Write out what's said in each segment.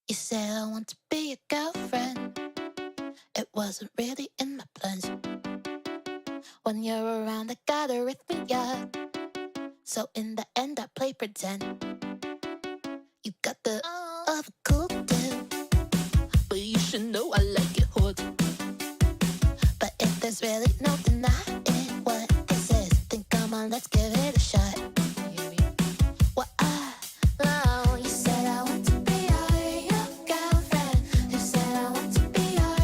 You said I want to be your girlfriend. It wasn't really in my plans. When you're around, I got arrhythmia. So in the end, I play pretend. You got the of a cool tip, but you should know I like it hot. But if there's really no denying what this is, then come on, let's give it a shot. Well, you said I want to be your girlfriend. You said I want to be your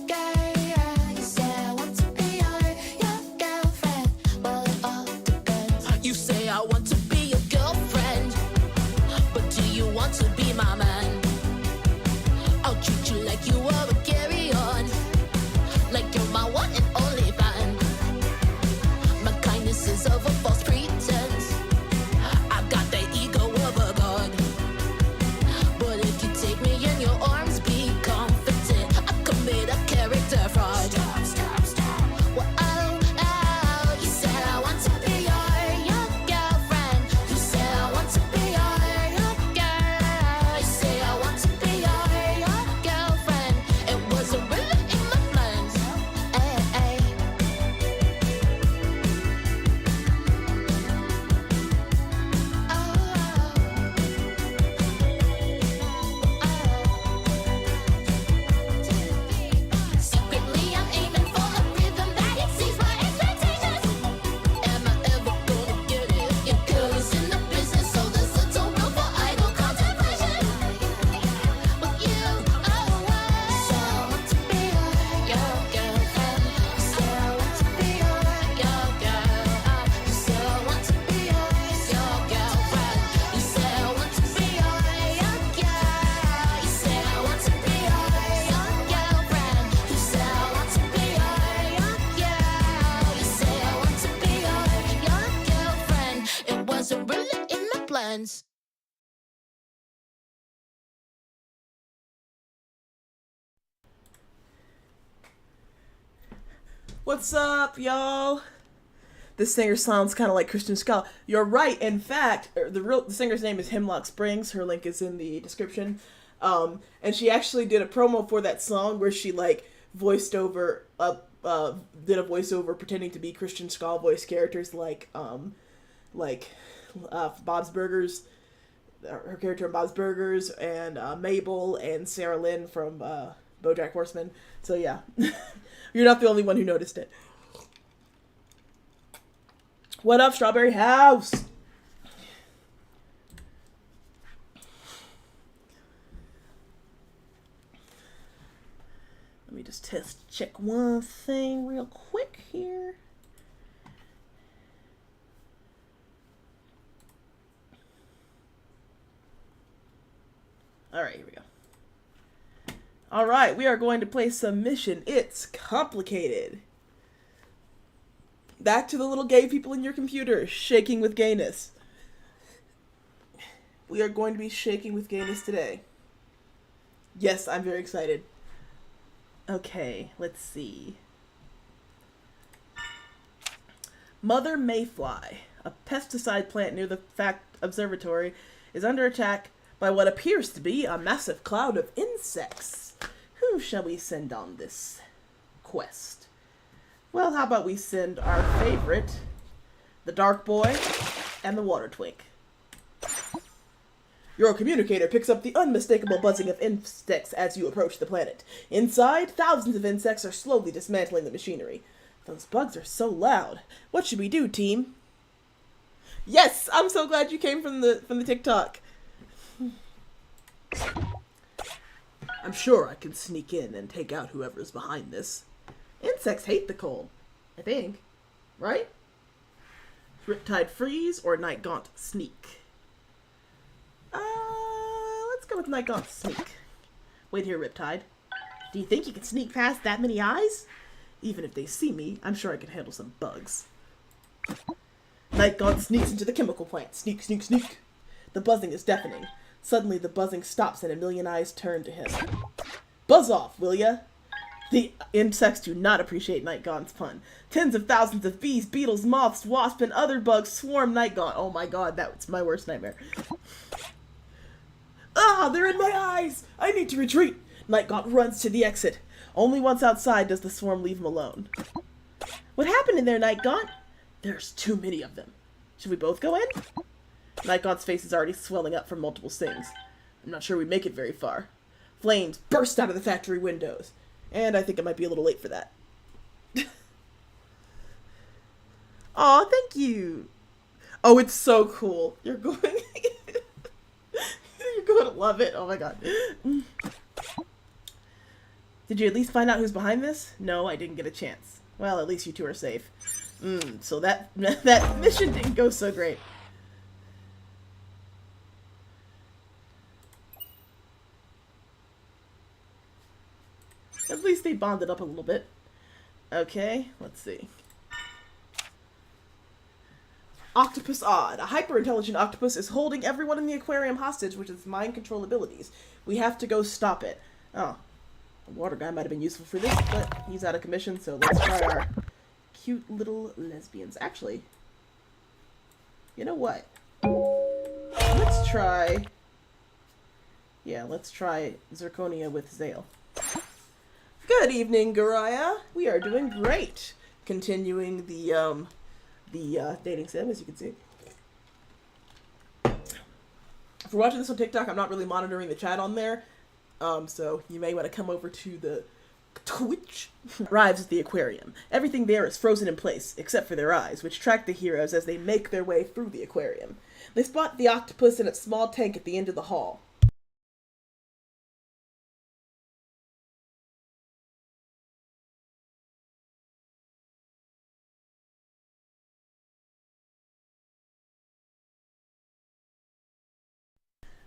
girl. You said I want to be your girlfriend. Well, it all depends. You say I want to be your girlfriend, but do you want to be my man? I'll treat you like you were a carry-on, like you're my one and only fan. My kindness is of a false pretense. I've got the ego of a god. But if you take me in your arms, be confident I commit a character fraud. Stop. Well, you said I want to be your girlfriend. You said I want to be your girl. You say I want to be your girlfriend. It wasn't really in my plans. Ay. Secretly, I'm aiming for a rhythm that exceeds my expectations. Am I ever gonna get it? Your girl is in the business, so there's little room for idle contemplation. With you, so I want to be your girlfriend. You said I want to be your girl. You said I want to be your girlfriend. You said I want to be your girl. You said I want to be your girlfriend. You said I want to be your girl. You said I want to be your girlfriend. It wasn't really in my plans. What's up, y'all? This singer sounds kind of like Christian Scala. You're right. In fact, the singer's name is Hemlock Springs. Her link is in the description. And she actually did a promo for that song where she like voiced over did a voiceover pretending to be Christian Scala voice characters like Bob's Burgers, her character in Bob's Burgers, and Mabel and Sarah Lynn from BoJack Horseman. So yeah, you're not the only one who noticed it. What up, Strawberry House? Let me just check one thing real quick here. Alright, here we go. Alright, we are going to play some Mission It's Complicated. Back to the little gay people in your computer, shaking with gayness. We are going to be shaking with gayness today. Yes, I'm very excited. Okay, let's see. Mother Mayfly, a pesticide plant near the Fact Observatory, is under attack by what appears to be a massive cloud of insects. Who shall we send on this quest? Well, how about we send our favorite, the Dark Boy and the Water Twink. Your communicator picks up the unmistakable buzzing of insects as you approach the planet. Inside, thousands of insects are slowly dismantling the machinery. Those bugs are so loud. What should we do, team? Yes, I'm so glad you came from the TikTok. I'm sure I can sneak in and take out whoever's behind this. Insects hate the cold, I think. Right? Riptide Freeze or Night Gaunt Sneak? Let's go with Night Gaunt Sneak. Wait here, Riptide. Do you think you can sneak past that many eyes? Even if they see me, I'm sure I can handle some bugs. Night Gaunt sneaks into the chemical plant. Sneak, sneak, sneak. The buzzing is deafening. Suddenly, the buzzing stops and a million eyes turn to him. Buzz off, will ya? The insects do not appreciate Night Gaunt's pun. Tens of thousands of bees, beetles, moths, wasps, and other bugs swarm Night Gaunt. Oh my god, that's my worst nightmare. Ah, they're in my eyes! I need to retreat! Nightgaunt runs to the exit. Only once outside does the swarm leave him alone. What happened in there, Nightgaunt? There's too many of them. Should we both go in? Nightgaunt's face is already swelling up from multiple stings. I'm not sure we make it very far. Flames burst out of the factory windows. And I think it might be a little late for that. Aw, thank you. Oh, it's so cool. You're going... You're going to love it. Oh my god. Did you at least find out who's behind this? No, I didn't get a chance. Well, at least you two are safe. So that mission didn't go so great. At least they bonded up a little bit. Okay, let's see. Octopus Odd. A hyper-intelligent octopus is holding everyone in the aquarium hostage with its mind control abilities. We have to go stop it. Oh. The water guy might have been useful for this, but he's out of commission, so let's try our cute little lesbians. Actually, you know what? Let's try... Yeah, let's try Zirconia with Zale. Good evening, Garaya. We are doing great. Continuing the dating sim, as you can see. If you're watching this on TikTok, I'm not really monitoring the chat on there. So you may want to come over to the Twitch. Arrives at the aquarium. Everything there is frozen in place, except for their eyes, which track the heroes as they make their way through the aquarium. They spot the octopus in its small tank at the end of the hall.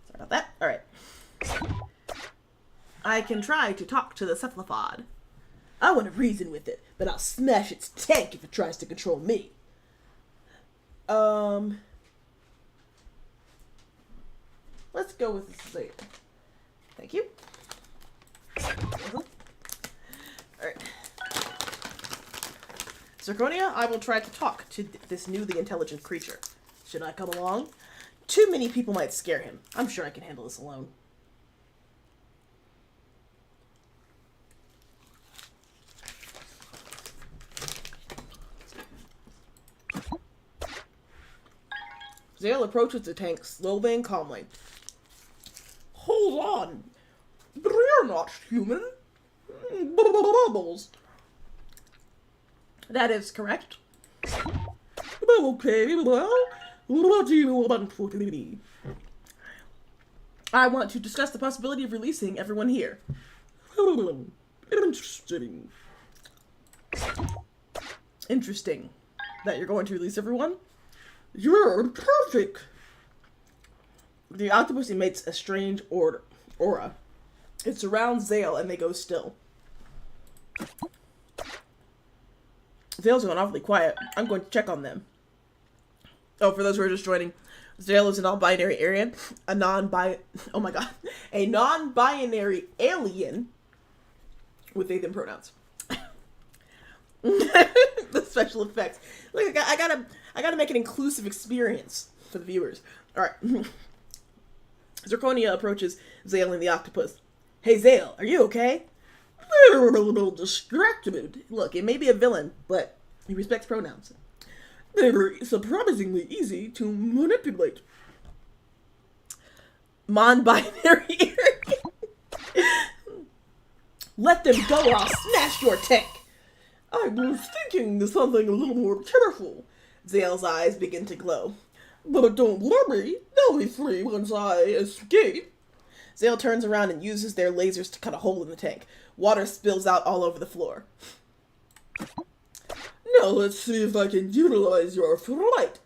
Sorry about that. Alright. I can try to talk to the cephalopod. I want to reason with it, but I'll smash its tank if it tries to control me. Let's go with this later. Thank you. Alright. Zirconia, I will try to talk to this newly intelligent creature. Should I come along? Too many people might scare him. I'm sure I can handle this alone. Zale approaches the tank slowly and calmly. Hold on. You're not human. Bubbles. That is correct. Okay, well, what do you want for me? I want to discuss the possibility of releasing everyone here. Interesting. Interesting. That you're going to release everyone? You're perfect! The octopus emits a strange aura. It surrounds Zale and they go still. Zale's going awfully quiet. I'm going to check on them. Oh, for those who are just joining, Zale is an all-binary alien, a non-binary alien with they them pronouns. The special effects. Look, I gotta make an inclusive experience for the viewers. All right. Zirconia approaches Zale and the octopus. Hey, Zale, are you okay? A little distracted. Look, it may be a villain, but he respects pronouns. They're surprisingly easy to manipulate. Non-binary. Let them go or I'll smash your tank. I was thinking something a little more cheerful. Zale's eyes begin to glow. But don't worry, they'll be free once I escape. Zale turns around and uses their lasers to cut a hole in the tank. Water spills out all over the floor. Now let's see if I can utilize your flight.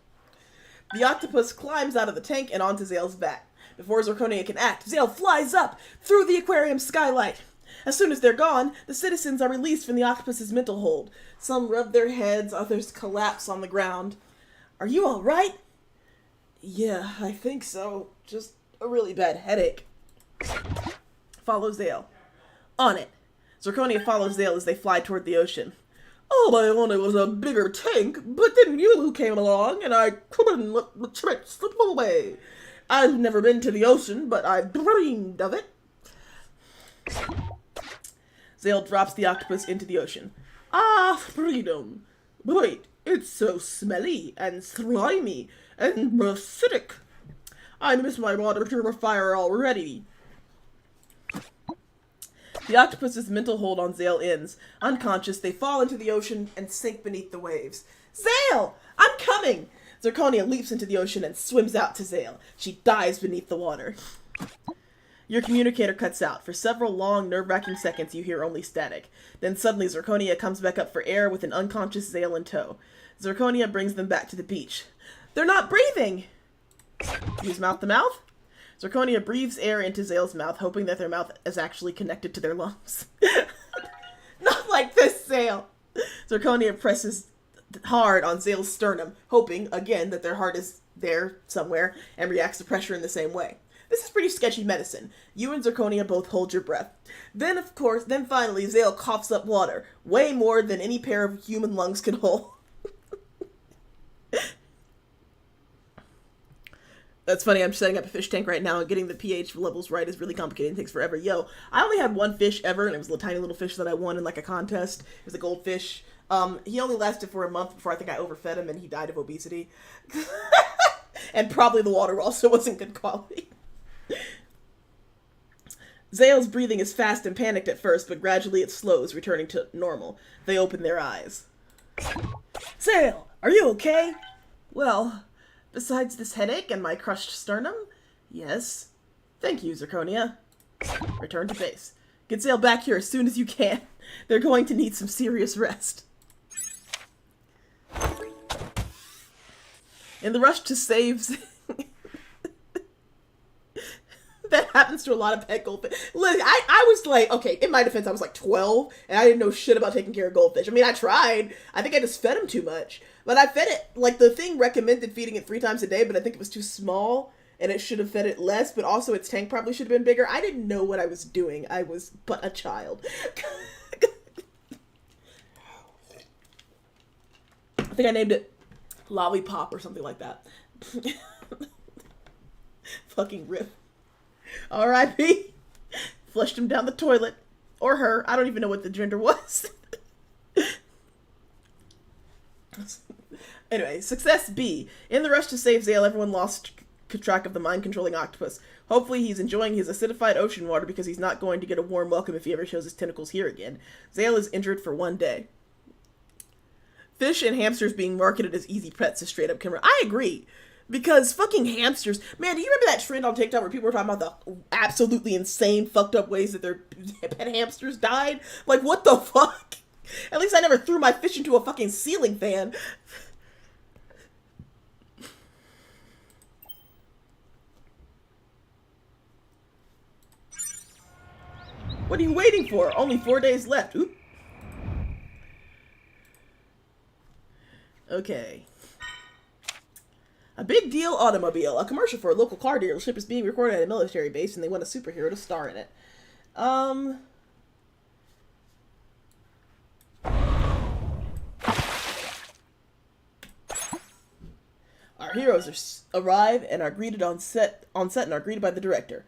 The octopus climbs out of the tank and onto Zale's back. Before Zirconia can act, Zale flies up through the aquarium skylight. As soon as they're gone, the citizens are released from the octopus's mental hold. Some rub their heads, others collapse on the ground. Are you all right? Yeah, I think so. Just a really bad headache. Follow Zale. On it. Zirconia follows Zale as they fly toward the ocean. All I wanted was a bigger tank, but then you came along and I couldn't let the trick slip away. I've never been to the ocean, but I've dreamed of it. Zale drops the octopus into the ocean. Ah, freedom. Wait, it's so smelly and slimy and acidic. I miss my water purifier already. The octopus's mental hold on Zale ends. Unconscious, they fall into the ocean and sink beneath the waves. Zale! I'm coming! Zirconia leaps into the ocean and swims out to Zale. She dives beneath the water. Your communicator cuts out. For several long, nerve-wracking seconds, you hear only static. Then suddenly, Zirconia comes back up for air with an unconscious Zale in tow. Zirconia brings them back to the beach. They're not breathing! Use mouth to mouth? Zirconia breathes air into Zale's mouth, hoping that their mouth is actually connected to their lungs. Not like this, Zale! Zirconia presses hard on Zale's sternum, hoping, again, that their heart is there somewhere and reacts to pressure in the same way. This is pretty sketchy medicine. You and Zirconia both hold your breath. Then finally, Zale coughs up water. Way more than any pair of human lungs can hold. That's funny, I'm setting up a fish tank right now, and getting the pH levels right is really complicated and takes forever. Yo, I only had one fish ever, and it was a tiny little fish that I won in like a contest. It was a goldfish. He only lasted for a month before I think I overfed him and he died of obesity. And probably the water also wasn't good quality. Zale's breathing is fast and panicked at first, but gradually it slows, returning to normal. They open their eyes. Zale, are you okay? Well, besides this headache and my crushed sternum, yes. Thank you, Zirconia. Return to base. Get Zale back here as soon as you can. They're going to need some serious rest. In the rush to save... That happens to a lot of pet goldfish. Look, I was like, okay, in my defense, I was like 12, and I didn't know shit about taking care of goldfish. I mean, I tried. I think I just fed him too much. But I fed it, like, the thing recommended feeding it 3 times a day, but I think it was too small, and it should have fed it less, but also its tank probably should have been bigger. I didn't know what I was doing. I was but a child. I think I named it Lollipop or something like that. Fucking rip. R.I.P. Flushed him down the toilet. Or her. I don't even know what the gender was. Anyway, success B. In the rush to save Zale, everyone lost track of the mind-controlling octopus. Hopefully he's enjoying his acidified ocean water because he's not going to get a warm welcome if he ever shows his tentacles here again. Zale is injured for 1 day. Fish and hamsters being marketed as easy pets is straight up camera. I agree. Because fucking hamsters, man, do you remember that trend on TikTok where people were talking about the absolutely insane, fucked up ways that their pet hamsters died? Like, what the fuck? At least I never threw my fish into a fucking ceiling fan. What are you waiting for? Only 4 days left. Oop. Okay. A big deal automobile. A commercial for a local car dealership is being recorded at a military base, and they want a superhero to star in it. Our heroes arrive and are greeted on set and are greeted by the director.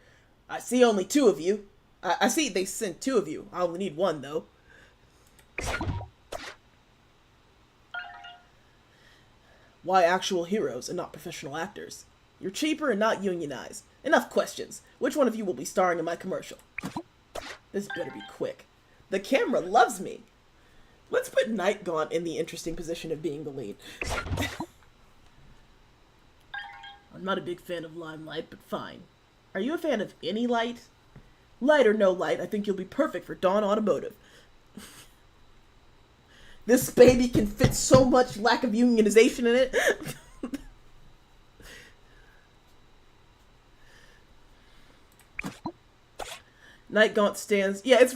I see only 2 of you. I see they sent 2 of you. I only need 1, though. Why actual heroes and not professional actors? You're cheaper and not unionized. Enough questions. Which one of you will be starring in my commercial? This better be quick. The camera loves me. Let's put Night Gaunt in the interesting position of being the lead. I'm not a big fan of limelight, but fine. Are you a fan of any light? Light or no light, I think you'll be perfect for Dawn Automotive. This baby can fit so much lack of unionization in it. Night Gaunt stands. Yeah, it's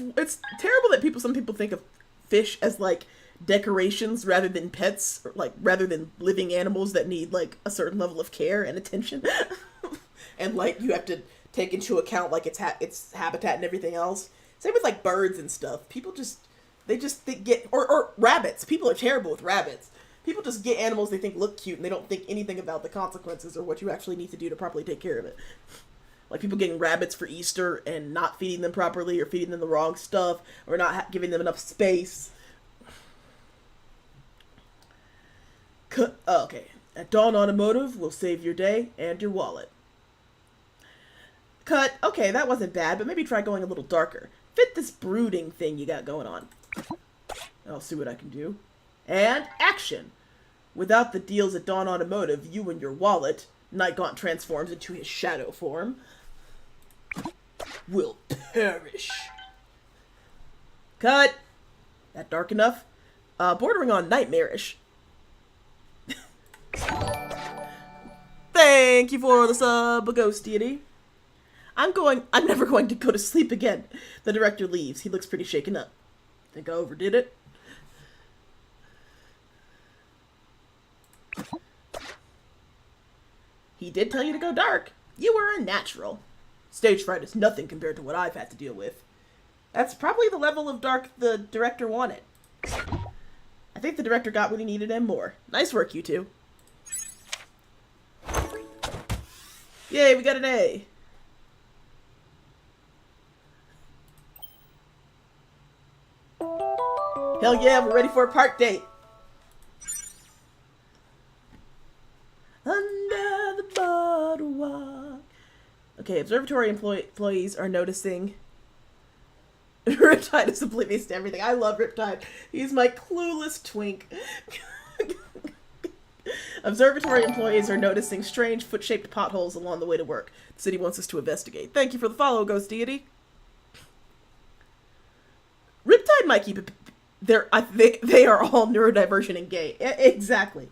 terrible that some people think of fish as like decorations rather than pets, or like rather than living animals that need like a certain level of care and attention. And like you have to take into account like its habitat and everything else. Same with like birds and stuff. People just. They get, or rabbits. People are terrible with rabbits. People just get animals they think look cute and they don't think anything about the consequences or what you actually need to do to properly take care of it. Like people getting rabbits for Easter and not feeding them properly or feeding them the wrong stuff or not giving them enough space. Okay. At Dawn Automotive, we'll save your day and your wallet. Cut. Okay, that wasn't bad, but maybe try going a little darker. Fit this brooding thing you got going on. I'll see what I can do. And action! Without the deals at Dawn Automotive, you and your wallet, Nightgaunt transforms into his shadow form, will perish. Cut! That dark enough? Bordering on nightmarish. Thank you for the sub, Ghost Deity. I'm never going to go to sleep again. The director leaves. He looks pretty shaken up. Think I overdid it? He did tell you to go dark. You were a natural. Stage fright is nothing compared to what I've had to deal with. That's probably the level of dark the director wanted. I think the director got what he needed and more. Nice work, you two. Yay, we got an A. Hell yeah, we're ready for a park date. Under the boardwalk. Okay, observatory employees are noticing. Riptide is oblivious to everything. I love Riptide. He's my clueless twink. Observatory employees are noticing strange foot-shaped potholes along the way to work. The city wants us to investigate. Thank you for the follow, Ghost Deity. Riptide might keep it. They are all neurodivergent and gay. Exactly.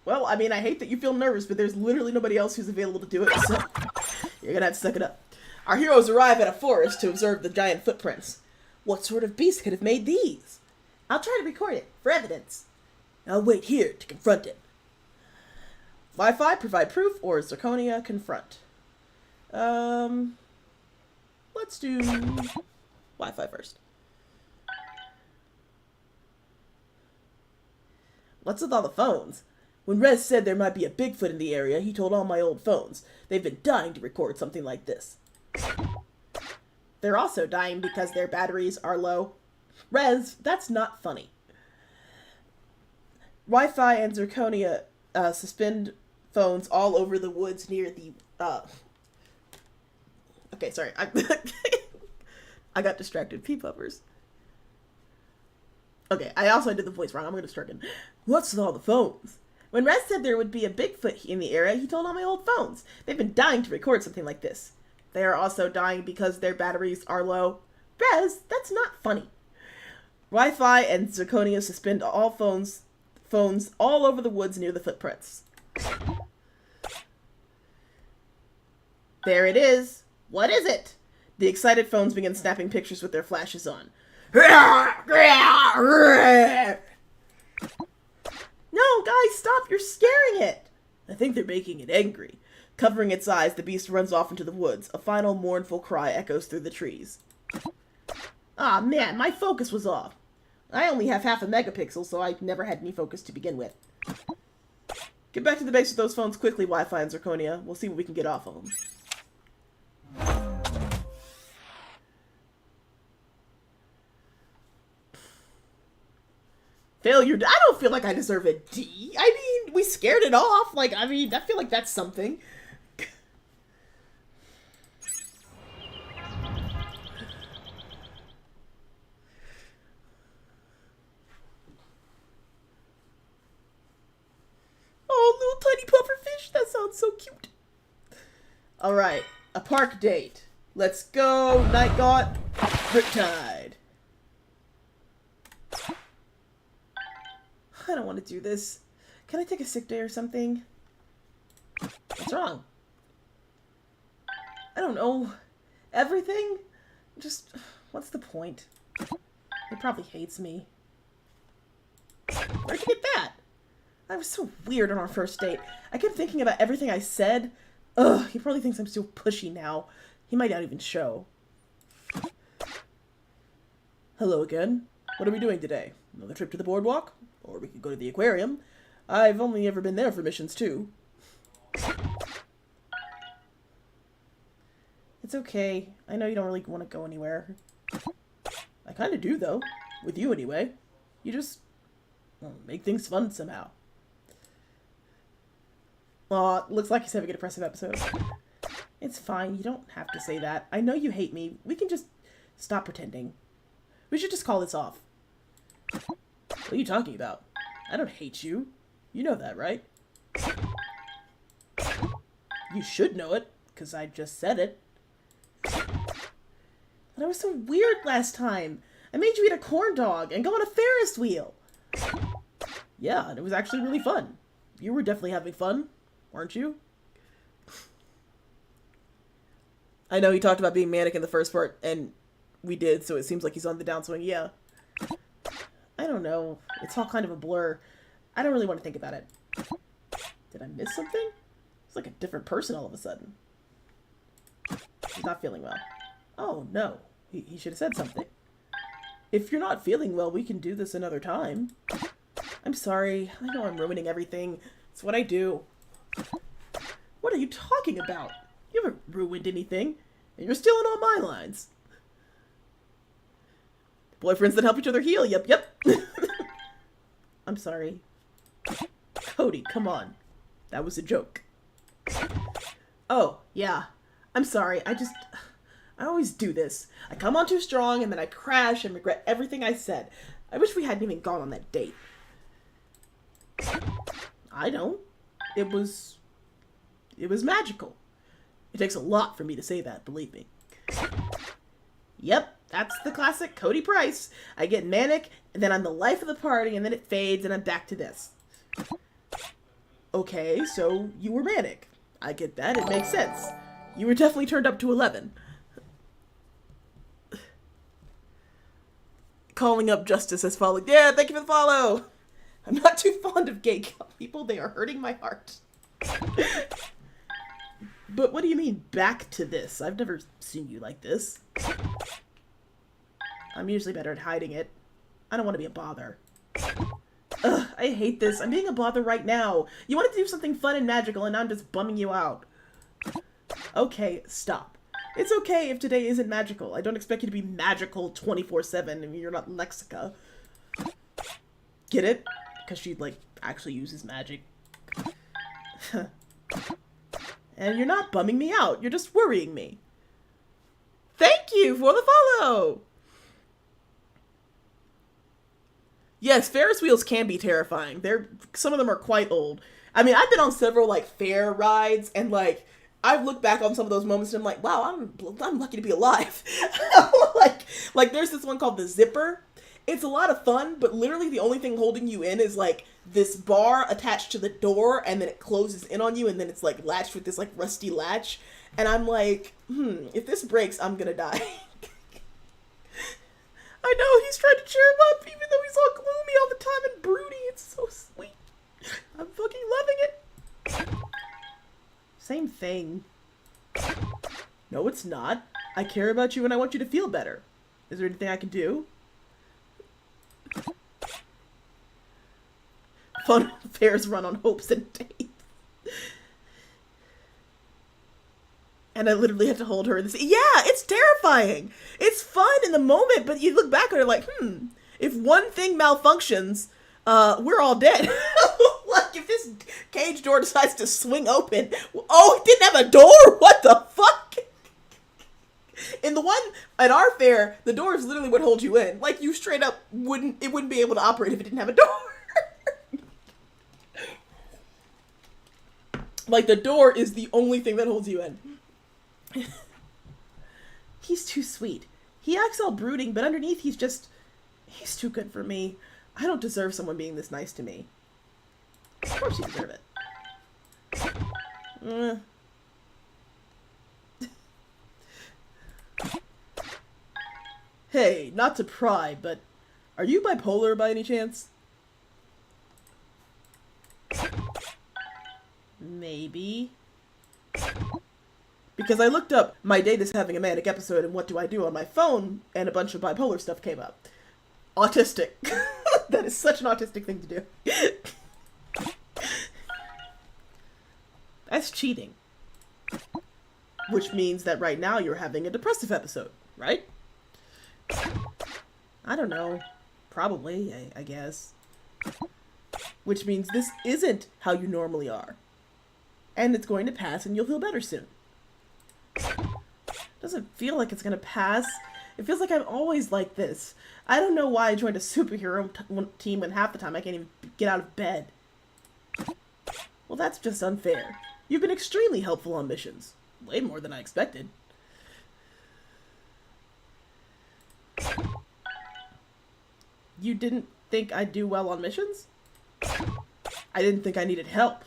Well, I mean, I hate that you feel nervous, but there's literally nobody else who's available to do it, so you're gonna have to suck it up. Our heroes arrive at a forest to observe the giant footprints. What sort of beast could have made these? I'll try to record it, for evidence. I'll wait here to confront it. Wi-Fi, provide proof, or Zirconia, confront. Let's do Wi-Fi first. What's with all the phones? When Rez said there might be a Bigfoot in the area, he told all my old phones. They've been dying to record something like this. They're also dying because their batteries are low. Rez, that's not funny. Wi-Fi and Zirconia suspend phones all over the woods near the... Okay, sorry. I got distracted. P-puppers. Okay, I also did the voice wrong. I'm going to start again. What's with all the phones? When Rez said there would be a Bigfoot in the area, he told all my old phones. They've been dying to record something like this. They are also dying because their batteries are low. Rez, that's not funny. Wi-Fi and Zirconia suspend all phones all over the woods near the footprints. There it is. What is it? The excited phones begin snapping pictures with their flashes on. No, guys, stop! You're scaring it! I think they're making it angry. Covering its eyes, the beast runs off into the woods. A final mournful cry echoes through the trees. Ah, man, my focus was off. I only have half a megapixel, so I never had any focus to begin with. Get back to the base with those phones quickly, Wi-Fi and Zirconia. We'll see what we can get off of them. Failure. I don't feel like I deserve a D. I mean, we scared it off. Like, I mean, I feel like that's something. Oh, little tiny pufferfish. That sounds so cute. All right, a park date. Let's go, Nightgaunt, Riptide. I don't want to do this. Can I take a sick day or something? What's wrong? I don't know. Everything? Just, what's the point? He probably hates me. Where'd you get that? I was so weird on our first date. I kept thinking about everything I said. Ugh, he probably thinks I'm so pushy now. He might not even show. Hello again. What are we doing today? Another trip to the boardwalk? Or we could go to the aquarium. I've only ever been there for missions too. It's okay. I know you don't really want to go anywhere. I kind of do, though. With you, anyway. You just make things fun somehow. Aw, looks like he's having a depressive episode. It's fine. You don't have to say that. I know you hate me. We can just stop pretending. We should just call this off. What are you talking about? I don't hate you. You know that, right? You should know it, because I just said it. But I was so weird last time. I made you eat a corn dog and go on a Ferris wheel. Yeah, and it was actually really fun. You were definitely having fun, weren't you? I know he talked about being manic in the first part, and we did, so it seems like he's on the downswing. Yeah. I don't know. It's all kind of a blur. I don't really want to think about it. Did I miss something? It's like a different person all of a sudden. He's not feeling well. Oh, no. He should have said something. If you're not feeling well, we can do this another time. I'm sorry. I know I'm ruining everything. It's what I do. What are you talking about? You haven't ruined anything. And you're stealing all my lines. Boyfriends that help each other heal. Yep, yep. I'm sorry. Cody, come on. That was a joke. Oh, yeah. I'm sorry. I always do this. I come on too strong and then I crash and regret everything I said. I wish we hadn't even gone on that date. I don't. It was magical. It takes a lot for me to say that, believe me. Yep, that's the classic Cody Price. I get manic, and then I'm the life of the party, and then it fades, and I'm back to this. Okay, so you were manic. I get that, it makes sense. You were definitely turned up to 11. Calling up Justice as followed. Yeah, thank you for the follow! I'm not too fond of gay people, they are hurting my heart. But what do you mean, back to this? I've never seen you like this. I'm usually better at hiding it. I don't want to be a bother. Ugh, I hate this. I'm being a bother right now. You wanted to do something fun and magical, and now I'm just bumming you out. Okay, stop. It's okay if today isn't magical. I don't expect you to be magical 24/7. I mean, you're not Lexica. Get it? Because she, like, actually uses magic. And you're not bumming me out. You're just worrying me. Thank you for the follow! Yes, Ferris wheels can be terrifying. Some of them are quite old. I mean, I've been on several, like, fair rides, and, like, I've looked back on some of those moments, and I'm like, wow, I'm lucky to be alive. like, there's this one called the Zipper. It's a lot of fun, but literally the only thing holding you in is, like, this bar attached to the door, and then it closes in on you, and then it's, like, latched with this, like, rusty latch. And I'm like, if this breaks, I'm gonna die. I know, he's trying to cheer him up, even though he's all gloomy all the time and broody. It's so sweet. I'm fucking loving it. Same thing. No, it's not. I care about you and I want you to feel better. Is there anything I can do? Fun fairs run on hopes and dates. And I literally had to hold her in this. Yeah, it's terrifying. It's fun in the moment, but you look back and you're like, if one thing malfunctions, we're all dead. Like, if this cage door decides to swing open, oh, it didn't have a door? What the fuck? In the one at our fair, the door is literally what holds you in. Like, you straight up wouldn't be able to operate if it didn't have a door. Like, the door is the only thing that holds you in. He's too sweet. He acts all brooding, but underneath he's too good for me. I don't deserve someone being this nice to me. Of course you deserve it. Hey, not to pry, but are you bipolar by any chance? Maybe. Because I looked up my date is having a manic episode and what do I do on my phone, and a bunch of bipolar stuff came up. Autistic. That is such an autistic thing to do. That's cheating. Which means that right now you're having a depressive episode, right? I don't know. Probably, I guess. Which means this isn't how you normally are. And it's going to pass and you'll feel better soon. Doesn't feel like it's going to pass. It feels like I'm always like this. I don't know why I joined a superhero team when half the time I can't even get out of bed. Well, that's just unfair. You've been extremely helpful on missions. Way more than I expected. You didn't think I'd do well on missions? I didn't think I needed help.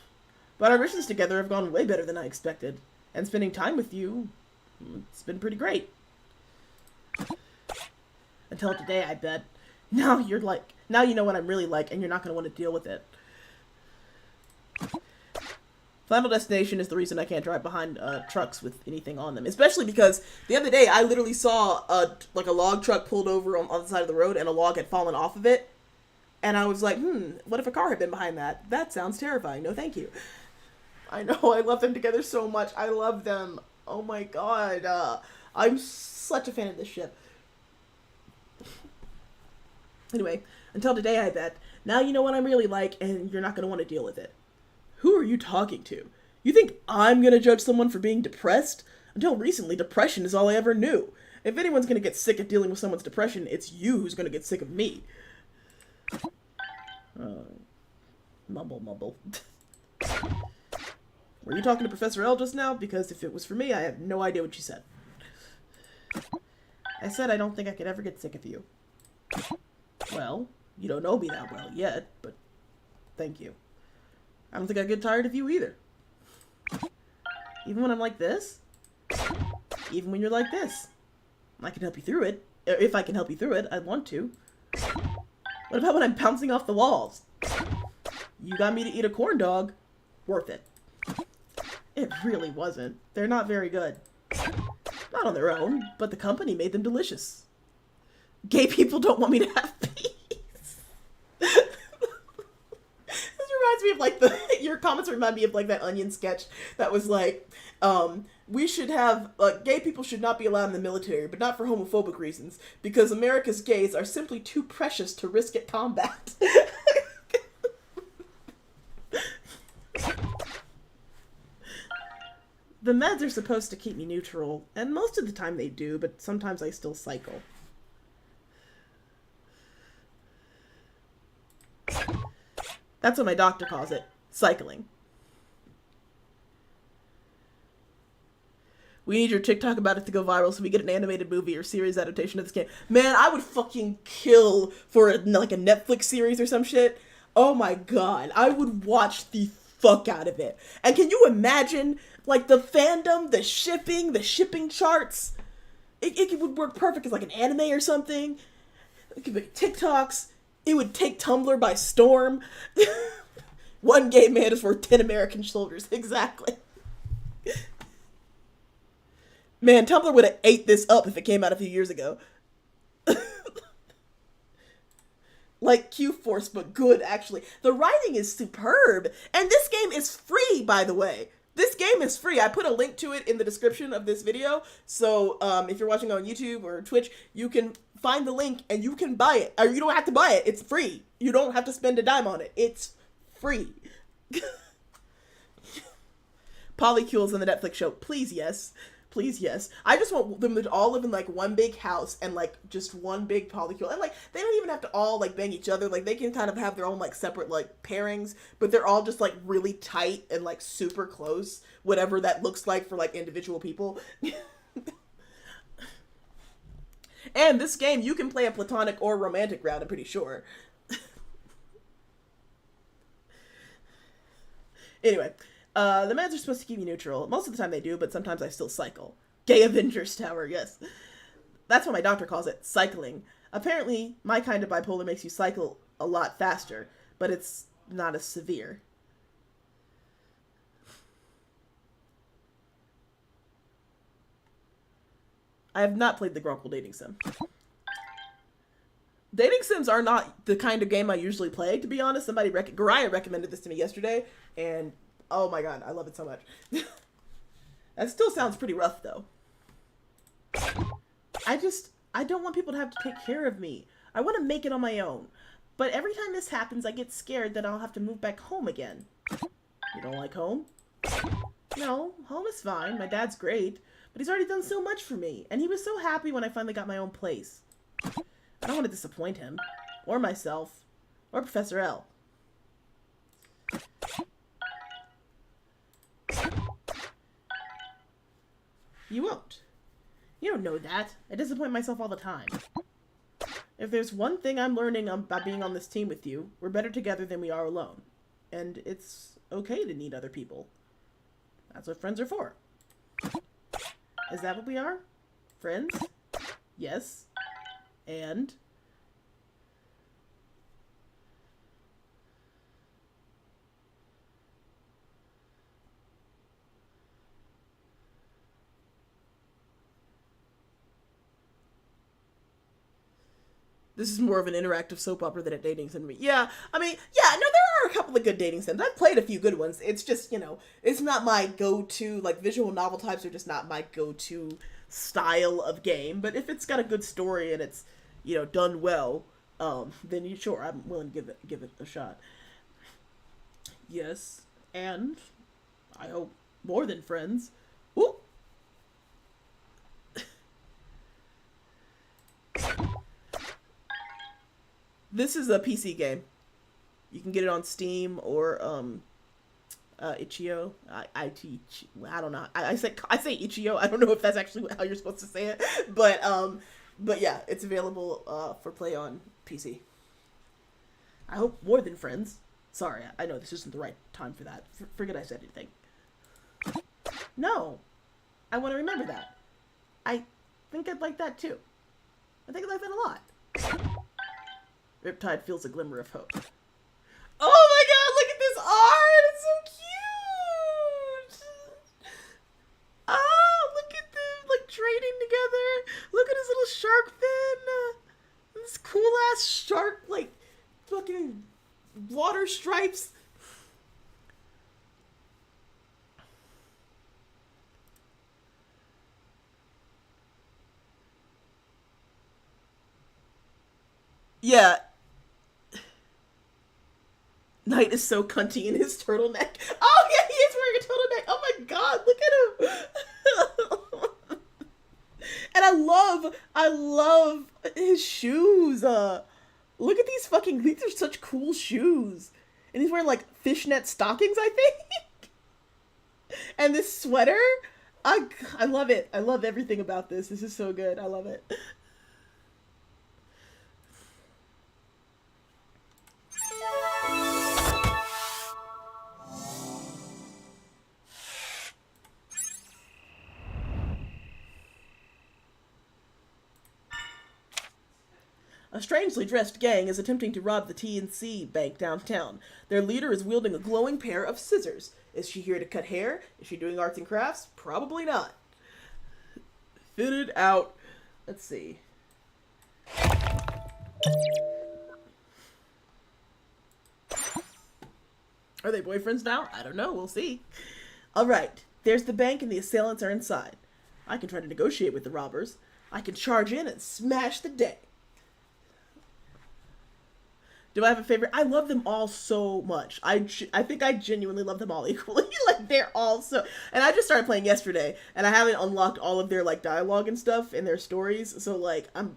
But our missions together have gone way better than I expected. And spending time with you, it's been pretty great. Until today, I bet. Now you know what I'm really like, and you're not going to want to deal with it. Final Destination is the reason I can't drive behind trucks with anything on them. Especially because the other day I literally saw a log truck pulled over on the side of the road and a log had fallen off of it. And I was like, what if a car had been behind that? That sounds terrifying. No, thank you. I know, I love them together so much. I love them. Oh my god. I'm such a fan of this ship. Anyway, until today, I bet. Now you know what I'm really like, and you're not going to want to deal with it. Who are you talking to? You think I'm going to judge someone for being depressed? Until recently, depression is all I ever knew. If anyone's going to get sick of dealing with someone's depression, it's you who's going to get sick of me. Mumble. Were you talking to Professor L just now? Because if it was for me, I have no idea what you said. I said I don't think I could ever get sick of you. Well, you don't know me that well yet, but thank you. I don't think I get tired of you either. Even when I'm like this? Even when you're like this? I can help you through it. If I can help you through it, I'd want to. What about when I'm bouncing off the walls? You got me to eat a corn dog. Worth it. It really wasn't. They're not very good. Not on their own, but the company made them delicious. Gay people don't want me to have peace. This reminds me of your comments remind me of that Onion sketch that was we should have, gay people should not be allowed in the military, but not for homophobic reasons, because America's gays are simply too precious to risk at combat. The meds are supposed to keep me neutral, and most of the time they do, but sometimes I still cycle. That's what my doctor calls it, cycling. We need your TikTok about it to go viral so we get an animated movie or series adaptation of this game. Man, I would fucking kill for a Netflix series or some shit. Oh my god, I would watch the fuck out of it. And can you imagine, the fandom, the shipping charts? It would work perfect as an anime or something. It could be TikToks. It would take Tumblr by storm. One gay man is worth 10 American soldiers. Exactly. Man, Tumblr would have ate this up if it came out a few years ago. Like Q-Force, but good, actually. The writing is superb. And this game is free, by the way. This game is free. I put a link to it in the description of this video. So if you're watching on YouTube or Twitch, you can find the link and you can buy it. Or you don't have to buy it. It's free. You don't have to spend a dime on it. It's free. Polycules on the Netflix show. Please, yes. Please, yes. I just want them to all live in one big house and just one big polycule. And they don't even have to all bang each other. They can kind of have their own separate pairings, but they're all just really tight and super close, whatever that looks like for individual people. And this game, you can play a platonic or romantic route, I'm pretty sure. Anyway. The meds are supposed to keep me neutral. Most of the time they do, but sometimes I still cycle. Gay Avengers Tower, yes. That's what my doctor calls it, cycling. Apparently, my kind of bipolar makes you cycle a lot faster, but it's not as severe. I have not played the Grunkle Dating Sim. Dating sims are not the kind of game I usually play, to be honest. Gariah recommended this to me yesterday, and oh my god, I love it so much. That still sounds pretty rough, though. I don't want people to have to take care of me. I want to make it on my own. But every time this happens, I get scared that I'll have to move back home again. You don't like home? No, home is fine. My dad's great. But he's already done so much for me. And he was so happy when I finally got my own place. I don't want to disappoint him. Or myself. Or Professor L. You won't. You don't know that. I disappoint myself all the time. If there's one thing I'm learning about being on this team with you, we're better together than we are alone. And it's okay to need other people. That's what friends are for. Is that what we are? Friends? Yes. And? This is more of an interactive soap opera than a dating sim to me. Yeah, I mean, yeah, no, there are a couple of good dating sims. I've played a few good ones. It's just, you know, it's not my go-to, like, visual novel types are just not my go-to style of game. But if it's got a good story and it's, you know, done well, then sure, I'm willing to give it a shot. Yes, and I hope more than friends. Ooh. This is a PC game. You can get it on Steam or Itch.io. I don't know. I say Itch.io. I don't know if that's actually how you're supposed to say it, but yeah, it's available for play on PC. I hope more than friends. Sorry, I know this isn't the right time for that. Forget I said anything. No, I want to remember that. I think I'd like that too. I think I'd like that a lot. Riptide feels a glimmer of hope. Oh my god, look at this art! It's so cute! Oh, look at them, like, training together. Look at his little shark fin. This cool-ass shark, like, fucking water stripes. Yeah. Knight is so cunty in his turtleneck. Oh yeah, he is wearing a turtleneck. Oh my god, look at him. And I love his shoes. Look at these are such cool shoes. And he's wearing like fishnet stockings, I think. And this sweater, I love it. I love everything about this. This is so good. I love it. A strangely dressed gang is attempting to rob the T&C bank downtown. Their leader is wielding a glowing pair of scissors. Is she here to cut hair? Is she doing arts and crafts? Probably not. Fitted out. Let's see. Are they boyfriends now? I don't know. We'll see. Alright. There's the bank and the assailants are inside. I can try to negotiate with the robbers. I can charge in and smash the day. Do I have a favorite? I love them all so much. I think I genuinely love them all equally. Like, they're all so... And I just started playing yesterday, and I haven't unlocked all of their, like, dialogue and stuff and their stories, so, like, I'm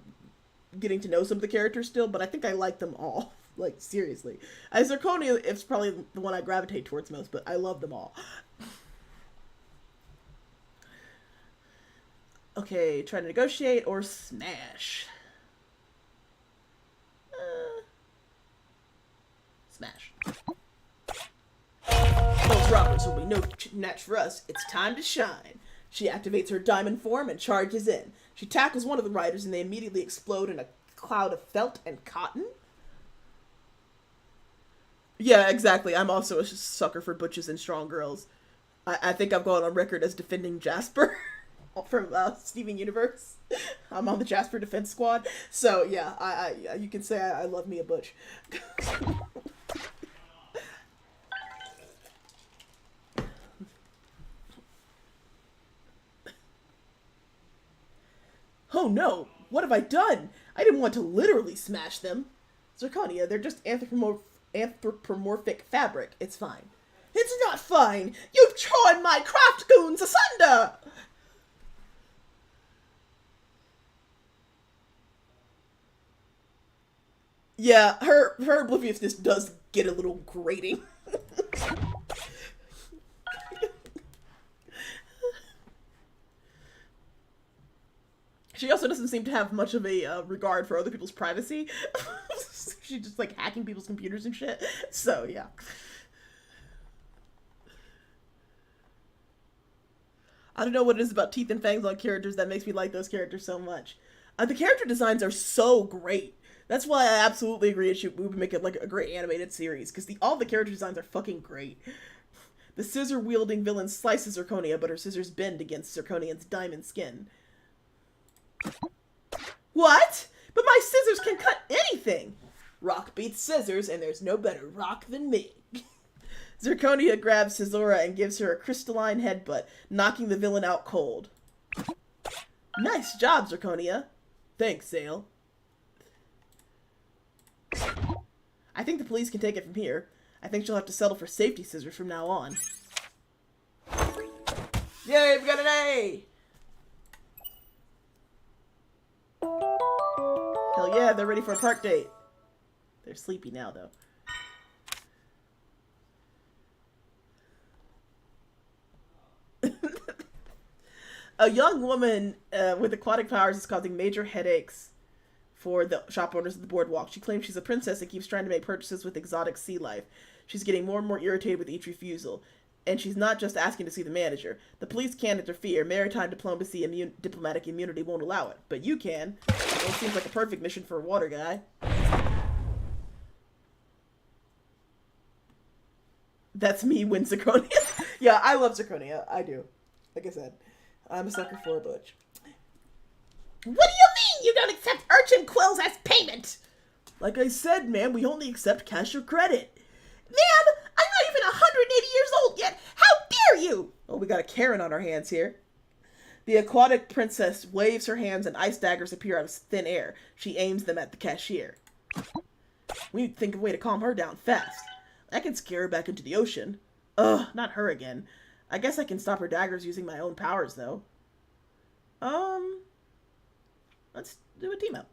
getting to know some of the characters still, but I think I like them all. Like, seriously. Zirconia is probably the one I gravitate towards most, but I love them all. Okay, try to negotiate or smash. Smash. Those robbers will be no match for us. It's time to shine. She activates her diamond form and charges in. She tackles one of the riders and they immediately explode in a cloud of felt and cotton. Yeah, exactly. I'm also a sucker for butches and strong girls. I think I'm going on record as defending Jasper. from Steven Universe. I'm on the Jasper Defense Squad. So yeah, I you can say I love me a butch. Oh no, what have I done? I didn't want to literally smash them. Zirconia, they're just anthropomorphic fabric. It's fine. It's not fine! You've torn my craft goons asunder! Yeah, her obliviousness does get a little grating. She also doesn't seem to have much of a regard for other people's privacy. She's just like hacking people's computers and shit. So yeah. I don't know what it is about teeth and fangs on characters that makes me like those characters so much. The character designs are so great. That's why I absolutely agree we would make it like a great animated series, because all the character designs are fucking great. The scissor-wielding villain slices Zirconia, but her scissors bend against Zirconian's diamond skin. What? But my scissors can cut anything! Rock beats scissors, and there's no better rock than me. Zirconia grabs Scizora and gives her a crystalline headbutt, knocking the villain out cold. Nice job, Zirconia. Thanks, Zale. I think the police can take it from here. I think she'll have to settle for safety scissors from now on. Yay, we got an A! Hell yeah, they're ready for a park date. They're sleepy now, though. A young woman with aquatic powers is causing major headaches for the shop owners of the boardwalk. She claims she's a princess and keeps trying to make purchases with exotic sea life. She's getting more and more irritated with each refusal. And she's not just asking to see the manager. The police can't interfere. Maritime diplomacy diplomatic immunity won't allow it. But you can. Well, it seems like a perfect mission for a water guy. That's me when Zirconia. Yeah, I love Zirconia. I do. Like I said, I'm a sucker for a butch. What do you mean you don't accept urchin quills as payment? Like I said, ma'am, we only accept cash or credit. Ma'am, I'm not even 180 years old yet. How dare you? Oh, we got a Karen on our hands here. The aquatic princess waves her hands and ice daggers appear out of thin air. She aims them at the cashier. We need to think of a way to calm her down fast. I can scare her back into the ocean. Ugh, not her again. I guess I can stop her daggers using my own powers, though. Let's do a team up.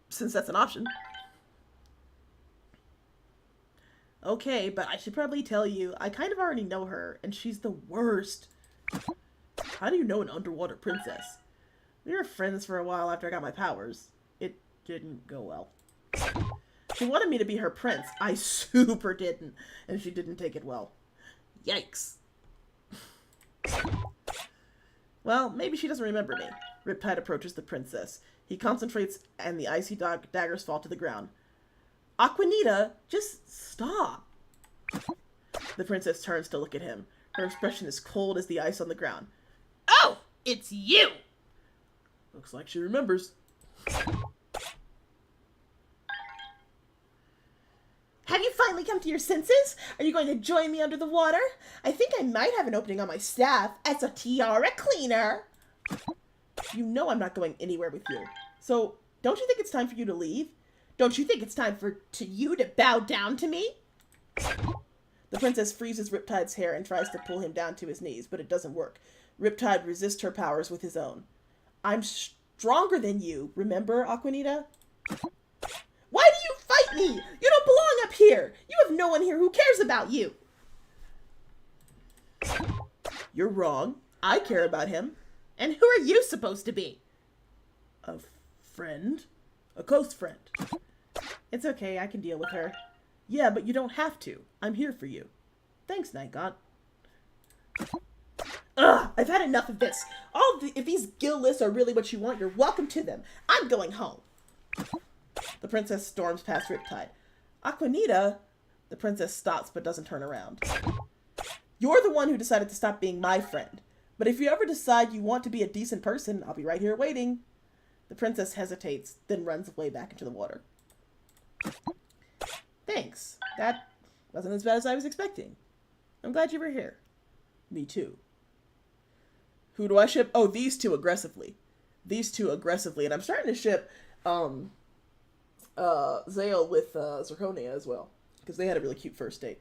Since that's an option. Okay, but I should probably tell you, I kind of already know her, and she's the worst. How do you know an underwater princess? We were friends for a while after I got my powers. It didn't go well. She wanted me to be her prince. I super didn't, and she didn't take it well. Yikes. Well, maybe she doesn't remember me. Riptide approaches the princess. He concentrates, and the icy daggers fall to the ground. Aquanita, just stop. The princess turns to look at him. Her expression is cold as the ice on the ground. Oh, it's you! Looks like she remembers. Have you finally come to your senses? Are you going to join me under the water? I think I might have an opening on my staff as a tiara cleaner. You know I'm not going anywhere with you. So, don't you think it's time for you to leave? Don't you think it's time for you to bow down to me? The princess freezes Riptide's hair and tries to pull him down to his knees, but it doesn't work. Riptide resists her powers with his own. I'm stronger than you, remember, Aquanita? Why do you fight me? You don't belong up here. You have no one here who cares about you. You're wrong. I care about him. And who are you supposed to be? A friend? A ghost friend. It's okay, I can deal with her. Yeah, but you don't have to. I'm here for you. Thanks, Night God. Ugh, I've had enough of this. If these guild lists are really what you want, you're welcome to them. I'm going home. The princess storms past Riptide. Aquanita? The princess stops but doesn't turn around. You're the one who decided to stop being my friend. But if you ever decide you want to be a decent person, I'll be right here waiting. The princess hesitates, then runs away back into the water. Thanks. That wasn't as bad as I was expecting. I'm glad you were here. Me too. Who do I ship? Oh, these two aggressively. These two aggressively. And I'm starting to ship Zale with Zirconia as well. Because they had a really cute first date.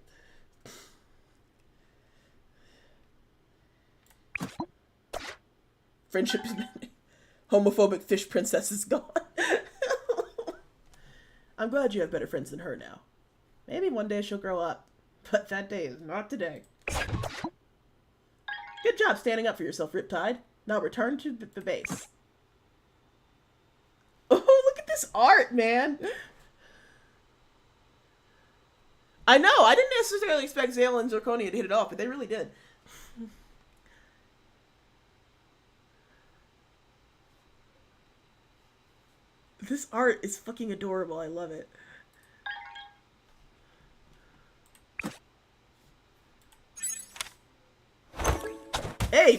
Friendship is homophobic fish princess is gone. I'm glad you have better friends than her now. Maybe one day she'll grow up. But that day is not today. Good job standing up for yourself, Riptide. Now return to the base. Oh, look at this art, man! I know, I didn't necessarily expect Zale and Zirconia to hit it off, but they really did. This art is fucking adorable, I love it. A+!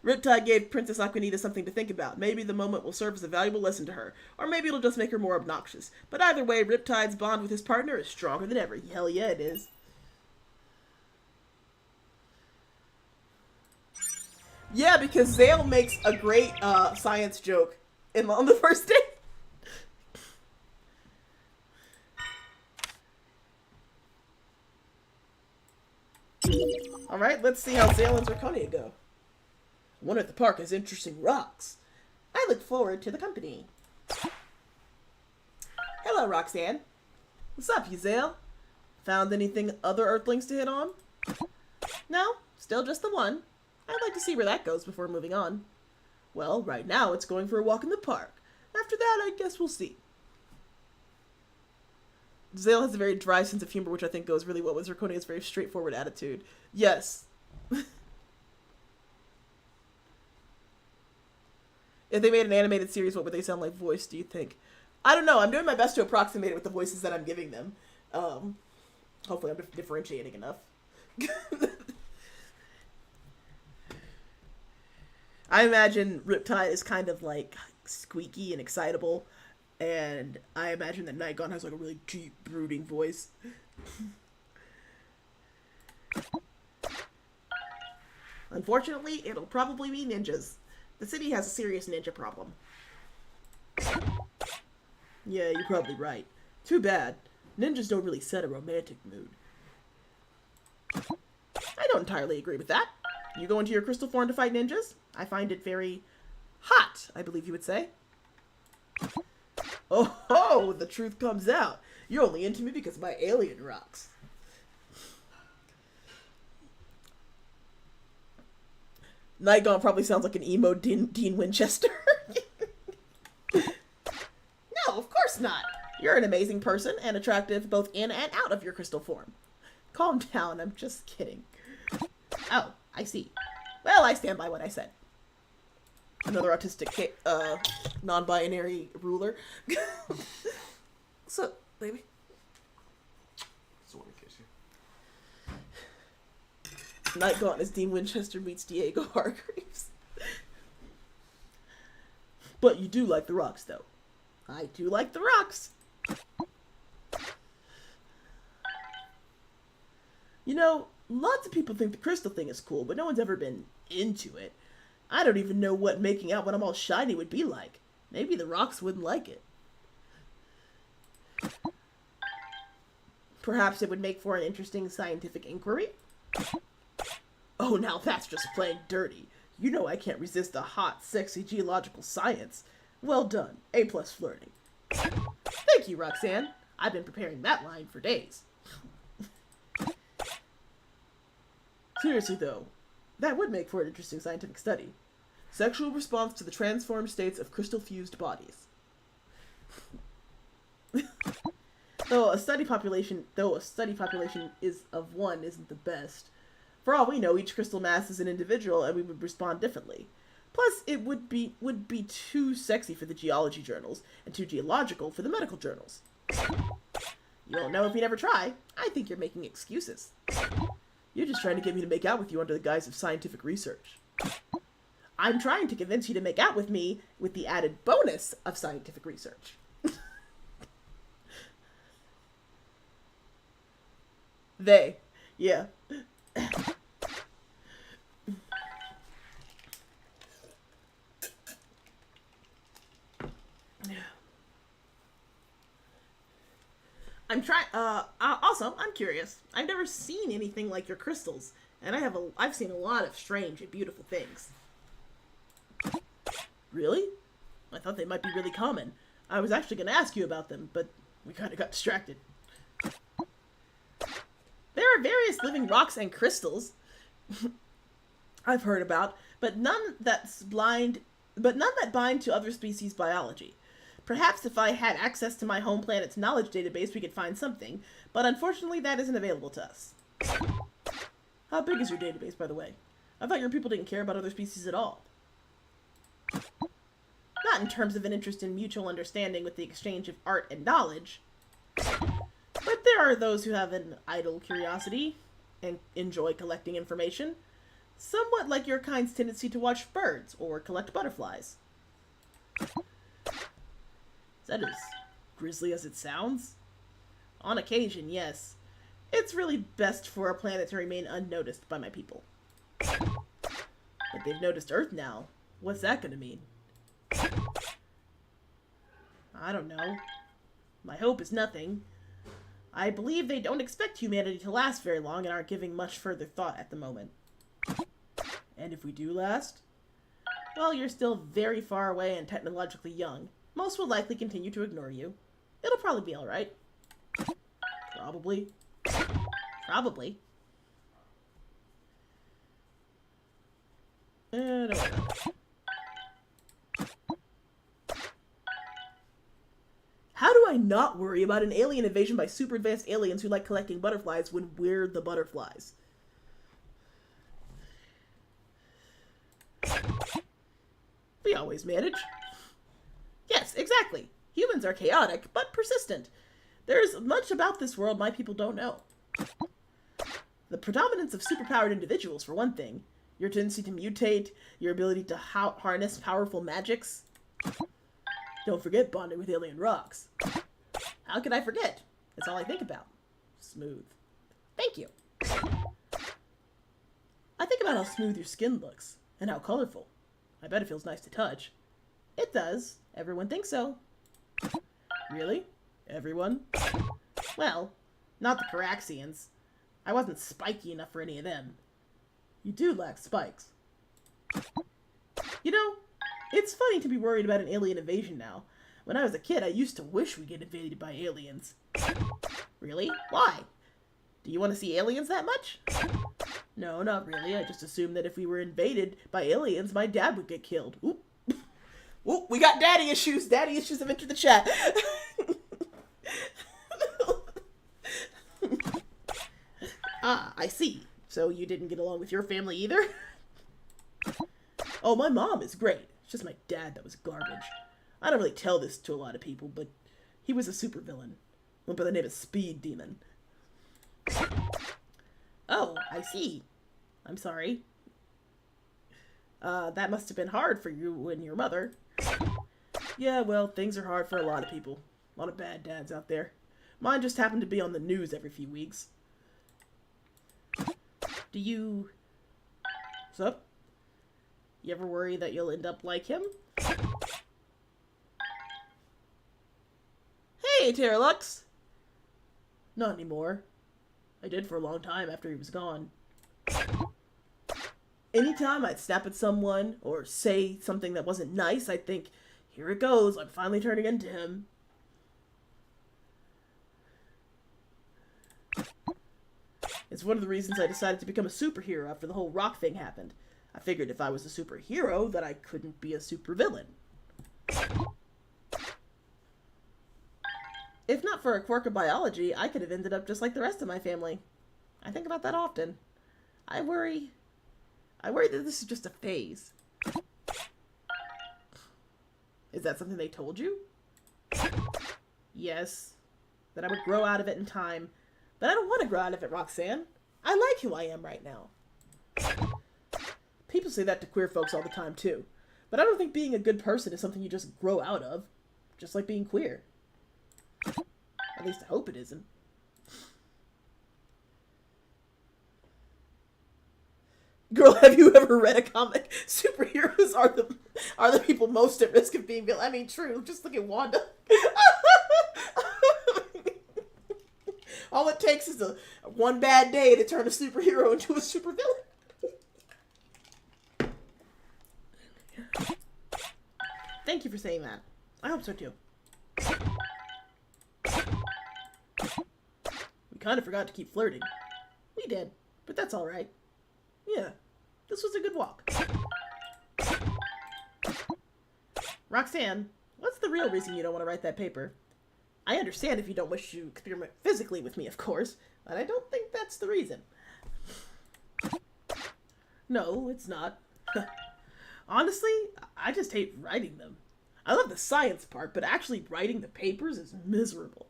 Riptide gave Princess Aquanita something to think about. Maybe the moment will serve as a valuable lesson to her, or maybe it'll just make her more obnoxious. But either way, Riptide's bond with his partner is stronger than ever. Hell yeah, it is. Yeah, because Zale makes a great science joke on the first date. Alright, let's see how Zale and Zirconia go. One at the park has interesting rocks. I look forward to the company. Hello, Roxanne. What's up, you Zale? Found anything other Earthlings to hit on? No, still just the one. I'd like to see where that goes before moving on. Well, right now it's going for a walk in the park. After that, I guess we'll see. Zale has a very dry sense of humor, which I think goes really well with Zirconia's very straightforward attitude. Yes. If they made an animated series, what would they sound like voice, do you think? I don't know. I'm doing my best to approximate it with the voices that I'm giving them. Hopefully I'm differentiating enough. I imagine Riptide is kind of like squeaky and excitable, and I imagine that Nightgone has like a really deep, brooding voice. Unfortunately, it'll probably be ninjas. The city has a serious ninja problem. Yeah, you're probably right. Too bad. Ninjas don't really set a romantic mood. I don't entirely agree with that. You go into your crystal form to fight ninjas? I find it very hot, I believe you would say. Oh ho! The truth comes out. You're only into me because of my alien rocks. Nightgone probably sounds like an emo Dean Winchester. No, of course not. You're an amazing person and attractive both in and out of your crystal form. Calm down, I'm just kidding. Oh, I see. Well, I stand by what I said. Another autistic, non-binary ruler. What's up, baby? Just want to kiss you. Nightgaunt as Dean Winchester meets Diego Hargreaves. But you do like the rocks, though. I do like the rocks. You know, lots of people think the crystal thing is cool, but no one's ever been into it. I don't even know what making out when I'm all shiny would be like. Maybe the rocks wouldn't like it. Perhaps it would make for an interesting scientific inquiry? Oh, now that's just plain dirty. You know I can't resist a hot, sexy geological science. Well done. A+ flirting. Thank you, Roxanne. I've been preparing that line for days. Seriously, though, that would make for an interesting scientific study. Sexual response to the transformed states of crystal-fused bodies. Though a study population is of one isn't the best. For all we know, each crystal mass is an individual, and we would respond differently. Plus, it would be too sexy for the geology journals, and too geological for the medical journals. You won't know if you never try. I think you're making excuses. You're just trying to get me to make out with you under the guise of scientific research. I'm trying to convince you to make out with me with the added bonus of scientific research. They. Yeah. Also, I'm curious. I've never seen anything like your crystals, and I've seen a lot of strange and beautiful things. Really? I thought they might be really common. I was actually going to ask you about them, but we kind of got distracted. There are various living rocks and crystals I've heard about, but none that bind to other species' biology. Perhaps if I had access to my home planet's knowledge database, we could find something, but unfortunately that isn't available to us. How big is your database, by the way? I thought your people didn't care about other species at all. Not in terms of an interest in mutual understanding with the exchange of art and knowledge, but there are those who have an idle curiosity and enjoy collecting information, somewhat like your kind's tendency to watch birds or collect butterflies. Is that as grisly as it sounds? On occasion, yes. It's really best for our planet to remain unnoticed by my people. But they've noticed Earth now. What's that gonna mean? I don't know. My hope is nothing. I believe they don't expect humanity to last very long and aren't giving much further thought at the moment. And if we do last? Well, you're still very far away and technologically young. Most will likely continue to ignore you. It'll probably be alright. Probably. Probably. Don't worry about it. How do I not worry about an alien invasion by super advanced aliens who like collecting butterflies when we're the butterflies? We always manage. Yes, exactly. Humans are chaotic, but persistent. There's much about this world my people don't know. The predominance of superpowered individuals, for one thing. Your tendency to mutate, your ability to harness powerful magics. Don't forget bonding with alien rocks. How could I forget? That's all I think about. Smooth. Thank you. I think about how smooth your skin looks, and how colorful. I bet it feels nice to touch. It does. Everyone thinks so. Really? Everyone? Well, not the Caraxians. I wasn't spiky enough for any of them. You do lack spikes. You know, it's funny to be worried about an alien invasion now. When I was a kid, I used to wish we'd get invaded by aliens. Really? Why? Do you want to see aliens that much? No, not really. I just assumed that if we were invaded by aliens, my dad would get killed. Oop. Oop, we got daddy issues. Daddy issues have entered the chat. Ah, I see. So you didn't get along with your family either? Oh, my mom is great. It's just my dad that was garbage. I don't really tell this to a lot of people, but he was a supervillain. Went by the name of Speed Demon. Oh, I see. I'm sorry. That must have been hard for you and your mother. Yeah, well, things are hard for a lot of people. A lot of bad dads out there. Mine just happened to be on the news every few weeks. Do you... What's up? You ever worry that you'll end up like him? Hey, Terralux! Not anymore. I did for a long time after he was gone. Anytime I'd snap at someone or say something that wasn't nice, I'd think, here it goes, I'm finally turning into him. It's one of the reasons I decided to become a superhero after the whole rock thing happened. I figured if I was a superhero, that I couldn't be a supervillain. If not for a quirk of biology, I could have ended up just like the rest of my family. I think about that often. I worry that this is just a phase. Is that something they told you? Yes. That I would grow out of it in time. But I don't want to grow out of it, Roxanne. I like who I am right now. People say that to queer folks all the time, too. But I don't think being a good person is something you just grow out of. Just like being queer. At least I hope it isn't. Girl, have you ever read a comic? Superheroes are the people most at risk of being villains. I mean, true. Just look at Wanda. All it takes is one bad day to turn a superhero into a supervillain. Thank you for saying that. I hope so too. We kind of forgot to keep flirting. We did, but that's alright. Yeah, this was a good walk. Roxanne, what's the real reason you don't want to write that paper? I understand if you don't wish to experiment physically with me, of course, but I don't think that's the reason. No, it's not. Honestly, I just hate writing them. I love the science part, but actually writing the papers is miserable.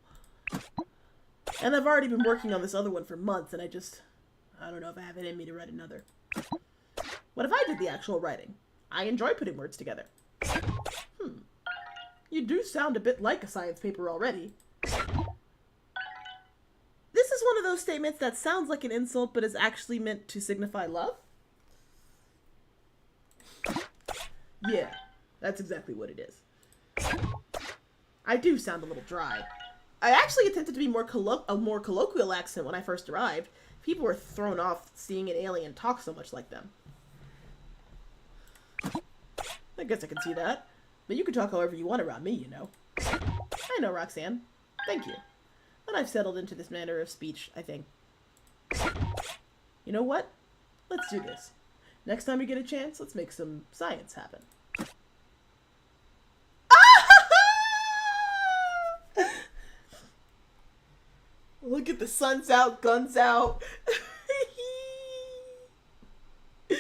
And I've already been working on this other one for months, and I don't know if I have it in me to write another. What if I did the actual writing? I enjoy putting words together. You do sound a bit like a science paper already. This is one of those statements that sounds like an insult, but is actually meant to signify love? Yeah, that's exactly what it is. I do sound a little dry. I actually attempted to be a more colloquial accent when I first arrived. People were thrown off seeing an alien talk so much like them. I guess I can see that. But you can talk however you want around me, you know. I know, Roxanne. Thank you. But I've settled into this manner of speech, I think. You know what? Let's do this. Next time we get a chance, let's make some science happen. Look at the sun's out, guns out. Look at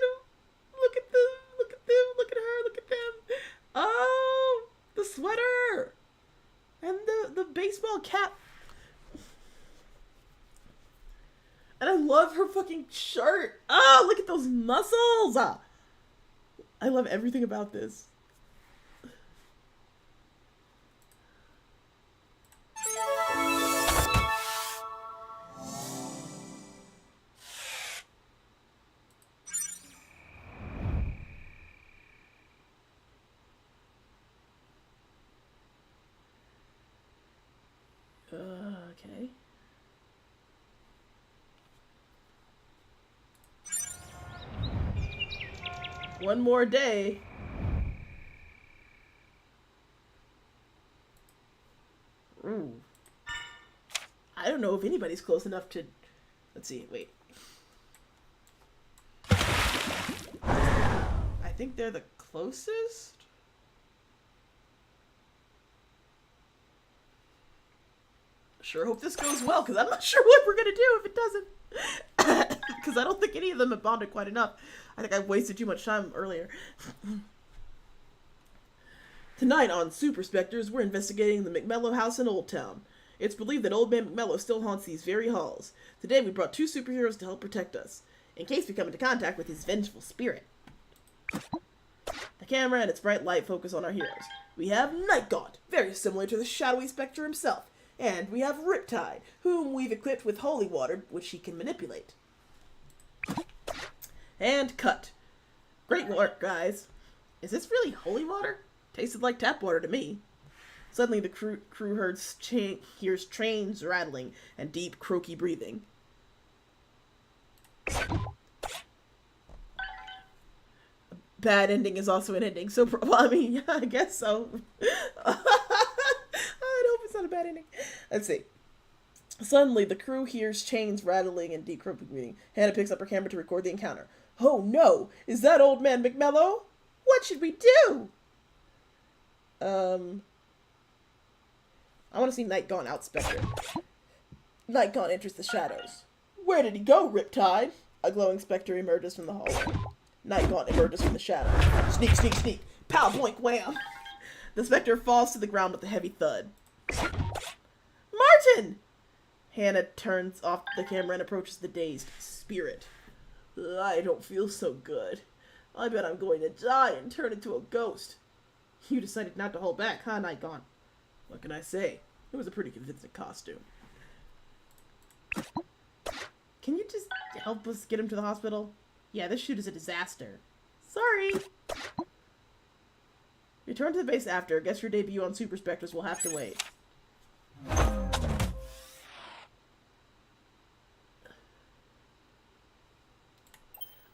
him. Look at them. Look at them. Look at her. Look at them. Oh, the sweater. And the baseball cap. And I love her fucking shirt. Oh, look at those muscles. I love everything about this. Okay. One more day. Ooh. I don't know if anybody's close enough to... Let's see, wait. I think they're the closest? Sure hope this goes well, because I'm not sure what we're going to do if it doesn't. Because I don't think any of them have bonded quite enough. I think I've wasted too much time earlier. Tonight on Super Specters, we're investigating the McMello house in Old Town. It's believed that Old Man McMello still haunts these very halls. Today we brought 2 superheroes to help protect us, in case we come into contact with his vengeful spirit. The camera and its bright light focus on our heroes. We have Nightgaunt, very similar to the shadowy Spectre himself. And we have Riptide, whom we've equipped with holy water, which he can manipulate. And cut. Great work, guys. Is this really holy water? Tasted like tap water to me. Suddenly the crew hears trains rattling and deep, croaky breathing. A bad ending is also an ending, so, well, I mean, yeah, I guess so. Not a bad ending. Let's see. Suddenly, the crew hears chains rattling and deep croaky breathing. Hannah picks up her camera to record the encounter. Oh no! Is that Old Man McMello? What should we do? I want to see Nightgaunt out Spectre. Nightgaunt enters the shadows. Where did he go, Riptide? A glowing Spectre emerges from the hallway. Nightgaunt emerges from the shadows. Sneak, sneak, sneak. Pow, boink, wham. The Spectre falls to the ground with a heavy thud. Martin! Hannah turns off the camera and approaches the dazed spirit. I don't feel so good. I bet I'm going to die and turn into a ghost. You decided not to hold back, huh, Nikon? What can I say? It was a pretty convincing costume. Can you just help us get him to the hospital? Yeah, this shoot is a disaster. Sorry. Return to the base after. Guess your debut on Super Spectres will have to wait.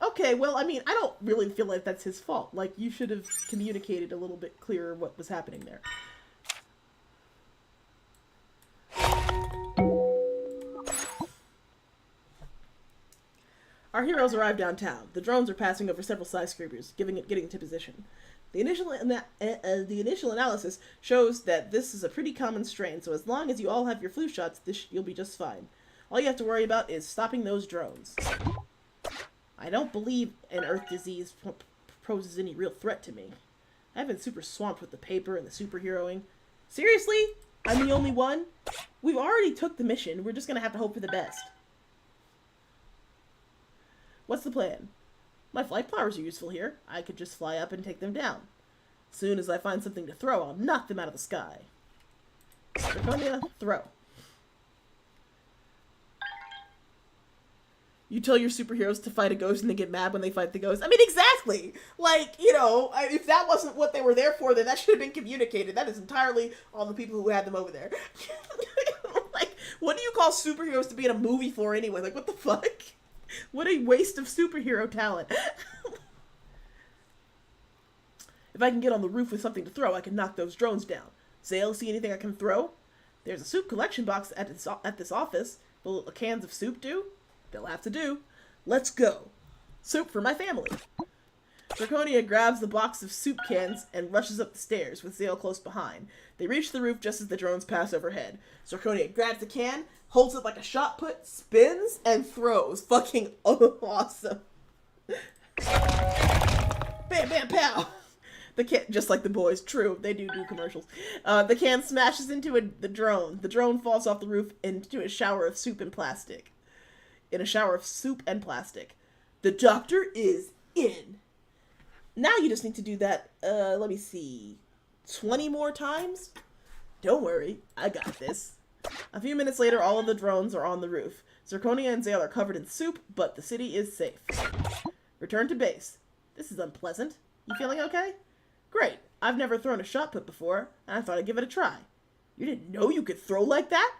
Okay, well, I mean, I don't really feel like that's his fault. Like, you should have communicated a little bit clearer what was happening there. Our heroes arrive downtown. The drones are passing over several skyscrapers, getting into position. The initial analysis shows that this is a pretty common strain, so as long as you all have your flu shots, you'll be just fine. All you have to worry about is stopping those drones. I don't believe an Earth disease poses any real threat to me. I've been super swamped with the paper and the superheroing. Seriously? I'm the only one? We've already took the mission. We're just gonna have to hope for the best. What's the plan? My flight powers are useful here. I could just fly up and take them down. Soon as I find something to throw, I'll knock them out of the sky. Zirconia, throw. You tell your superheroes to fight a ghost and they get mad when they fight the ghost. I mean, exactly! Like, you know, if that wasn't what they were there for, then that should have been communicated. That is entirely on the people who had them over there. Like, what do you call superheroes to be in a movie for anyway? Like, what the fuck? What a waste of superhero talent. If I can get on the roof with something to throw, I can knock those drones down. Zale, see anything I can throw? There's a soup collection box at this office. Will the cans of soup do? They'll have to do. Let's go. Soup for my family. Zirconia grabs the box of soup cans and rushes up the stairs, with Zale close behind. They reach the roof just as the drones pass overhead. Zirconia grabs the can, holds it like a shot put, spins, and throws. Fucking awesome. Bam, bam, pow. The can, just like the boys, true, they do commercials. The can smashes into the drone. The drone falls off the roof into a shower of soup and plastic. The doctor is in. Now you just need to do that, let me see, 20 more times? Don't worry, I got this. A few minutes later, all of the drones are on the roof. Zirconia and Zale are covered in soup, but the city is safe. Return to base. This is unpleasant. You feeling okay? Great. I've never thrown a shot put before, and I thought I'd give it a try. You didn't know you could throw like that?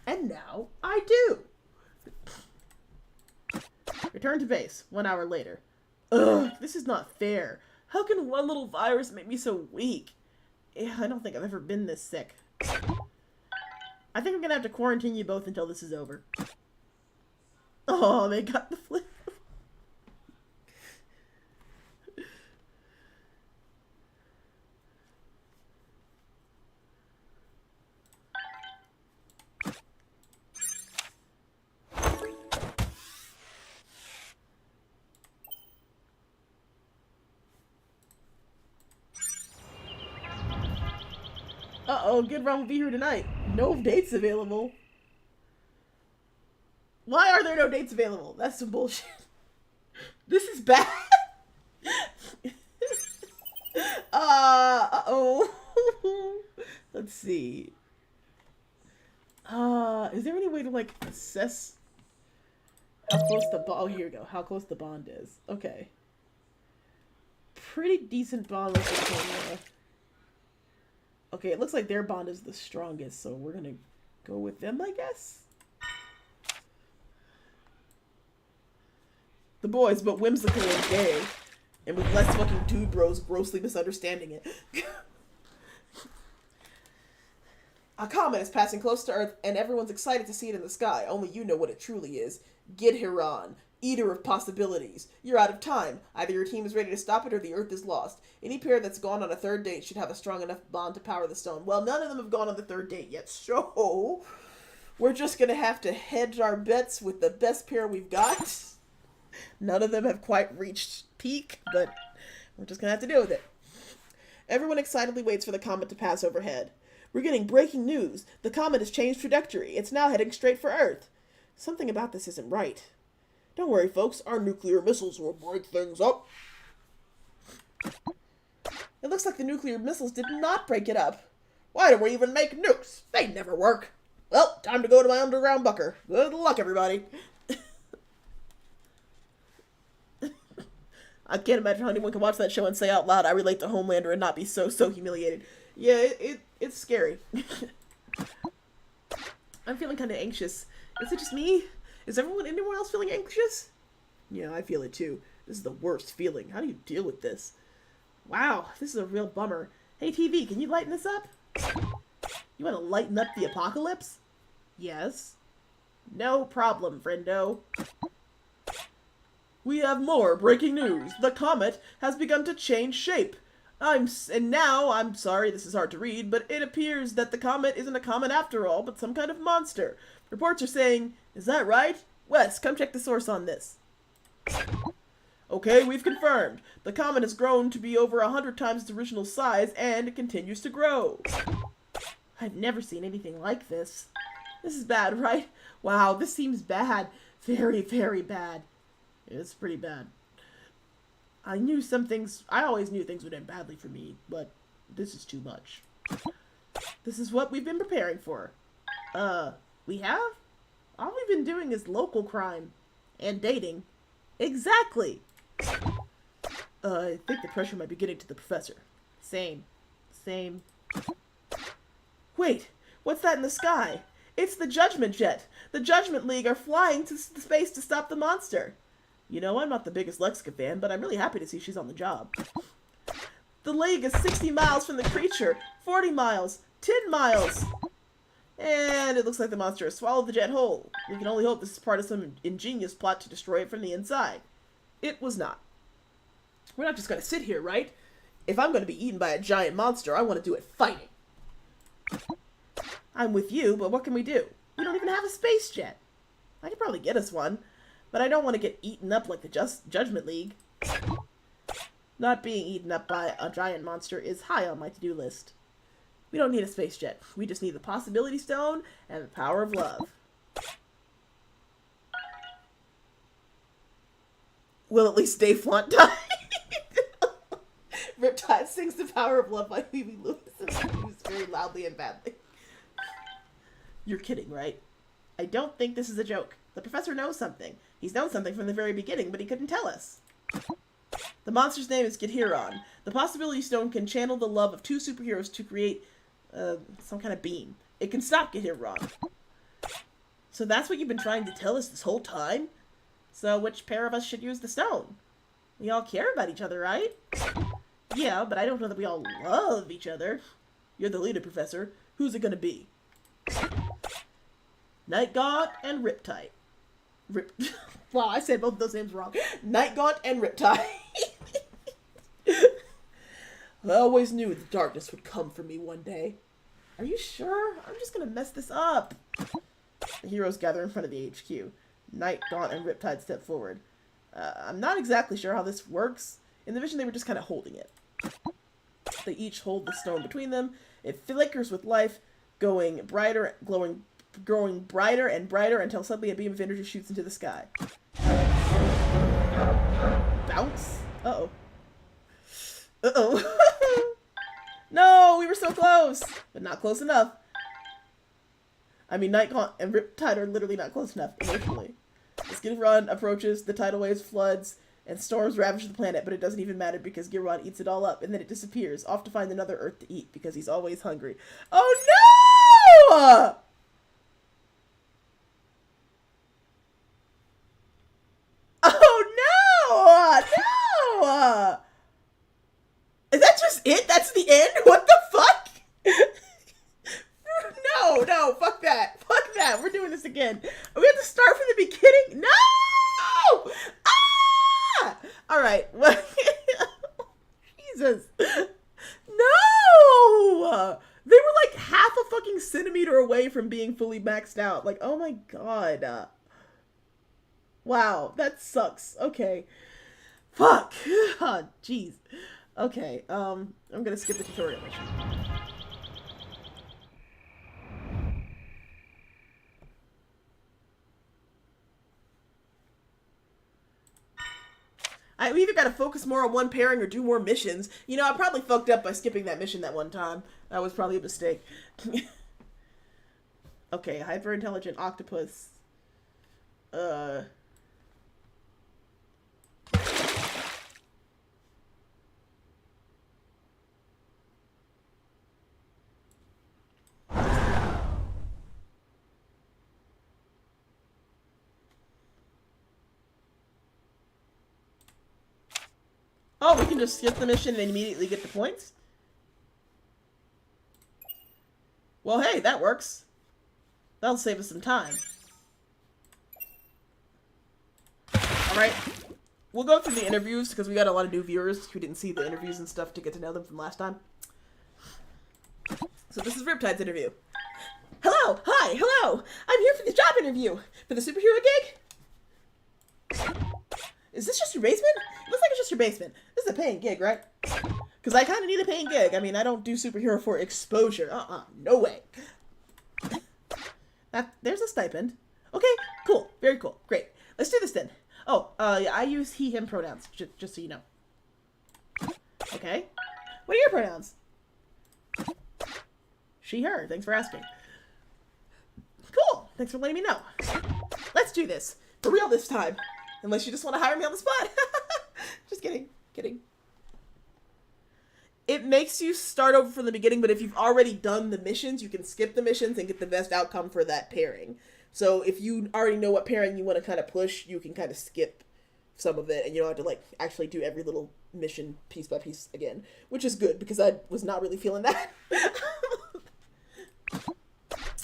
And now I do. Return to base. 1 hour later. Ugh, this is not fair. How can one little virus make me so weak? I don't think I've ever been this sick. I think I'm gonna have to quarantine you both until this is over. Oh, they got the flip. Uh-oh, Good Run will be here tonight. No dates available. Why are there no dates available? That's some bullshit. This is bad. Uh-oh. Let's see. Is there any way to, like, assess how close the bond... Oh, here we go. How close the bond is. Okay. Pretty decent bond with the Okay, it looks like their bond is the strongest, so we're gonna go with them, I guess? The boys, but whimsical and gay. And with less fucking dude bros grossly misunderstanding it. A comet is passing close to Earth, and everyone's excited to see it in the sky. Only you know what it truly is. Gidhiran, eater of possibilities. You're out of time. Either your team is ready to stop it, or the Earth is lost. Any pair that's gone on a third date should have a strong enough bond to power the stone. Well, none of them have gone on the third date yet, so we're just gonna have to hedge our bets with the best pair we've got. None of them have quite reached peak, but we're just gonna have to deal with it. Everyone excitedly waits for the comet to pass overhead. We're getting breaking news. The comet has changed trajectory. It's now heading straight for Earth. Something about this isn't right. Don't worry, folks. Our nuclear missiles will break things up. It looks like the nuclear missiles did not break it up. Why do we even make nukes? They never work. Well, time to go to my underground bunker. Good luck, everybody. I can't imagine how anyone can watch that show and say out loud, I relate to Homelander and not be so humiliated. Yeah, it's scary. I'm feeling kind of anxious. Is it just me? Is anyone else feeling anxious? Yeah, I feel it too. This is the worst feeling. How do you deal with this? Wow, this is a real bummer. Hey TV, can you lighten this up? You want to lighten up the apocalypse? Yes. No problem, friendo. We have more breaking news. The comet has begun to change shape. I'm sorry, this is hard to read, but it appears that the comet isn't a comet after all, but some kind of monster. Reports are saying, is that right? Wes, come check the source on this. Okay, we've confirmed. The comet has grown to be over 100 times its original size, and it continues to grow. I've never seen anything like this. This is bad, right? Wow, this seems bad. Very, very bad. It's pretty bad. I always knew things would end badly for me, but this is too much. This is what we've been preparing for. We have? All we've been doing is local crime. And dating. Exactly! I think the pressure might be getting to the professor. Same. Wait, what's that in the sky? It's the Judgment Jet! The Judgment League are flying to space to stop the monster! You know, I'm not the biggest Lexica fan, but I'm really happy to see she's on the job. The League is 60 miles from the creature, 40 miles, 10 miles! And it looks like the monster has swallowed the jet whole. We can only hope this is part of some ingenious plot to destroy it from the inside. It was not. We're not just going to sit here, right? If I'm going to be eaten by a giant monster, I want to do it fighting. I'm with you, but what can we do? We don't even have a space jet. I could probably get us one, but I don't want to get eaten up like the Judgment League. Not being eaten up by a giant monster is high on my to-do list. We don't need a space jet. We just need the possibility stone and the power of love. Will at least Dave Flaunt die? Riptide sings The Power of Love by Huey Lewis and used very loudly and badly. You're kidding, right? I don't think this is a joke. The professor knows something. He's known something from the very beginning, but he couldn't tell us. The monster's name is Gidhiron. The possibility stone can channel the love of two superheroes to create some kind of beam. It can stop Gidhiron. So that's what you've been trying to tell us this whole time? So which pair of us should use the stone? We all care about each other, right? Yeah, but I don't know that we all love each other. You're the leader, Professor. Who's it gonna be? Nightgaunt and Riptide. Wow, I said both of those names wrong. Nightgaunt and Riptide. I always knew the darkness would come for me one day. Are you sure? I'm just gonna mess this up. The heroes gather in front of the HQ. Nightgaunt and Riptide step forward. I'm not exactly sure how this works. In the vision, they were just kind of holding it. They each hold the stone between them. It flickers with life, growing brighter and brighter until suddenly a beam of energy shoots into the sky. Bounce? Uh-oh. Uh-oh. No, we were so close! But not close enough. I mean, Nightgaunt and Riptide are literally not close enough, emotionally. As Gidhiron approaches, the tidal waves floods, and storms ravage the planet, but it doesn't even matter because Gidhiron eats it all up, and then it disappears, off to find another Earth to eat, because he's always hungry. Oh no! Oh no! No! Is that just it? That's the end? What the fuck? No, fuck that. Fuck that. We're doing this again. We have to start from the beginning? No! Ah! Alright. Jesus. No! They were like half a fucking centimeter away from being fully maxed out. Like, oh my god. Wow, that sucks. Okay. Fuck. Oh, jeez. Okay, I'm gonna skip the tutorial mission. We either got to focus more on one pairing or do more missions. You know, I probably fucked up by skipping that mission that one time. That was probably a mistake. Okay, hyper intelligent octopus. Oh, we can just skip the mission and immediately get the points? Well, hey, that works. That'll save us some time. Alright. We'll go through the interviews because we got a lot of new viewers who didn't see the interviews and stuff to get to know them from last time. So this is Riptide's interview. Hello! Hi! Hello! I'm here for the job interview! For the superhero gig? Is this just your basement? It looks like it's just your basement. This is a paying gig, right? Because I kind of need a paying gig. I mean, I don't do superhero for exposure. No way. There's a stipend. Okay, cool. Very cool. Great. Let's do this then. Oh, yeah, I use he, him pronouns, just so you know. Okay. What are your pronouns? She, her. Thanks for asking. Cool. Thanks for letting me know. Let's do this. For real this time. Unless you just want to hire me on the spot. Just kidding. Kidding. It makes you start over from the beginning, but if you've already done the missions, you can skip the missions and get the best outcome for that pairing. So if you already know what pairing you want to kind of push, you can kind of skip some of it, and you don't have to, like, actually do every little mission piece by piece again, which is good, because I was not really feeling that.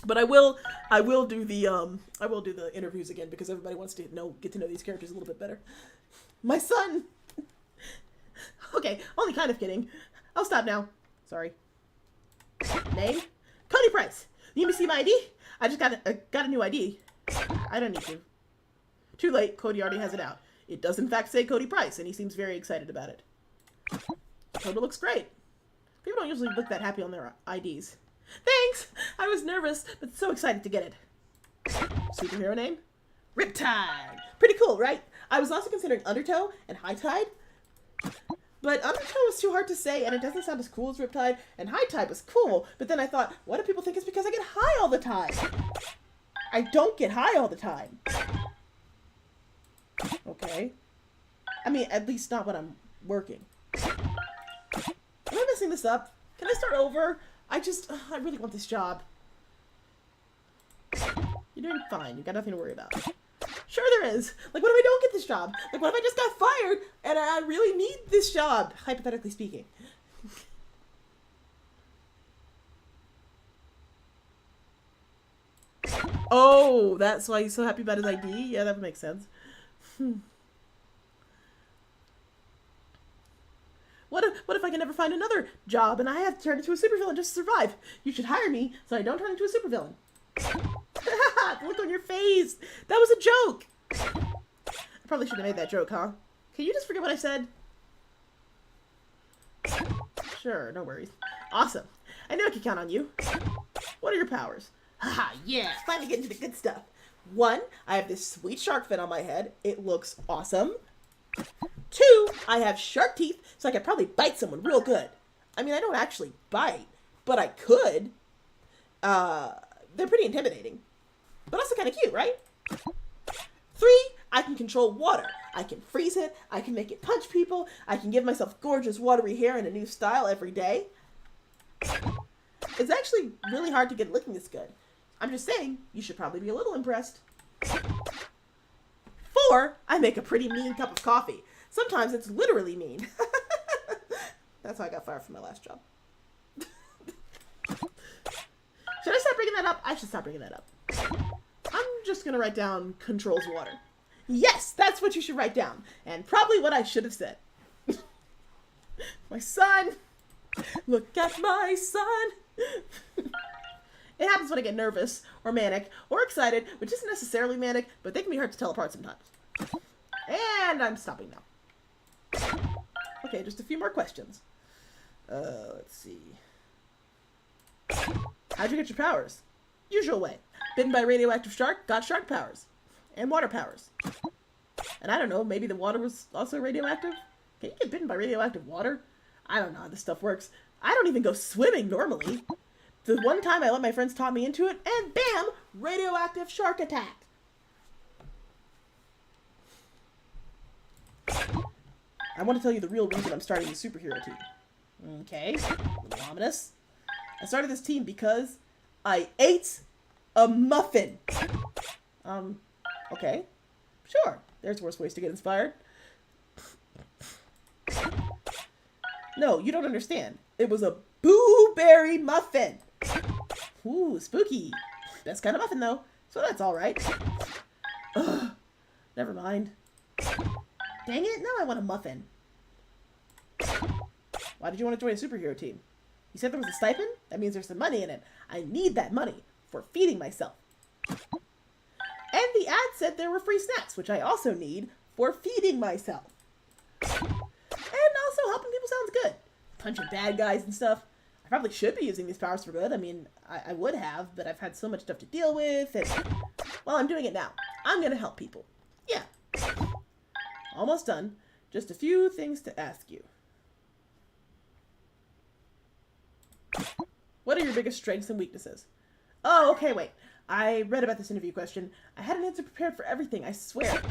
But I will do the interviews again, because everybody wants to get to know these characters a little bit better. My son! Okay, only kind of kidding. I'll stop now. Sorry. Name? Cody Price. You need me to see my ID? I just got a new ID. I don't need to. Too late. Cody already has it out. It does in fact say Cody Price, and he seems very excited about it. Cody looks great. People don't usually look that happy on their IDs. Thanks! I was nervous, but so excited to get it. Superhero name? Riptide! Pretty cool, right? I was also considering Undertow and High Tide. But Undertow was too hard to say, and it doesn't sound as cool as Riptide, and High Tide was cool, but then I thought, what do people think it's because I get high all the time? I don't get high all the time. Okay. I mean, at least not when I'm working. Am I messing this up? Can I start over? I really want this job. You're doing fine. You got nothing to worry about. Sure there is. Like, what if I don't get this job? Like, what if I just got fired and I really need this job? Hypothetically speaking. Oh, that's why he's so happy about his ID? Yeah, that would make sense. What if I can never find another job and I have to turn into a supervillain just to survive? You should hire me so I don't turn into a supervillain. Look on your face. That was a joke. I probably shouldn't have made that joke, huh? Can you just forget what I said? Sure, no worries. Awesome. I know I can count on you. What are your powers? Haha, yeah, finally getting to the good stuff. 1, I have this sweet shark fin on my head. It looks awesome. 2, I have shark teeth, so I could probably bite someone real good. I mean, I don't actually bite, but I could. They're pretty intimidating, but also kind of cute, right? 3, I can control water. I can freeze it. I can make it punch people. I can give myself gorgeous watery hair in a new style every day. It's actually really hard to get looking this good. I'm just saying, you should probably be a little impressed. 4, I make a pretty mean cup of coffee. Sometimes it's literally mean. That's how I got fired from my last job. Should I stop bringing that up? I should stop bringing that up. I'm just going to write down controls water. Yes, that's what you should write down. And probably what I should have said. My son. Look at my son. It happens when I get nervous, or manic, or excited, which isn't necessarily manic, but they can be hard to tell apart sometimes. And I'm stopping now. Okay, just a few more questions. Let's see. How'd you get your powers? Usual way. Bitten by a radioactive shark, got shark powers. And water powers. And I don't know, maybe the water was also radioactive? Can you get bitten by radioactive water? I don't know how this stuff works. I don't even go swimming normally. The one time I let my friends talk me into it, and bam! Radioactive shark attack. I want to tell you the real reason I'm starting the superhero team. Okay, a little ominous. I started this team because I ate a muffin. Okay. Sure. There's worse ways to get inspired. No, you don't understand. It was a blueberry muffin. Ooh, spooky. Best kind of muffin, though. So that's alright. Ugh. Never mind. Dang it, now I want a muffin. Why did you want to join a superhero team? You said there was a stipend? That means there's some money in it. I need that money for feeding myself. And the ad said there were free snacks, which I also need for feeding myself. And also helping people sounds good. Punching bad guys and stuff. I probably should be using these powers for good. I mean, I would have, but I've had so much stuff to deal with, and, well, I'm doing it now. I'm gonna help people. Yeah. Almost done. Just a few things to ask you. What are your biggest strengths and weaknesses? Oh, okay, wait. I read about this interview question. I had an answer prepared for everything, I swear.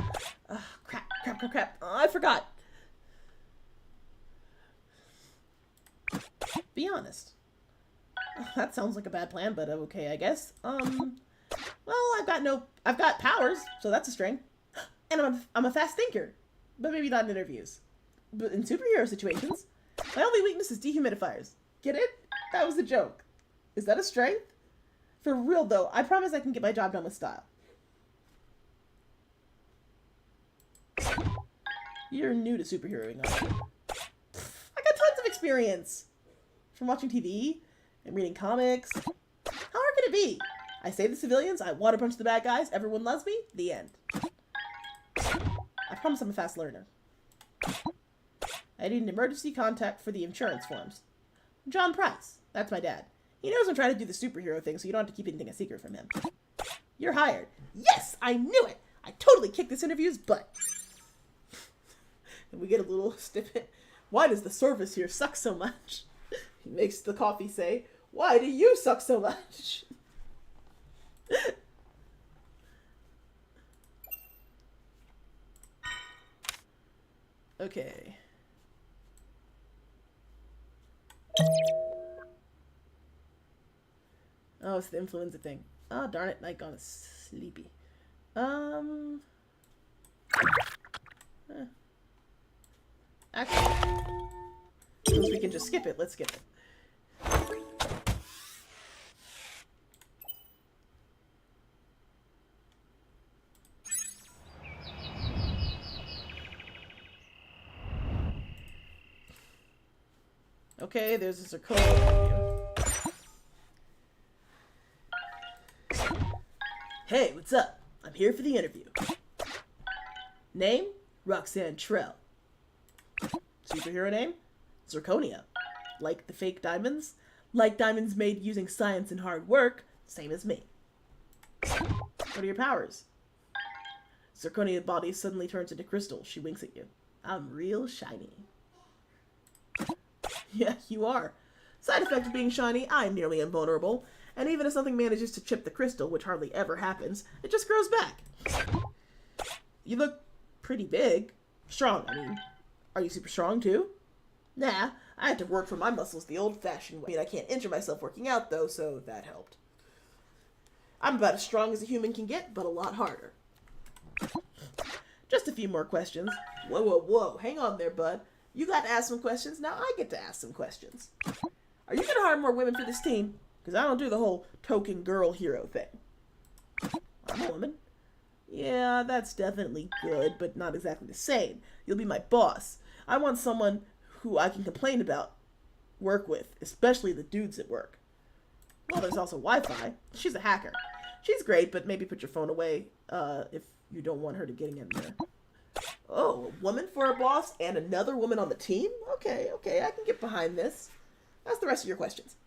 Crap. Oh, I forgot. Be honest. That sounds like a bad plan, but okay, I guess. Well, I've got powers, so that's a strength. And I'm a fast thinker, but maybe not in interviews. But in superhero situations, my only weakness is dehumidifiers. Get it? That was a joke. Is that a strength? For real, though, I promise I can get my job done with style. You're new to superheroing, aren't you? I got tons of experience. From watching TV and reading comics. How hard can it be? I save the civilians, I water punch the bad guys, everyone loves me, the end. I promise I'm a fast learner. I need an emergency contact for the insurance forms. John Price. That's my dad. He knows I'm trying to do the superhero thing, so you don't have to keep anything a secret from him. You're hired. Yes, I knew it. I totally kicked this interview's butt. And we get a little snippet. Why does the service here suck so much? He makes the coffee say, why do you suck so much? Okay. Oh, it's the influenza thing. Oh, darn it. I got sleepy. Actually, since we can just skip it, let's skip it. Okay, there's a zirconia. Hey, what's up? I'm here for the interview. Name? Roxanne Trell. Superhero name? Zirconia. Like the fake diamonds? Like diamonds made using science and hard work, same as me. What are your powers? Zirconia body suddenly turns into crystal. She winks at you. I'm real shiny. Yeah, you are. Side effect of being shiny, I'm nearly invulnerable. And even if something manages to chip the crystal, which hardly ever happens, it just grows back. You look pretty big. Strong, I mean. Are you super strong, too? Nah, I had to work for my muscles the old-fashioned way. I mean, I can't injure myself working out, though, so that helped. I'm about as strong as a human can get, but a lot harder. Just a few more questions. Whoa. Hang on there, bud. You got to ask some questions, now I get to ask some questions. Are you going to hire more women for this team? Because I don't do the whole token girl hero thing. I'm a woman. Yeah, that's definitely good, but not exactly the same. You'll be my boss. I want someone who I can complain about, work with, especially the dudes at work. Well, there's also Wi-Fi. She's a hacker. She's great, but maybe put your phone away if you don't want her to get in there. Oh, a woman for a boss and another woman on the team? Okay, I can get behind this. That's the rest of your questions.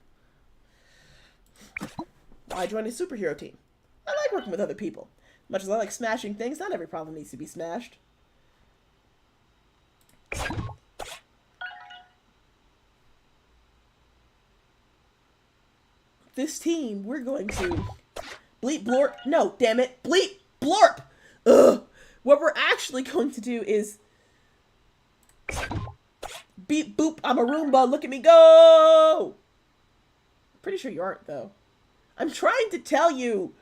Why join a superhero team? I like working with other people. Much as I like smashing things, not every problem needs to be smashed. this team, we're going to bleep blorp. No, damn it. Bleep blorp. Ugh. What we're actually going to do is beep boop. I'm a Roomba. Look at me go. Pretty sure you aren't, though. I'm trying to tell you.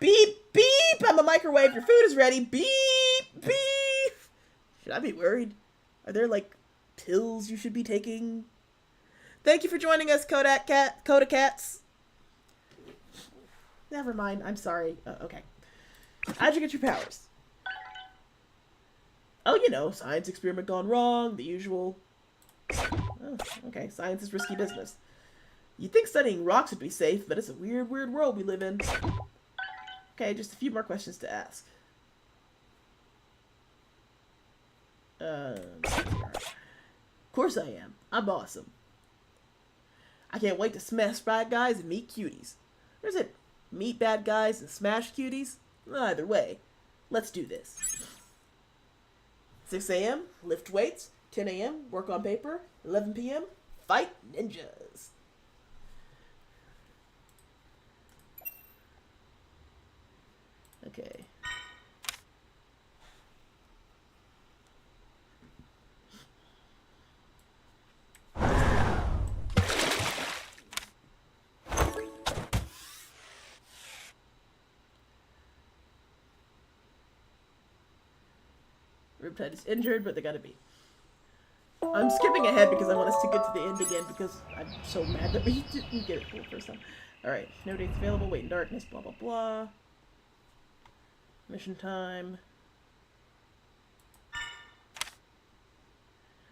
Beep, beep. I'm a microwave. Your food is ready. Beep, beep. Should I be worried? Are there, like, pills you should be taking? Thank you for joining us, Coda Cats. Never mind. I'm sorry. Okay. How'd you get your powers? Oh, you know, science experiment gone wrong. The usual. Oh, okay. Science is risky business. You'd think studying rocks would be safe, but it's a weird, weird world we live in. Okay, just a few more questions to ask. Of course I am. I'm awesome. I can't wait to smash bad guys and meet cuties. Or is it meet bad guys and smash cuties? Either way, let's do this. 6 a.m., lift weights. 10 a.m., work on paper. 11 p.m., fight ninjas. Okay. Riptide is injured, but they gotta be. I'm skipping ahead because I want us to get to the end again because I'm so mad that we didn't get it for the first time. Alright, no dates available, wait in darkness, blah blah blah. Mission time.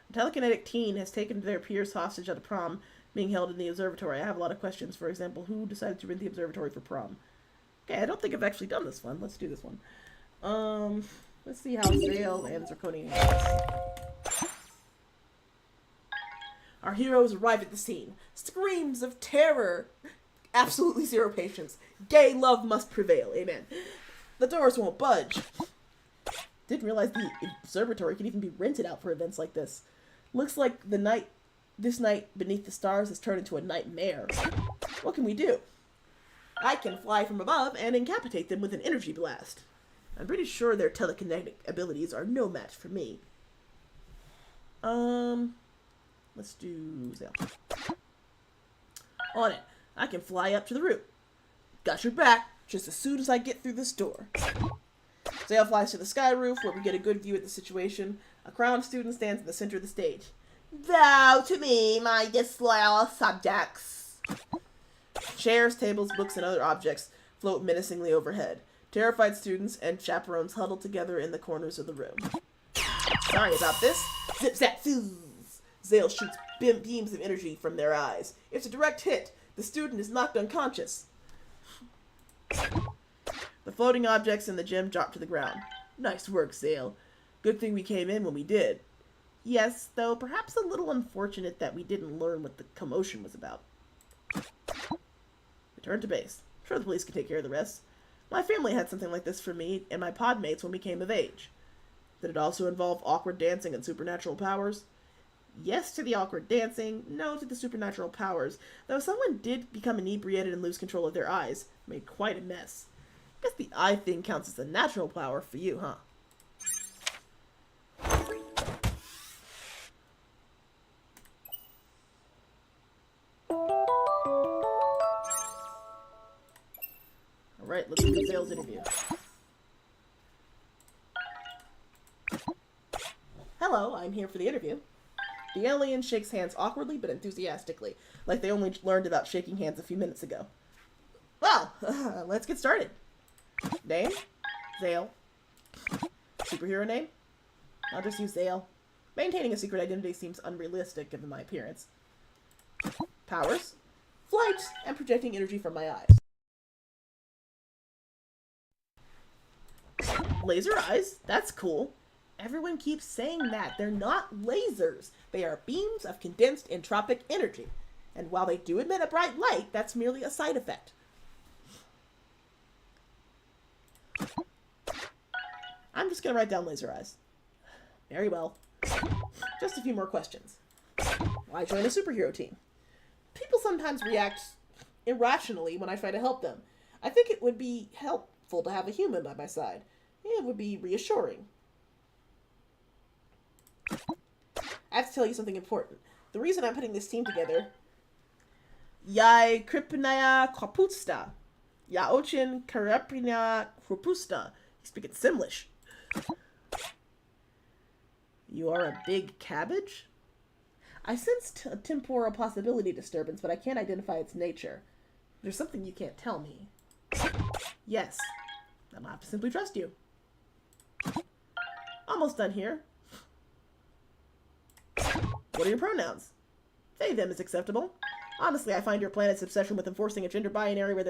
A telekinetic teen has taken their peers hostage at a prom being held in the observatory. I have a lot of questions. For example, who decided to rent the observatory for prom? Okay, I don't think I've actually done this one. Let's do this one. Let's see how Zale and Zirconian goes. Our heroes arrive at the scene. Screams of terror. Absolutely zero patience. Gay love must prevail. Amen. The doors won't budge. Didn't realize the observatory could even be rented out for events like this. Looks like this night beneath the stars has turned into a nightmare. What can we do? I can fly from above and incapacitate them with an energy blast. I'm pretty sure their telekinetic abilities are no match for me. Let's do Zale. On it. I can fly up to the roof. Got your back just as soon as I get through this door. Zale flies to the sky roof where we get a good view of the situation. A crowned student stands in the center of the stage. Bow to me, my disloyal subjects. Chairs, tables, books, and other objects float menacingly overhead. Terrified students and chaperones huddle together in the corners of the room. Sorry about this. Zip, zap, fizz. Zale shoots beams of energy from their eyes. It's a direct hit. The student is knocked unconscious. The floating objects in the gym drop to the ground. Nice work, Zale. Good thing we came in when we did. Yes, though perhaps a little unfortunate that we didn't learn what the commotion was about. Return to base. I'm sure the police can take care of the rest. My family had something like this for me and my pod mates when we came of age. Did it also involve awkward dancing and supernatural powers? Yes to the awkward dancing, no to the supernatural powers, though someone did become inebriated and lose control of their eyes. Made quite a mess. Guess the eye thing counts as a natural power for you, huh? Alright, let's look at Zale's interview. Hello, I'm here for the interview. The alien shakes hands awkwardly but enthusiastically, like they only learned about shaking hands a few minutes ago. Well, let's get started. Name? Zale. Superhero name? I'll just use Zale. Maintaining a secret identity seems unrealistic given my appearance. Powers? Flight and projecting energy from my eyes. Laser eyes? That's cool. Everyone keeps saying that. They're not lasers. They are beams of condensed entropic energy. And while they do emit a bright light, that's merely a side effect. I'm just gonna write down laser eyes. Very well. Just a few more questions. Why join a superhero team? People sometimes react irrationally when I try to help them. I think it would be helpful to have a human by my side. It would be reassuring. I have to tell you something important. The reason I'm putting this team together... Yai kripnaya kwapusta. Yaochin karepina kwapusta. He's speaking Simlish. You are a big cabbage? I sensed a temporal possibility disturbance, but I can't identify its nature. There's something you can't tell me. Yes. I'll have to simply trust you. Almost done here. What are your pronouns? They, them is acceptable. Honestly, I find your planet's obsession with enforcing a gender binary where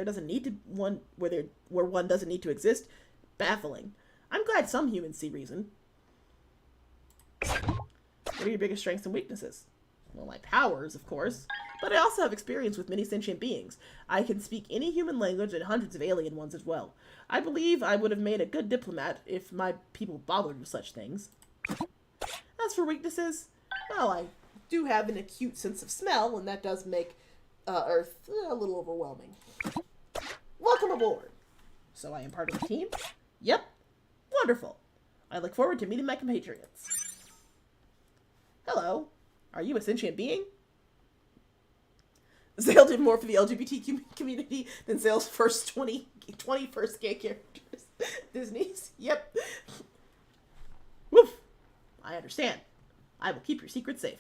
one doesn't need to exist baffling. I'm glad some humans see reason. What are your biggest strengths and weaknesses? Well, my powers, of course, but I also have experience with many sentient beings. I can speak any human language and hundreds of alien ones as well. I believe I would have made a good diplomat if my people bothered with such things. As for weaknesses, well, I do have an acute sense of smell, and that does make Earth a little overwhelming. Welcome aboard. So I am part of the team? Yep. Wonderful. I look forward to meeting my compatriots. Hello. Are you a sentient being? Zale did more for the LGBT community than Zale's first 20 first gay characters. Disney's? Yep. Woof. I understand. I will keep your secret safe.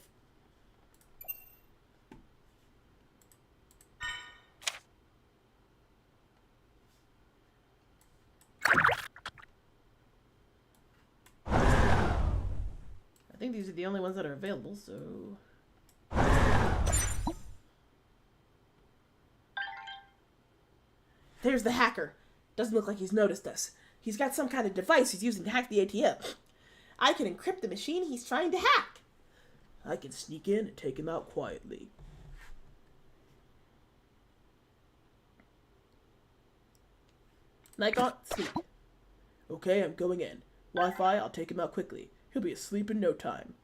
I think these are the only ones that are available, so... There's the hacker. Doesn't look like he's noticed us. He's got some kind of device he's using to hack the ATM. I can encrypt the machine he's trying to hack. I can sneak in and take him out quietly. Nikon, sneak. Okay, I'm going in. Wi-Fi, I'll take him out quickly. He'll be asleep in no time.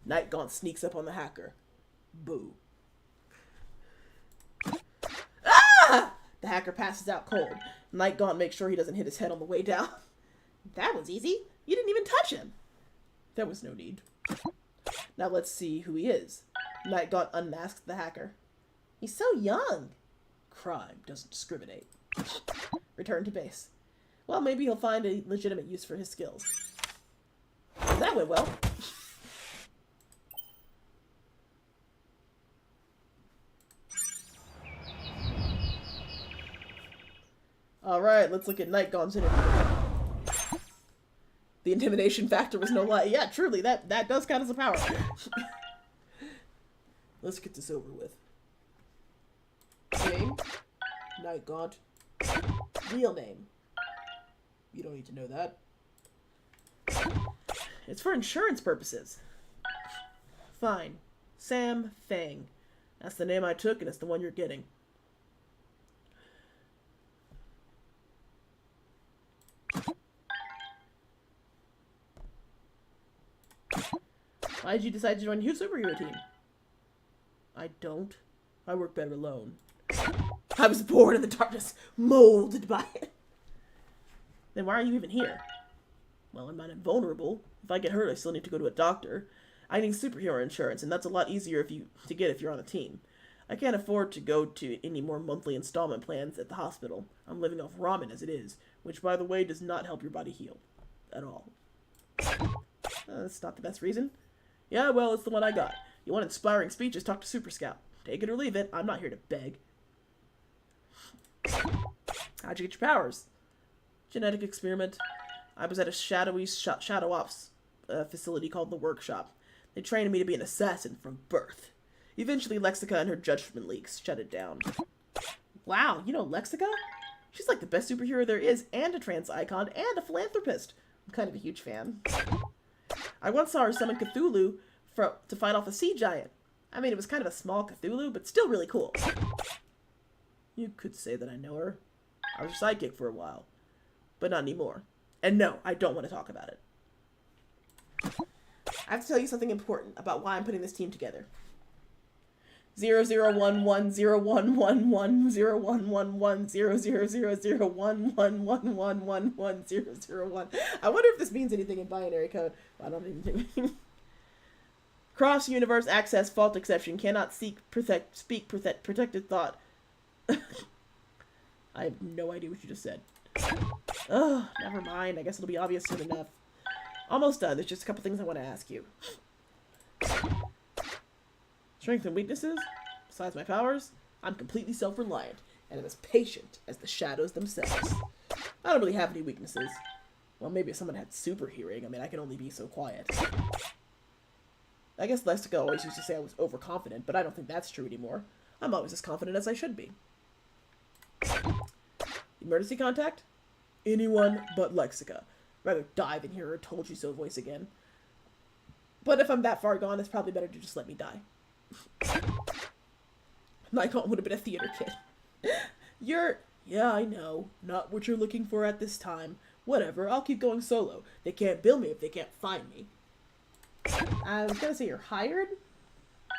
Nightgaunt sneaks up on the hacker. Boo. Ah! The hacker passes out cold. Nightgaunt makes sure he doesn't hit his head on the way down. That was easy. You didn't even touch him. There was no need. Now let's see who he is. Nightgaunt unmasks the hacker. He's so young. Crime doesn't discriminate. Return to base. Well, maybe he'll find a legitimate use for his skills. That went well. Alright, let's look at Nightgaunt's interview. The intimidation factor was no lie. Yeah, truly, that does count as a power. Let's get this over with. Name? Nightgaunt. Real name. You don't need to know that. It's for insurance purposes. Fine. Sam Fang. That's the name I took, and it's the one you're getting. Why did you decide to join your superhero team? I don't. I work better alone. I was born in the darkness, molded by it. Then why are you even here? Well, I'm not invulnerable. If I get hurt, I still need to go to a doctor. I need superhero insurance, and that's a lot easier to get if you're on a team. I can't afford to go to any more monthly installment plans at the hospital. I'm living off ramen as it is, which, by the way, does not help your body heal. At all. That's not the best reason. Yeah, well, it's the one I got. You want inspiring speeches, talk to Super Scout. Take it or leave it. I'm not here to beg. How'd you get your powers? Genetic experiment. I was at a shadow ops facility called the Workshop. They trained me to be an assassin from birth. Eventually, Lexica and her judgment leaks shut it down. Wow, you know Lexica? She's like the best superhero there is, and a trans icon, and a philanthropist. I'm kind of a huge fan. I once saw her summon Cthulhu to fight off a sea giant. I mean, it was kind of a small Cthulhu, but still really cool. You could say that I know her. I was her sidekick for a while. But not anymore. And no, I don't want to talk about it. I have to tell you something important about why I'm putting this team together. 0011011101100001111001111. I wonder if this means anything in binary code. Well, I don't even think. Cross universe access fault exception cannot speak protected thought. I have no idea what you just said. Oh, never mind. I guess it'll be obvious soon enough. Almost done. There's just a couple things I want to ask you. Strengths and weaknesses? Besides my powers, I'm completely self-reliant, and I'm as patient as the shadows themselves. I don't really have any weaknesses. Well, maybe if someone had super hearing, I mean, I can only be so quiet. I guess Lexika always used to say I was overconfident, but I don't think that's true anymore. I'm always as confident as I should be. Emergency contact? Anyone but Lexika. Rather die than hear her told you so voice again. But if I'm that far gone, it's probably better to just let me die. Nikon would have been a theater kid. Yeah, I know. Not what you're looking for at this time. Whatever, I'll keep going solo. They can't bill me if they can't find me. I was gonna say you're hired?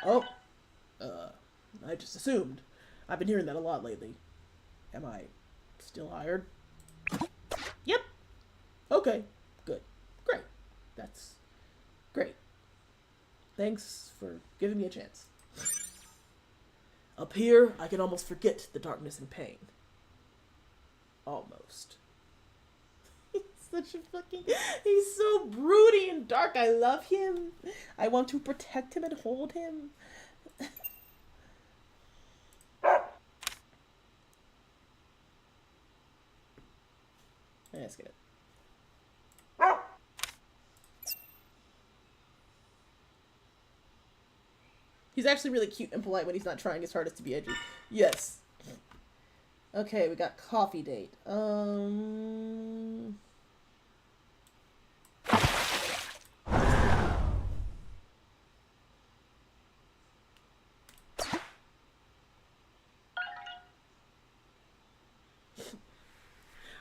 Oh. I just assumed. I've been hearing that a lot lately. Am I still hired? Yep. Okay. Good. Great. That's great. Thanks for giving me a chance. Up here, I can almost forget the darkness and pain. Almost. He's so broody and dark. I love him. I want to protect him and hold him. Let's get it. He's actually really cute and polite when he's not trying his hardest to be edgy. Yes. Okay, we got coffee date.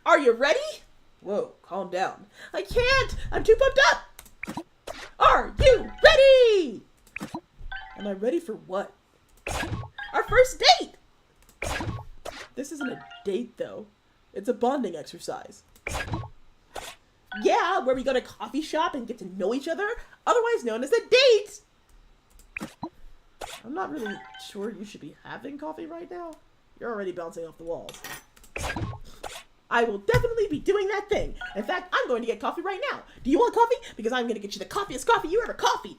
Are you ready? Whoa, calm down. I can't! I'm too pumped up! Are you ready? Am I ready for what? Our first date! This isn't a date, though. It's a bonding exercise. Yeah, where we go to a coffee shop and get to know each other, otherwise known as a date! I'm not really sure you should be having coffee right now. You're already bouncing off the walls. I will definitely be doing that thing. In fact, I'm going to get coffee right now. Do you want coffee? Because I'm going to get you the coffiest coffee you ever coffeed.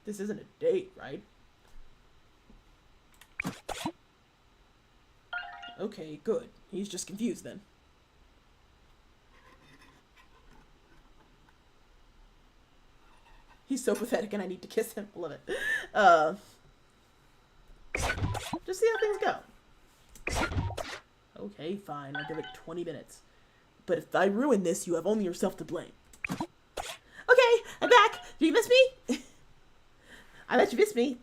This isn't a date, right? Okay, good. He's just confused then. He's so pathetic and I need to kiss him. I love it. Just see how things go. Okay, fine. I'll give it 20 minutes. But if I ruin this, you have only yourself to blame. Okay, I'm back. Do you miss me? I bet you missed me.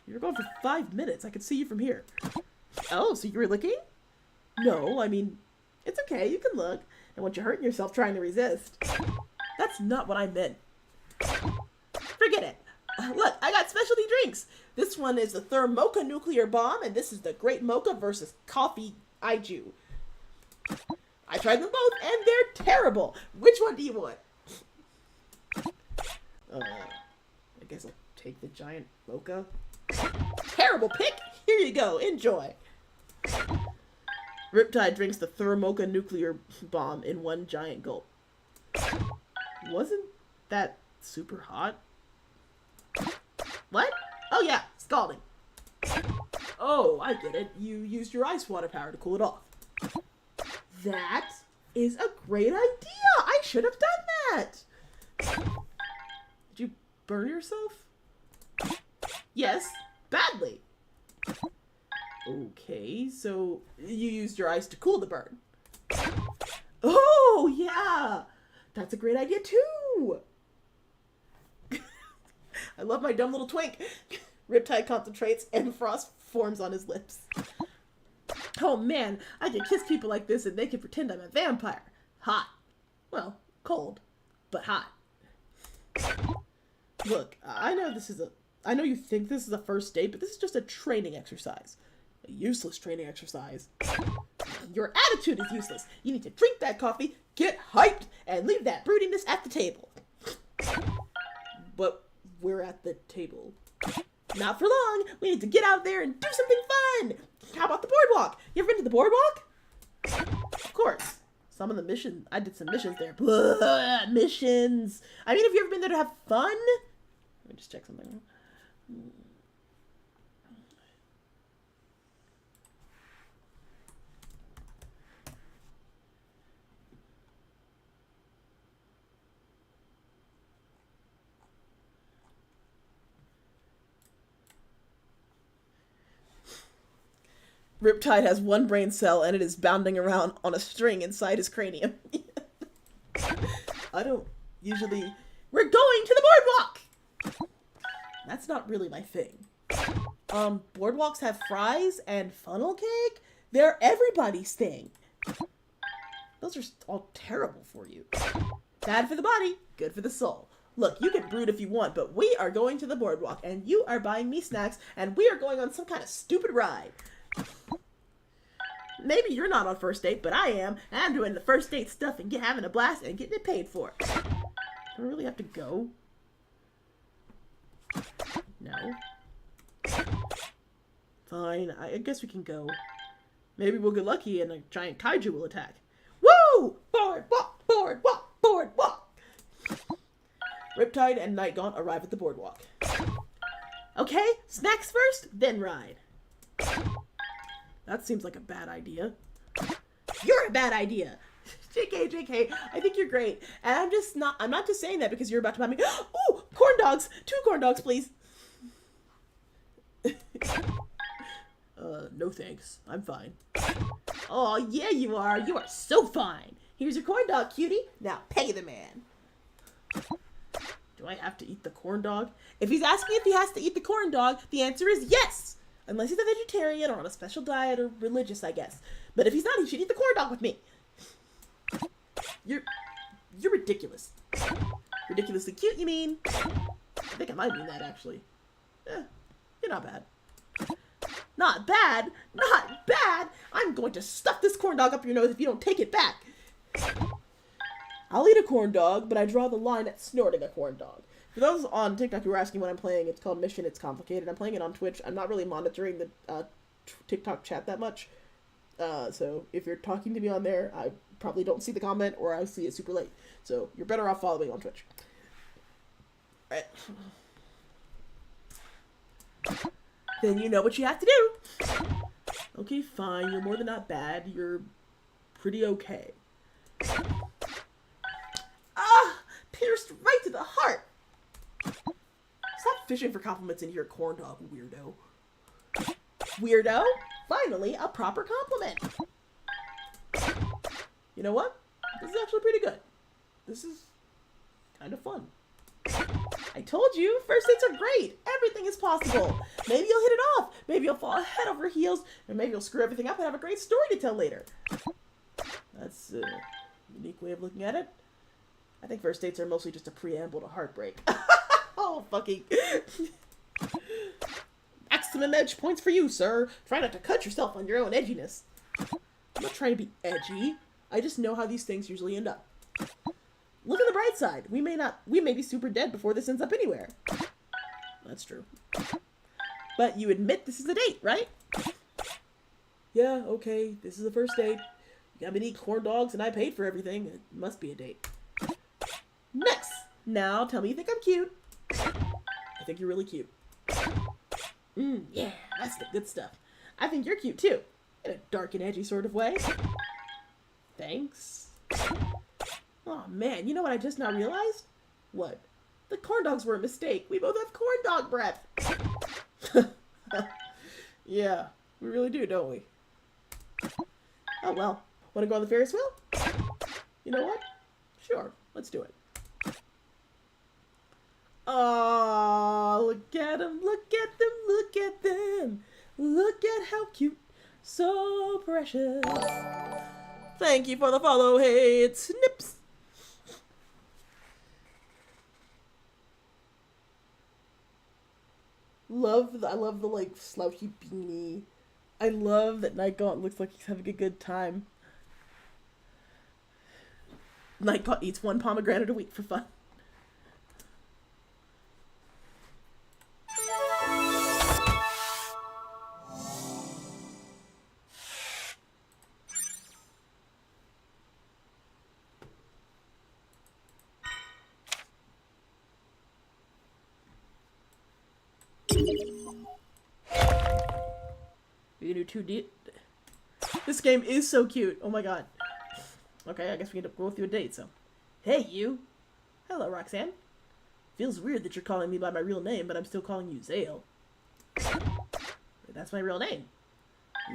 You were gone for 5 minutes. I could see you from here. Oh, so you were looking? No, I mean, it's okay. You can look. And once you're hurting yourself trying to resist. That's not what I meant. Forget it. Look, I got specialty drinks. This one is the Thermocha Nuclear Bomb, and this is the Great Mocha versus Coffee Aiju. I tried them both, and they're terrible. Which one do you want? I guess I'll take the giant mocha. Terrible pick. Here you go. Enjoy. Riptide drinks the Thermocha Nuclear Bomb in one giant gulp. Wasn't that super hot? What? Oh yeah, scalding. Oh, I get it. You used your ice water power to cool it off. That is a great idea. I should have done that. Did you burn yourself? Yes, badly. Okay, so you used your ice to cool the burn. Oh, yeah. That's a great idea, too. I love my dumb little twink. Riptide concentrates and frost forms on his lips. Oh man, I can kiss people like this and they can pretend I'm a vampire. Hot. Well, cold, but hot. Look, I know I know you think this is a first date, but this is just a training exercise. A useless training exercise. Your attitude is useless. You need to drink that coffee, get hyped, and leave that broodiness at the table. But we're at the table. Not for long. We need to get out there and do something fun. How about the boardwalk? You ever been to the boardwalk? Of course. Some of the missions, I did some missions there. Blah, missions. I mean, have you ever been there to have fun? Let me just check something. Riptide has one brain cell and it is bounding around on a string inside his cranium. I don't usually... We're going to the boardwalk! That's not really my thing. Boardwalks have fries and funnel cake? They're everybody's thing. Those are all terrible for you. Bad for the body, good for the soul. Look, you can brood if you want, but we are going to the boardwalk, and you are buying me snacks, and we are going on some kind of stupid ride. Maybe you're not on first date, but I am, and I'm doing the first date stuff and having a blast and getting it paid for. Do I really have to go? No. Fine, I guess we can go. Maybe we'll get lucky and a giant kaiju will attack. Woo! Boardwalk, boardwalk, boardwalk! Riptide and Nightgaunt arrive at the boardwalk. Okay, snacks first, then ride. That seems like a bad idea. You're a bad idea. JK, I think you're great. And I'm not just saying that because you're about to buy me. Ooh, corn dogs. 2 corn dogs, please. No thanks. I'm fine. Oh, yeah, you are. You are so fine. Here's your corn dog, cutie. Now pay the man. Do I have to eat the corn dog? If he's asking if he has to eat the corn dog, the answer is yes. Unless he's a vegetarian or on a special diet or religious, I guess. But if he's not, he should eat the corn dog with me. You're ridiculous. Ridiculously cute, you mean? I think I might mean that, actually. You're not bad. Not bad? Not bad? I'm going to stuff this corn dog up your nose if you don't take it back. I'll eat a corn dog, but I draw the line at snorting a corn dog. For those on TikTok who are asking what I'm playing, it's called Mission It's Complicated. I'm playing it on Twitch. I'm not really monitoring the TikTok chat that much. So if you're talking to me on there, I probably don't see the comment or I see it super late. So you're better off following on Twitch. Alright. Then you know what you have to do. Okay, fine. You're more than not bad. You're pretty okay. Ah! Pierced right to the heart! Stop fishing for compliments in your corn dog, weirdo. Weirdo? Finally, a proper compliment. You know what? This is actually pretty good. This is kind of fun. I told you, first dates are great. Everything is possible. Maybe you'll hit it off. Maybe you'll fall head over heels. Or maybe you'll screw everything up and have a great story to tell later. That's a unique way of looking at it. I think first dates are mostly just a preamble to heartbreak. Oh, fucking... Maximum edge points for you, sir. Try not to cut yourself on your own edginess. I'm not trying to be edgy. I just know how these things usually end up. Look on the bright side. We may be super dead before this ends up anywhere. That's true. But you admit this is a date, right? Yeah, okay. This is a first date. You got me to eat corn dogs and I paid for everything. It must be a date. Next. Now tell me you think I'm cute. I think you're really cute. Yeah, that's the good stuff. I think you're cute too. In a dark and edgy sort of way. Thanks. Oh man, you know what I just now realized? What? The corn dogs were a mistake. We both have corn dog breath. Yeah, we really do, don't we? Oh well. Want to go on the Ferris wheel? You know what? Sure, let's do it. Oh, look at them, look at them, look at them. Look at how cute, so precious. Thank you for the follow. Hey, it's Snips. I love the like slouchy beanie. I love that Night Gaunt looks like he's having a good time. Night Gaunt eats one pomegranate a week for fun. We can do 2D. This game is so cute. Oh my god. Okay, I guess we can go through a date, so. Hey, you. Hello, Roxanne. Feels weird that you're calling me by my real name, but I'm still calling you Zale. That's my real name.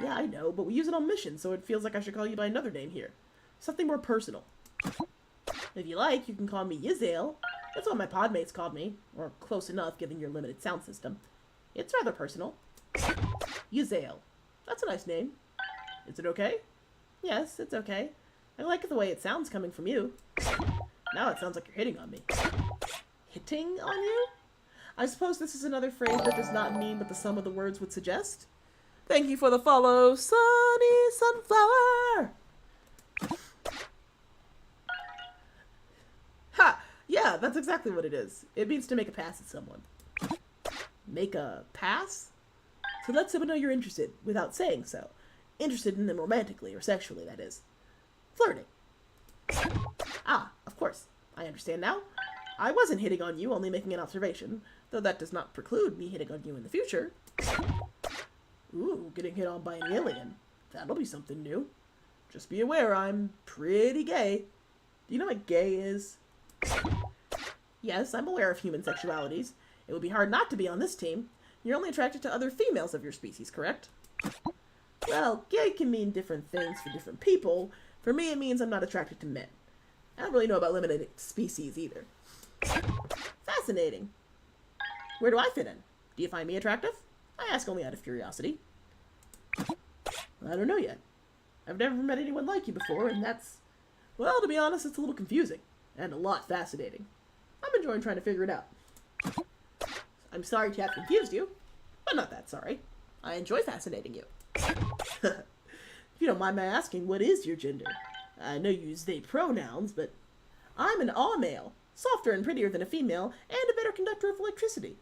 Yeah, I know, but we use it on missions, so it feels like I should call you by another name here. Something more personal. If you like, you can call me Yzale. That's what my podmates called me, or close enough given your limited sound system. It's rather personal. Yzale. That's a nice name. Is it okay? Yes, it's okay. I like the way it sounds coming from you. Now it sounds like you're hitting on me. Hitting on you? I suppose this is another phrase that does not mean what the sum of the words would suggest. Thank you for the follow, Sunny Sunflower! Ha! Yeah, that's exactly what it is. It means to make a pass at someone. Make a pass? To let someone know you're interested, without saying so. Interested in them romantically, or sexually, that is. Flirting. Ah, of course. I understand now. I wasn't hitting on you, only making an observation, though that does not preclude me hitting on you in the future. Ooh, getting hit on by an alien. That'll be something new. Just be aware, I'm pretty gay. Do you know what gay is? Yes, I'm aware of human sexualities. It would be hard not to be on this team. You're only attracted to other females of your species, correct? Well, gay can mean different things for different people. For me, it means I'm not attracted to men. I don't really know about limited species either. Fascinating. Where do I fit in? Do you find me attractive? I ask only out of curiosity. I don't know yet. I've never met anyone like you before, and that's... Well, to be honest, it's a little confusing. And a lot fascinating. I'm enjoying trying to figure it out. I'm sorry to have confused you, but not that sorry. I enjoy fascinating you. If you don't mind my asking, what is your gender? I know you use they pronouns, but I'm an all-male, softer and prettier than a female, and a better conductor of electricity.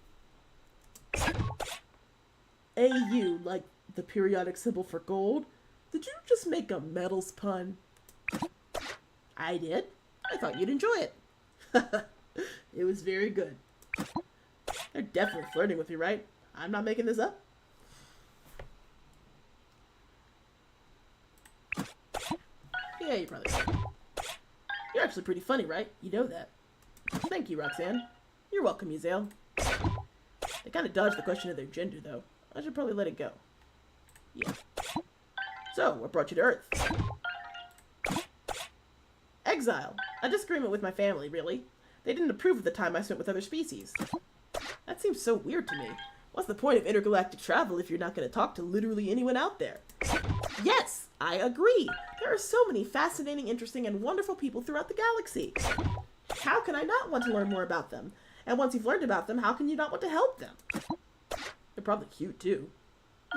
AU, like the periodic symbol for gold? Did you just make a metals pun? I did. I thought you'd enjoy it. It was very good. They're definitely flirting with you, right? I'm not making this up. Yeah, you probably are. You're actually pretty funny, right? You know that. Thank you, Roxanne. You're welcome, Yzale. They kind of dodged the question of their gender, though. I should probably let it go. Yeah. So, what brought you to Earth? Exile. A disagreement with my family, really. They didn't approve of the time I spent with other species. That seems so weird to me. What's the point of intergalactic travel if you're not going to talk to literally anyone out there? Yes, I agree. There are so many fascinating, interesting, and wonderful people throughout the galaxy. How can I not want to learn more about them? And once you've learned about them, how can you not want to help them? They're probably cute, too.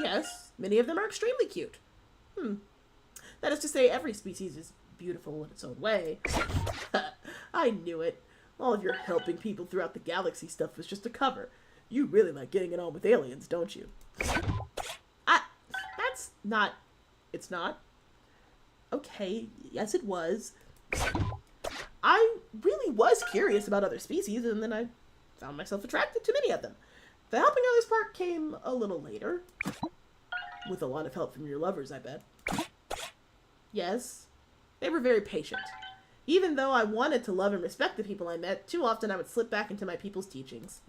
Yes, many of them are extremely cute. That is to say, every species is beautiful in its own way. I knew it. All of your helping people throughout the galaxy stuff was just a cover. You really like getting it on with aliens, don't you? That's not... It's not? Okay, yes it was. I really was curious about other species, and then I found myself attracted to many of them. The helping others part came a little later. With a lot of help from your lovers, I bet. Yes, they were very patient. Even though I wanted to love and respect the people I met, too often I would slip back into my people's teachings.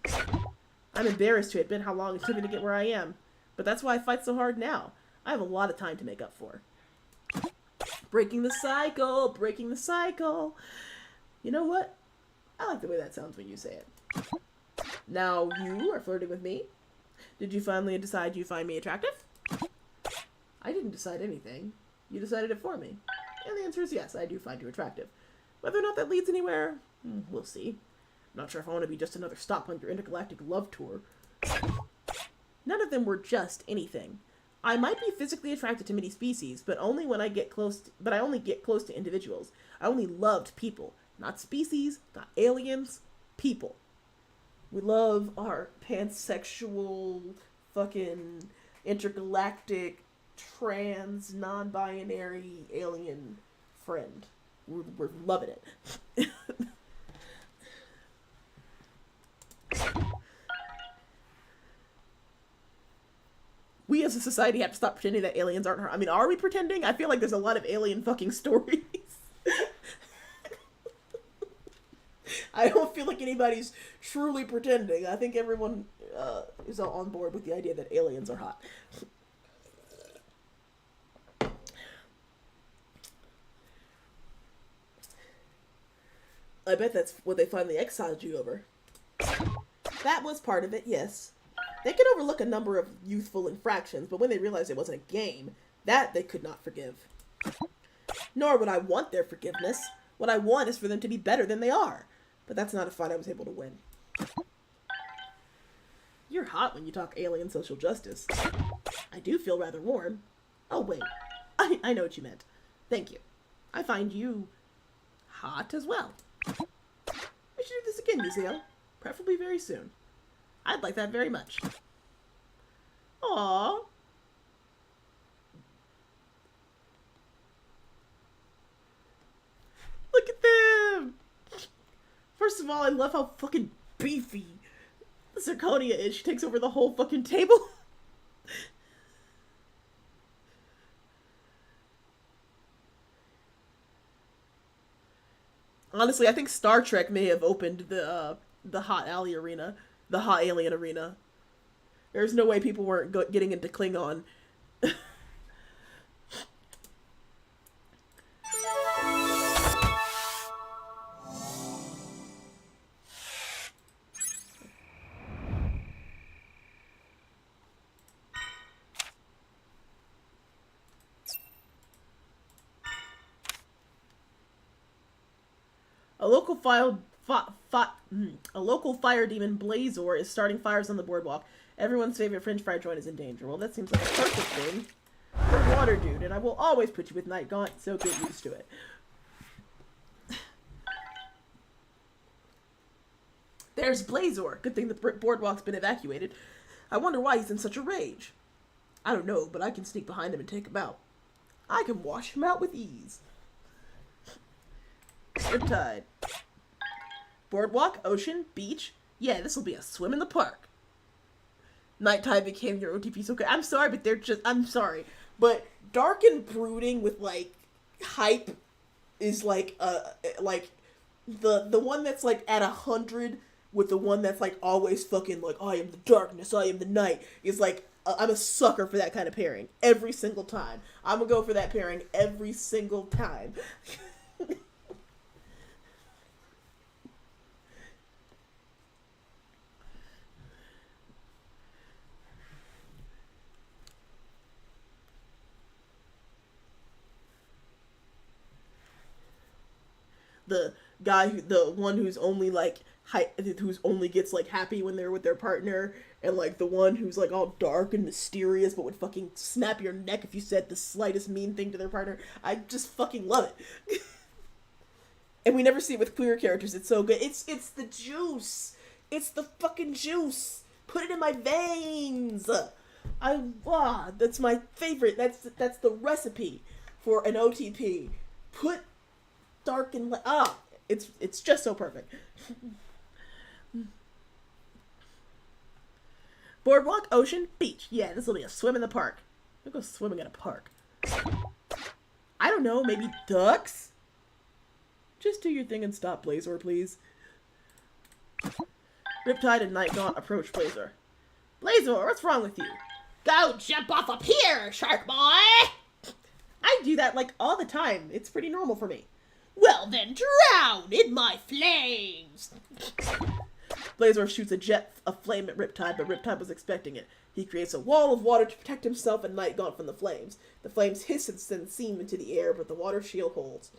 I'm embarrassed to admit how long it took me to get where I am, but that's why I fight so hard now. I have a lot of time to make up for. Breaking the cycle, breaking the cycle. You know what? I like the way that sounds when you say it. Now you are flirting with me. Did you finally decide you find me attractive? I didn't decide anything. You decided it for me. And the answer is yes, I do find you attractive. Whether or not that leads anywhere, we'll see. I'm not sure if I want to be just another stop on your intergalactic love tour. None of them were just anything. I might be physically attracted to many species, but only when I get close. But I only get close to individuals. I only loved people, not species, not aliens, people. We love our pansexual, fucking intergalactic, trans, non-binary alien friend. We're loving it. We as a society have to stop pretending that aliens aren't her. I mean, are we pretending? I feel like there's a lot of alien fucking stories. I don't feel like anybody's truly pretending. I think everyone is all on board with the idea that aliens are hot. I bet that's what they finally exiled you over. That was part of it, yes. They could overlook a number of youthful infractions, but when they realized it wasn't a game, that they could not forgive. Nor would I want their forgiveness. What I want is for them to be better than they are. But that's not a fight I was able to win. You're hot when you talk alien social justice. I do feel rather warm. Oh, wait. I know what you meant. Thank you. I find you hot as well. We should do this again, Musil. Preferably very soon. I'd like that very much. Aww. Look at them! First of all, I love how fucking beefy Zirconia is. She takes over the whole fucking table. Honestly, I think Star Trek may have opened the hot alley arena, the hot alien arena. There's no way people weren't getting into Klingon. A local fire demon, Blazor, is starting fires on the boardwalk. Everyone's favorite French fry joint is in danger. Well, that seems like a perfect thing for Water Dude, and I will always put you with Night Gaunt, so get used to it. There's Blazor. Good thing the boardwalk's been evacuated. I wonder why he's in such a rage. I don't know, but I can sneak behind him and take him out. I can wash him out with ease. Riptide. Boardwalk, ocean, beach. Yeah, this will be a swim in the park. Nighttime became your OTP so good. I'm sorry, but I'm sorry. But dark and brooding with, like, hype is, like, the one that's, like, at 100 with the one that's, like, always fucking, like, I am the darkness, I am the night, is, like, I'm a sucker for that kind of pairing. Every single time. I'm gonna go for that pairing every single time. The guy the one who's only like who's only gets like happy when they're with their partner, and like the one who's like all dark and mysterious but would fucking snap your neck if you said the slightest mean thing to their partner. I just fucking love it. And we never see it with queer characters. It's so good. It's the juice. It's the fucking juice. Put it in my veins. That's my favorite. That's the recipe for an OTP. Put dark and it's just so perfect. Boardwalk, ocean, beach. Yeah, this will be a swim in the park. I'll go swimming in a park. I don't know, maybe ducks? Just do your thing and stop, Blazor, please. Riptide and Night Gaunt approach Blazor. Blazor, what's wrong with you? Go jump off up here, shark boy! I do that like all the time. It's pretty normal for me. Well then, drown in my flames! Blazor shoots a jet of flame at Riptide, but Riptide was expecting it. He creates a wall of water to protect himself and Night Gaunt from the flames. The flames hiss and send steam into the air, but the water shield holds.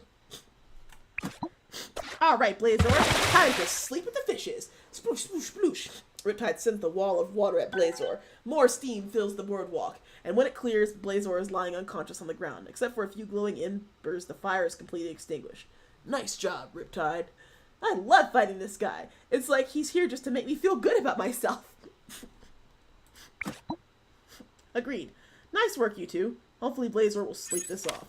Alright, Blazor, time to sleep with the fishes. Sploosh, sploosh, sploosh. Riptide sends the wall of water at Blazor. More steam fills the boardwalk, and when it clears, Blazor is lying unconscious on the ground. Except for a few glowing embers, the fire is completely extinguished. Nice job, Riptide. I love fighting this guy. It's like he's here just to make me feel good about myself. Agreed. Nice work, you two. Hopefully Blazor will sleep this off.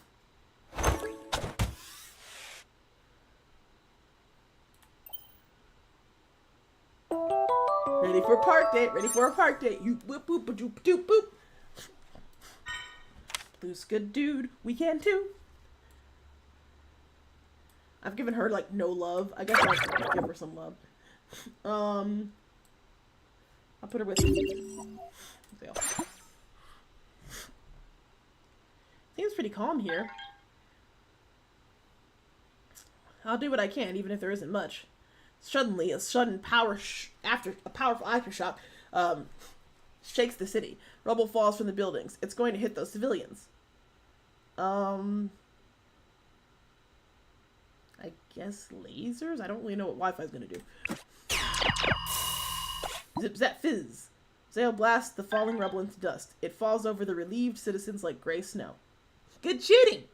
Ready for a park date. Ready for a park date. You whoop boop ba doop doop boop. Blue's good dude. We can too. I've given her like no love. I guess I'll give her some love. I'll put her with Zale. Seems pretty calm here. I'll do what I can, even if there isn't much. Suddenly, a sudden powerful aftershock shakes the city. Rubble falls from the buildings. It's going to hit those civilians. I guess lasers? I don't really know what Wi-Fi's gonna do. Zip zap fizz. Zale blasts the falling rubble into dust. It falls over the relieved citizens like gray snow. Good shooting!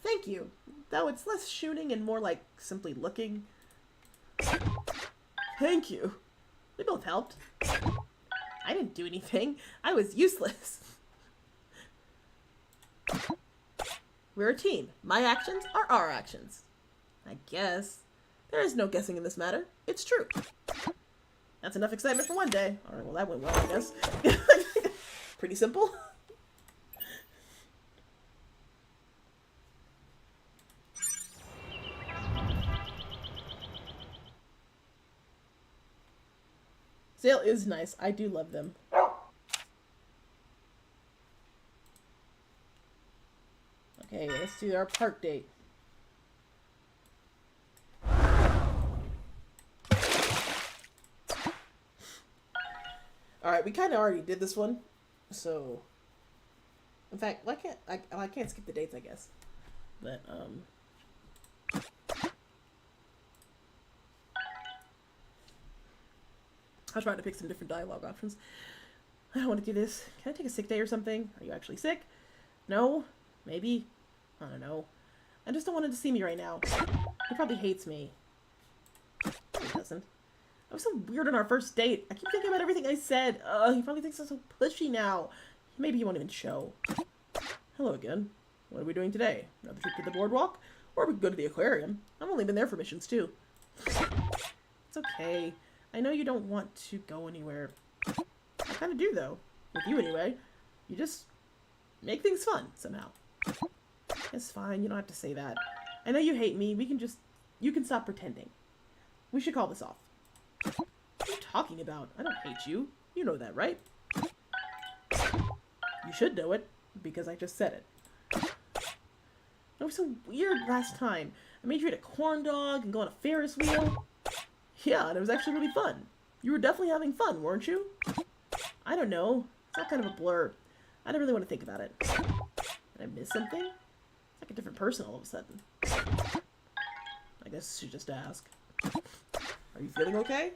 Thank you. Though it's less shooting and more like simply looking. Thank you. We both helped. I didn't do anything. I was useless. We're a team. My actions are our actions. I guess. There is no guessing in this matter. It's true. That's enough excitement for one day. Alright, well that went well, I guess. Pretty simple. Zale is nice. I do love them. Okay, let's do our park date. Alright, we kind of already did this one. So, in fact, why can't I can't skip the dates, I guess. But, I'll try to pick some different dialogue options. I don't want to do this. Can I take a sick day or something? Are you actually sick? No? Maybe? I don't know. I just don't want him to see me right now. He probably hates me. He doesn't. I was so weird on our first date. I keep thinking about everything I said. He probably thinks I'm so pushy now. Maybe he won't even show. Hello again. What are we doing today? Another trip to the boardwalk? Or we can go to the aquarium. I've only been there for missions too. It's okay. I know you don't want to go anywhere. I kind of do though. With you anyway. You just make things fun somehow. It's fine. You don't have to say that. I know you hate me. You can stop pretending. We should call this off. What are you talking about? I don't hate you. You know that, right? You should know it, because I just said it. That was so weird last time. I made you eat a corn dog and go on a Ferris wheel. Yeah, and it was actually really fun. You were definitely having fun, weren't you? I don't know. It's all kind of a blur. I don't really want to think about it. Did I miss something? It's like a different person all of a sudden. I guess I should just ask. Are you feeling okay?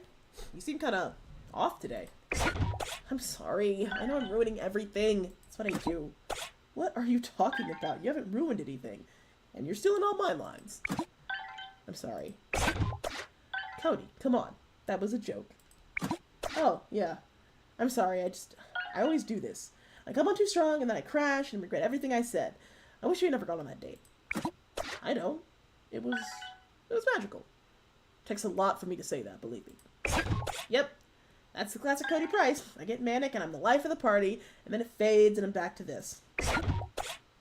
You seem kind of off today. I'm sorry. I know I'm ruining everything. That's what I do. What are you talking about? You haven't ruined anything. And you're stealing all my lines. I'm sorry. Cody, come on. That was a joke. Oh, yeah. I'm sorry. I always do this. I come on too strong and then I crash and regret everything I said. I wish you had never gone on that date. I know. It was magical. Takes a lot for me to say that, believe me. Yep. That's the classic Cody Price. I get manic and I'm the life of the party, and then it fades and I'm back to this.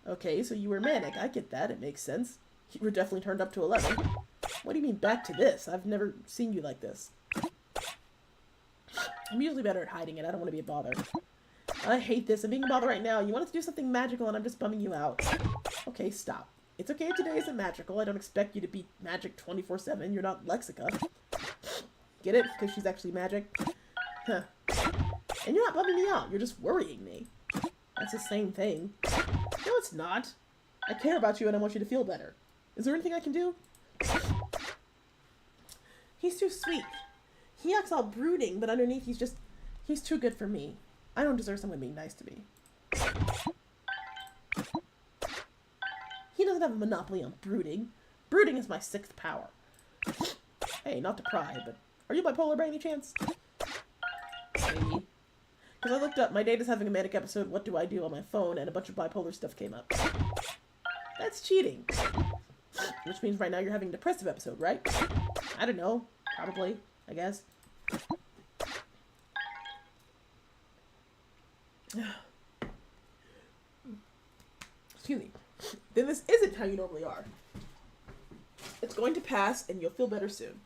Okay, so you were manic. I get that. It makes sense. You were definitely turned up to 11. What do you mean back to this? I've never seen you like this. I'm usually better at hiding it. I don't want to be a bother. I hate this. I'm being a bother right now. You wanted to do something magical and I'm just bumming you out. Okay, stop. It's okay if today isn't magical. I don't expect you to be magic 24/7. You're not Lexica. Get it? Because she's actually magic? Huh. And you're not bumming me out. You're just worrying me. That's the same thing. No, it's not. I care about you and I want you to feel better. Is there anything I can do? He's too sweet. He acts all brooding, but underneath he's too good for me. I don't deserve someone being nice to me. He doesn't have a monopoly on brooding. Brooding is my sixth power. Hey, not to pry, but are you bipolar by any chance? Maybe. Because I looked up, my data's having a manic episode, what do I do on my phone, and a bunch of bipolar stuff came up. That's cheating. Which means right now you're having a depressive episode, right? I don't know. Probably, I guess. Excuse me. Then this isn't how you normally are. It's going to pass, and you'll feel better soon.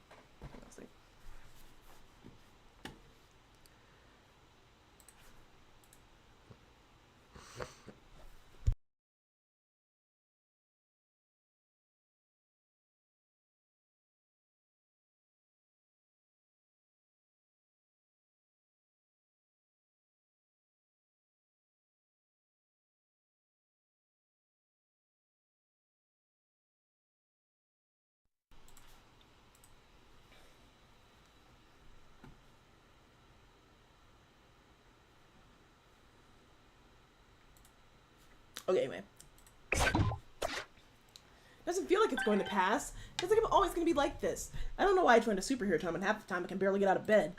Okay, anyway. Doesn't feel like it's going to pass. Feels like I'm always going to be like this. I don't know why I joined a superhero team and half the time I can barely get out of bed.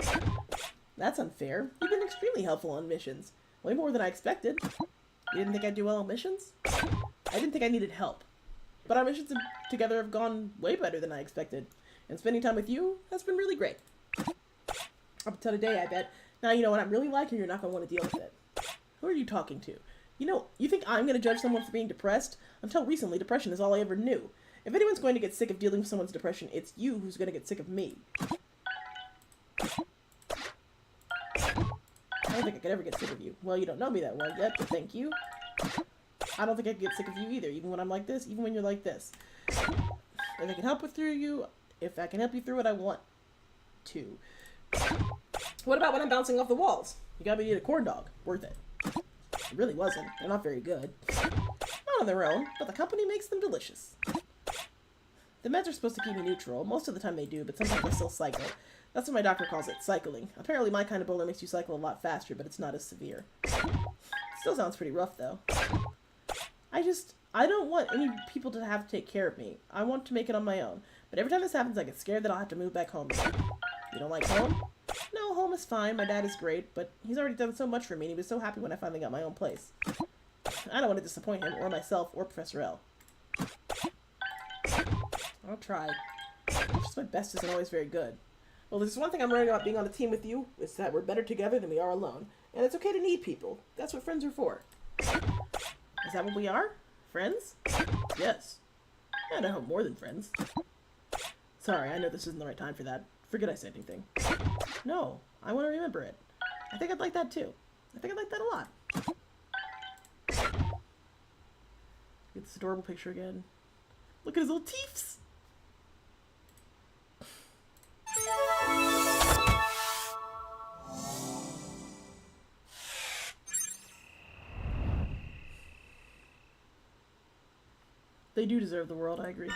That's unfair. You've been extremely helpful on missions. Way more than I expected. You didn't think I'd do well on missions? I didn't think I needed help. But our missions together have gone way better than I expected. And spending time with you has been really great. Up until today, I bet. Now you know what I'm really like and you're not going to want to deal with it. Who are you talking to? You know, you think I'm going to judge someone for being depressed? Until recently, depression is all I ever knew. If anyone's going to get sick of dealing with someone's depression, it's you who's going to get sick of me. I don't think I could ever get sick of you. Well, you don't know me that well yet, but thank you. I don't think I could get sick of you either, even when I'm like this, even when you're like this. If I can help through you, if I can help you through it, I want to. What about when I'm bouncing off the walls? You got me to eat a corn dog. Worth it. It really wasn't. They're not very good. Not on their own, but the company makes them delicious. The meds are supposed to keep me neutral. Most of the time they do, but sometimes I still cycle. That's what my doctor calls it, cycling. Apparently my kind of bowler makes you cycle a lot faster, but it's not as severe. Still sounds pretty rough, though. I don't want any people to have to take care of me. I want to make it on my own. But every time this happens, I get scared that I'll have to move back home. You don't like home? No, home is fine. My dad is great, but he's already done so much for me, and he was so happy when I finally got my own place. I don't want to disappoint him, or myself, or Professor L. I'll try. Just my best isn't always very good. Well, there's one thing I'm learning about being on a team with you, is that we're better together than we are alone. And it's okay to need people. That's what friends are for. Is that what we are? Friends? Yes. And I hope more than friends. Sorry, I know this isn't the right time for that. Forget I said anything. No, I want to remember it. I think I'd like that too. I think I'd like that a lot. Get this adorable picture again. Look at his little teeths! They do deserve the world, I agree.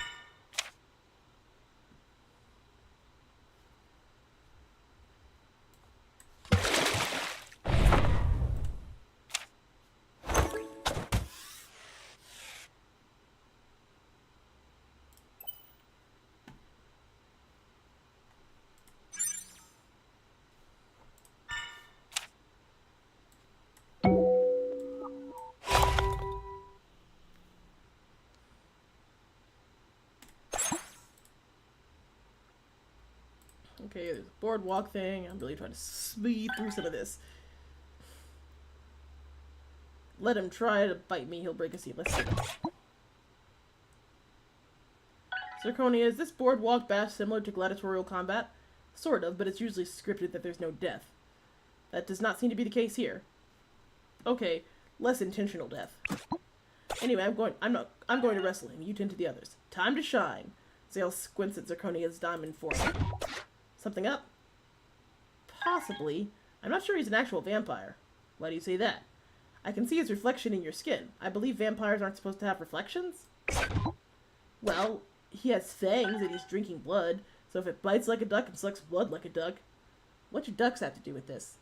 Okay, there's a boardwalk thing. I'm really trying to speed through some of this. Let him try to bite me. He'll break a seat. Let's see. Zirconia, is this boardwalk bash similar to gladiatorial combat? Sort of, but it's usually scripted that there's no death. That does not seem to be the case here. Okay, less intentional death. Anyway, I'm going to wrestle him. You tend to the others. Time to shine. Zale squints at Zirconia's diamond form. Something up? Possibly. I'm not sure he's an actual vampire. Why do you say that? I can see his reflection in your skin. I believe vampires aren't supposed to have reflections? Well, he has fangs and he's drinking blood, so if it bites like a duck and sucks blood like a duck, What do ducks have to do with this?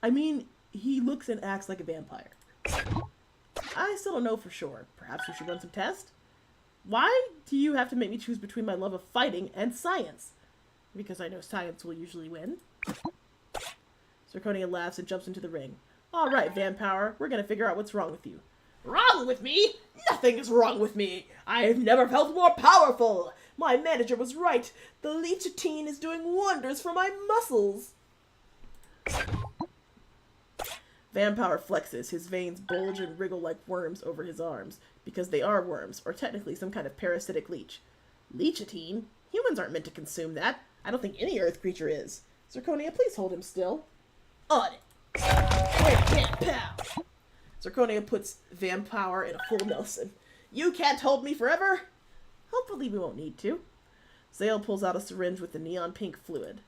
I mean, he looks and acts like a vampire. I still don't know for sure. Perhaps we should run some tests? Why do you have to make me choose between my love of fighting and science? Because I know science will usually win. Zirconia laughs and jumps into the ring. All right, Vampire, we're gonna figure out what's wrong with you. Wrong with me? Nothing is wrong with me. I have never felt more powerful. My manager was right. The lecithin is doing wonders for my muscles. Vampire flexes. His veins bulge and wriggle like worms over his arms, because they are worms, or technically some kind of parasitic leech. Lecithin? Humans aren't meant to consume that. I don't think any earth creature is. Zirconia, please hold him still. On it. Wait, can't pow. Zirconia puts Vampire in a full Nelson. You can't hold me forever? Hopefully we won't need to. Zale pulls out a syringe with the neon pink fluid.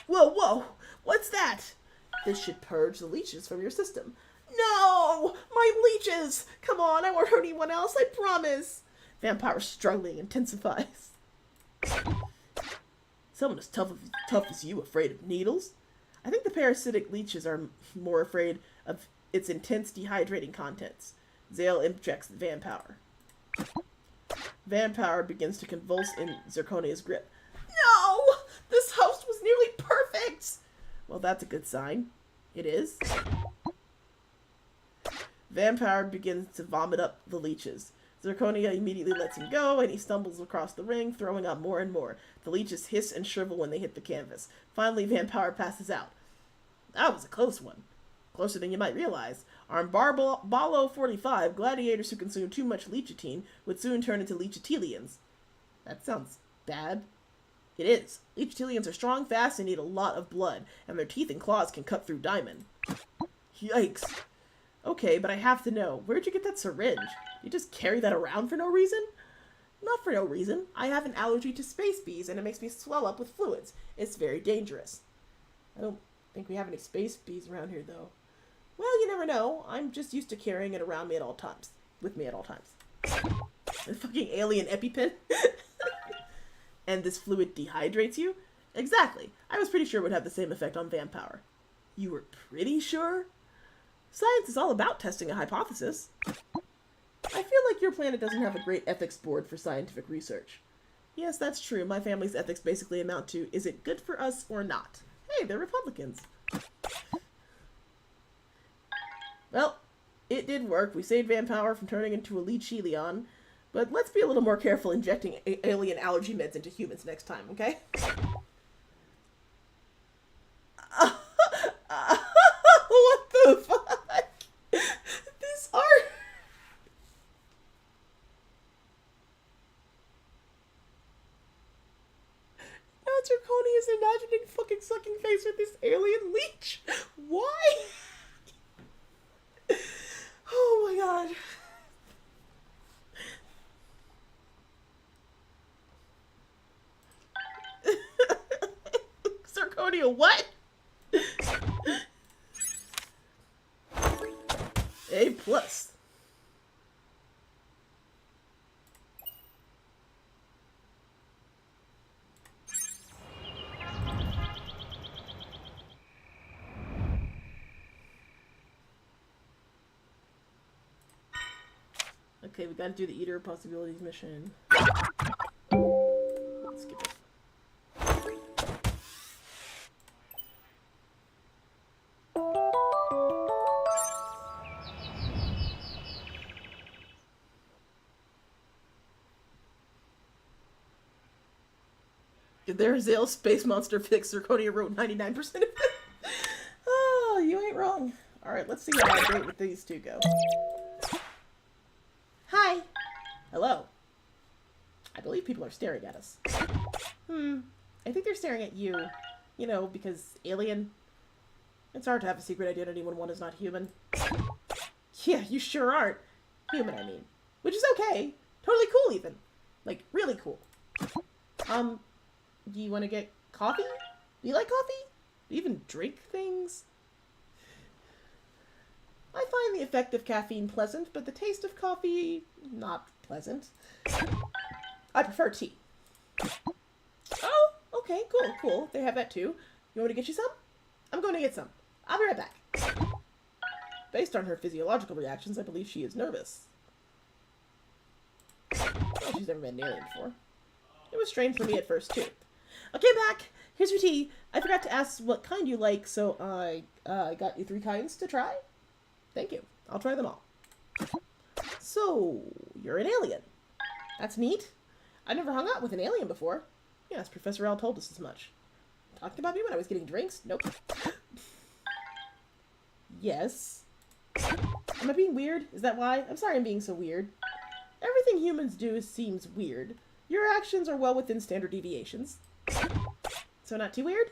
Whoa, whoa! What's that? This should purge the leeches from your system. No! My leeches! Come on, I won't hurt anyone else, I promise! Vampire struggling intensifies. Someone as tough as you afraid of needles? I think the parasitic leeches are more afraid of its intense dehydrating contents. Zale injects the Vampire. Vampire begins to convulse in Zirconia's grip. No! This host was nearly perfect! Well, that's a good sign. It is. Vampire begins to vomit up the leeches. Zirconia immediately lets him go, and he stumbles across the ring, throwing out more and more. The leeches hiss and shrivel when they hit the canvas. Finally, Vampire passes out. That was a close one. Closer than you might realize. On Barlo 45, gladiators who consume too much lecithin would soon turn into lecitilians. That sounds bad. It is. Lecitilians are strong, fast, and need a lot of blood, and their teeth and claws can cut through diamond. Yikes. Okay, but I have to know, where'd you get that syringe? You just carry that around for no reason? Not for no reason. I have an allergy to space bees, and it makes me swell up with fluids. It's very dangerous. I don't think we have any space bees around here, though. Well, you never know. I'm just used to carrying it around me at all times. With me at all times. A fucking alien EpiPen? And this fluid dehydrates you? Exactly. I was pretty sure it would have the same effect on Vampire. You were pretty sure? Science is all about testing a hypothesis. I feel like your planet doesn't have a great ethics board for scientific research. Yes, that's true. My family's ethics basically amount to, is it good for us or not? Hey, they're Republicans. Well, it did work. We saved Vampire from turning into a Leechelion. But let's be a little more careful injecting alien allergy meds into humans next time, okay? What the fuck? These are... Now Zirconia is imagining fucking sucking face with this alien leech. Why? Oh my god. Zirconia, what? A plus. Okay, we gotta do the Eater of Possibilities mission. Skip it. There's Zale Space Monster Fix. Zirconia wrote 99% of it. Oh, you ain't wrong. Alright, let's see how our date with these two go. Hi. Hello. I believe people are staring at us. I think they're staring at you. You know, because alien. It's hard to have a secret identity when one is not human. Yeah, you sure aren't. Human, I mean. Which is okay. Totally cool, even. Like, really cool. Do you want to get coffee? Do you like coffee? Do you even drink things? I find the effect of caffeine pleasant, but the taste of coffee, not pleasant. I prefer tea. Oh, okay, cool. They have that too. You want me to get you some? I'm going to get some. I'll be right back. Based on her physiological reactions, I believe she is nervous. Well, she's never met an alien before. It was strange for me at first, too. Okay, back. Here's your tea. I forgot to ask what kind you like, so I got you 3 kinds to try. Thank you. I'll try them all. So, you're an alien. That's neat. I never hung out with an alien before. Yes, Professor L told us as much. Talking about me when I was getting drinks? Nope. Yes. Am I being weird? Is that why? I'm sorry I'm being so weird. Everything humans do seems weird. Your actions are well within standard deviations. So not too weird?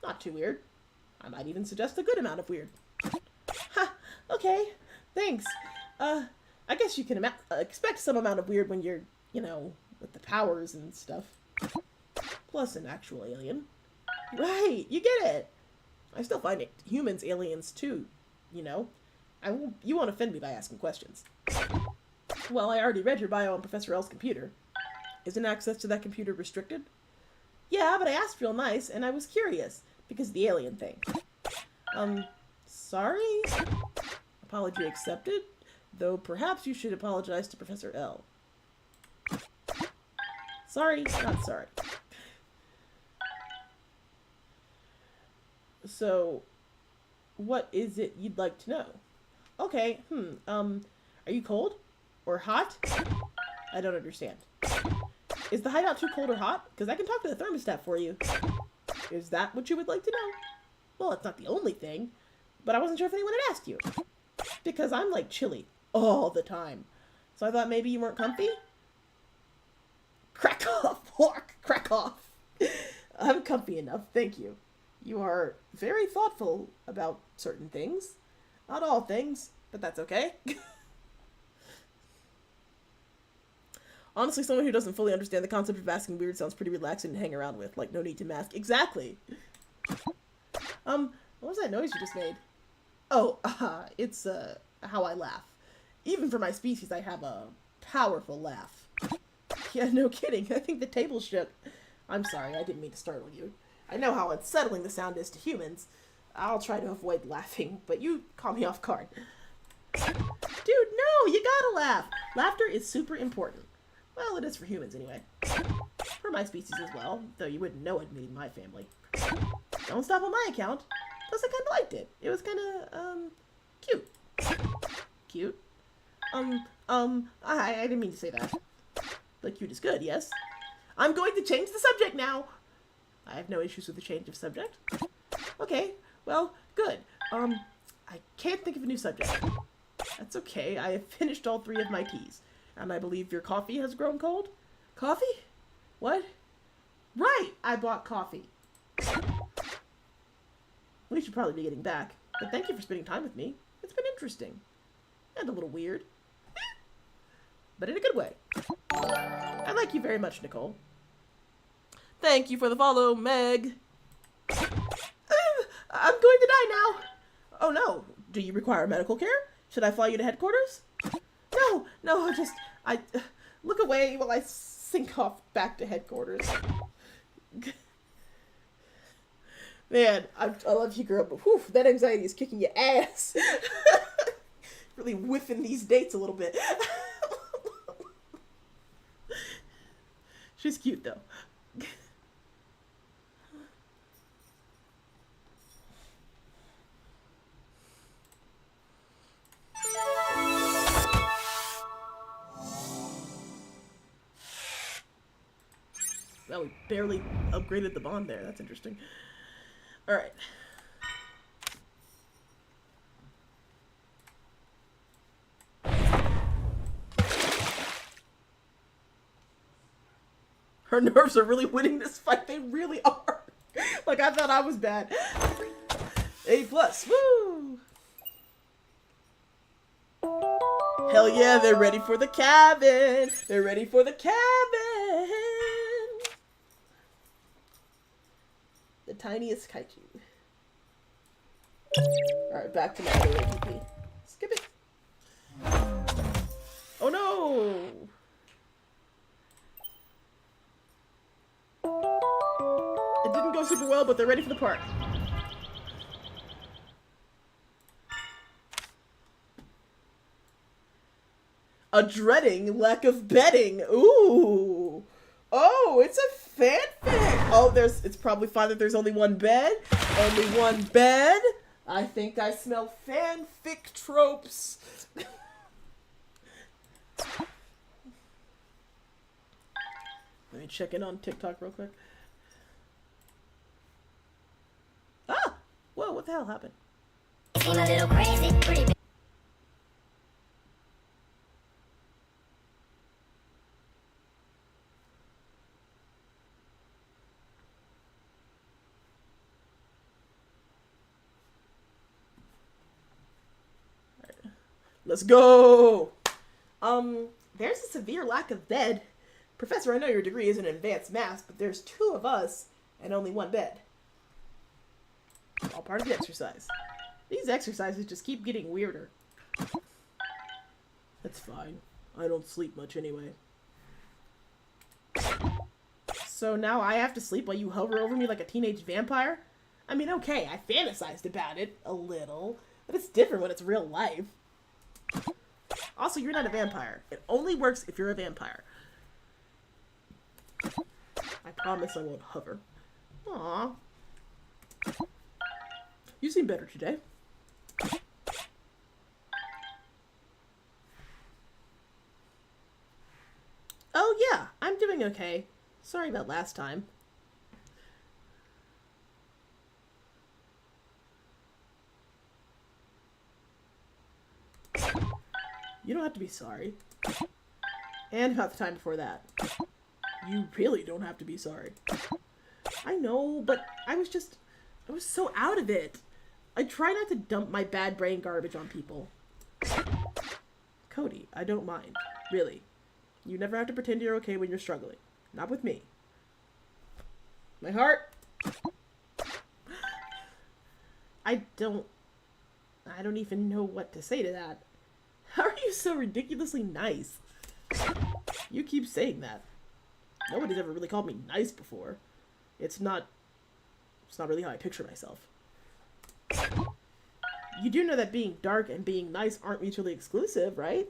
Not too weird. I might even suggest a good amount of weird. Ha! Okay. Thanks. I guess you can expect some amount of weird when you're, you know, with the powers and stuff. Plus an actual alien. Right, you get it. I still find it humans aliens too, you know. You won't offend me by asking questions. Well, I already read your bio on Professor L's computer. Isn't access to that computer restricted? Yeah, but I asked real nice, and I was curious, because of the alien thing. Sorry? Apology accepted, though perhaps you should apologize to Professor L. Sorry, not sorry. So, what is it you'd like to know? Okay, are you cold? Or hot? I don't understand. Is the hideout too cold or hot? Because I can talk to the thermostat for you. Is that what you would like to know? Well, it's not the only thing, but I wasn't sure if anyone had asked you. Because I'm like chilly all the time. So I thought maybe you weren't comfy? Crack off, Hawk! Crack off! I'm comfy enough, thank you. You are very thoughtful about certain things. Not all things, but that's okay. Honestly, someone who doesn't fully understand the concept of asking weird sounds pretty relaxing to hang around with. Like, no need to mask. Exactly! What was that noise you just made? Oh, it's, how I laugh. Even for my species, I have a powerful laugh. Yeah, no kidding. I think the table shook. I'm sorry, I didn't mean to startle you. I know how unsettling the sound is to humans. I'll try to avoid laughing, but you caught me off guard. Dude, no, you gotta laugh. Laughter is super important. Well, it is for humans anyway. For my species as well, though you wouldn't know it meeting my family. Don't stop on my account. Plus, I kinda liked it. It was kinda, cute. Cute? I didn't mean to say that. But cute is good, yes? I'm going to change the subject now! I have no issues with the change of subject. Okay, well, good. I can't think of a new subject. That's okay, I have finished all 3 of my teas. And I believe your coffee has grown cold? Coffee? What? Right, I bought coffee. We should probably be getting back. But thank you for spending time with me. It's been interesting. And a little weird. But in a good way. I like you very much, Nicole. Thank you for the follow, Meg. I'm going to die now. Oh no, do you require medical care? Should I fly you to headquarters? No, look away while I sink off back to headquarters. Man, I love you, girl, but whew, that anxiety is kicking your ass. Really whiffing these dates a little bit. She's cute, though. Well, we barely upgraded the bond there. That's interesting. Alright. Her nerves are really winning this fight. They really are. Like, I thought I was bad. A+. Woo! Hell yeah, they're ready for the cabin. They're ready for the cabin. The tiniest kaiju. Alright, back to my other APP. Skip it. Oh no! It didn't go know super well, but they're ready for the park. A dreading lack of bedding. Ooh. Oh, it's a fanfic. Oh, it's probably fine that there's only one bed. Only one bed. I think I smell fanfic tropes. Let me check in on TikTok real quick. Ah! Whoa, what the hell happened? Seem a little crazy, pretty big. Let's go! There's a severe lack of bed. Professor, I know your degree isn't in advanced maths, but there's 2 of us and only 1 bed. All part of the exercise. These exercises just keep getting weirder. That's fine. I don't sleep much anyway. So now I have to sleep while you hover over me like a teenage vampire? I mean, okay, I fantasized about it a little, but it's different when it's real life. Also, you're not a vampire. It only works if you're a vampire. I promise I won't hover. Aww. You seem better today. Oh yeah, I'm doing okay. Sorry about last time. You don't have to be sorry. And about the time before that. You really don't have to be sorry. I know, but I was so out of it. I try not to dump my bad brain garbage on people. Cody, I don't mind. Really. You never have to pretend you're okay when you're struggling. Not with me. My heart. I don't even know what to say to that. How are you so ridiculously nice? You keep saying that. Nobody's ever really called me nice before. It's not really how I picture myself. You do know that being dark and being nice aren't mutually exclusive, right?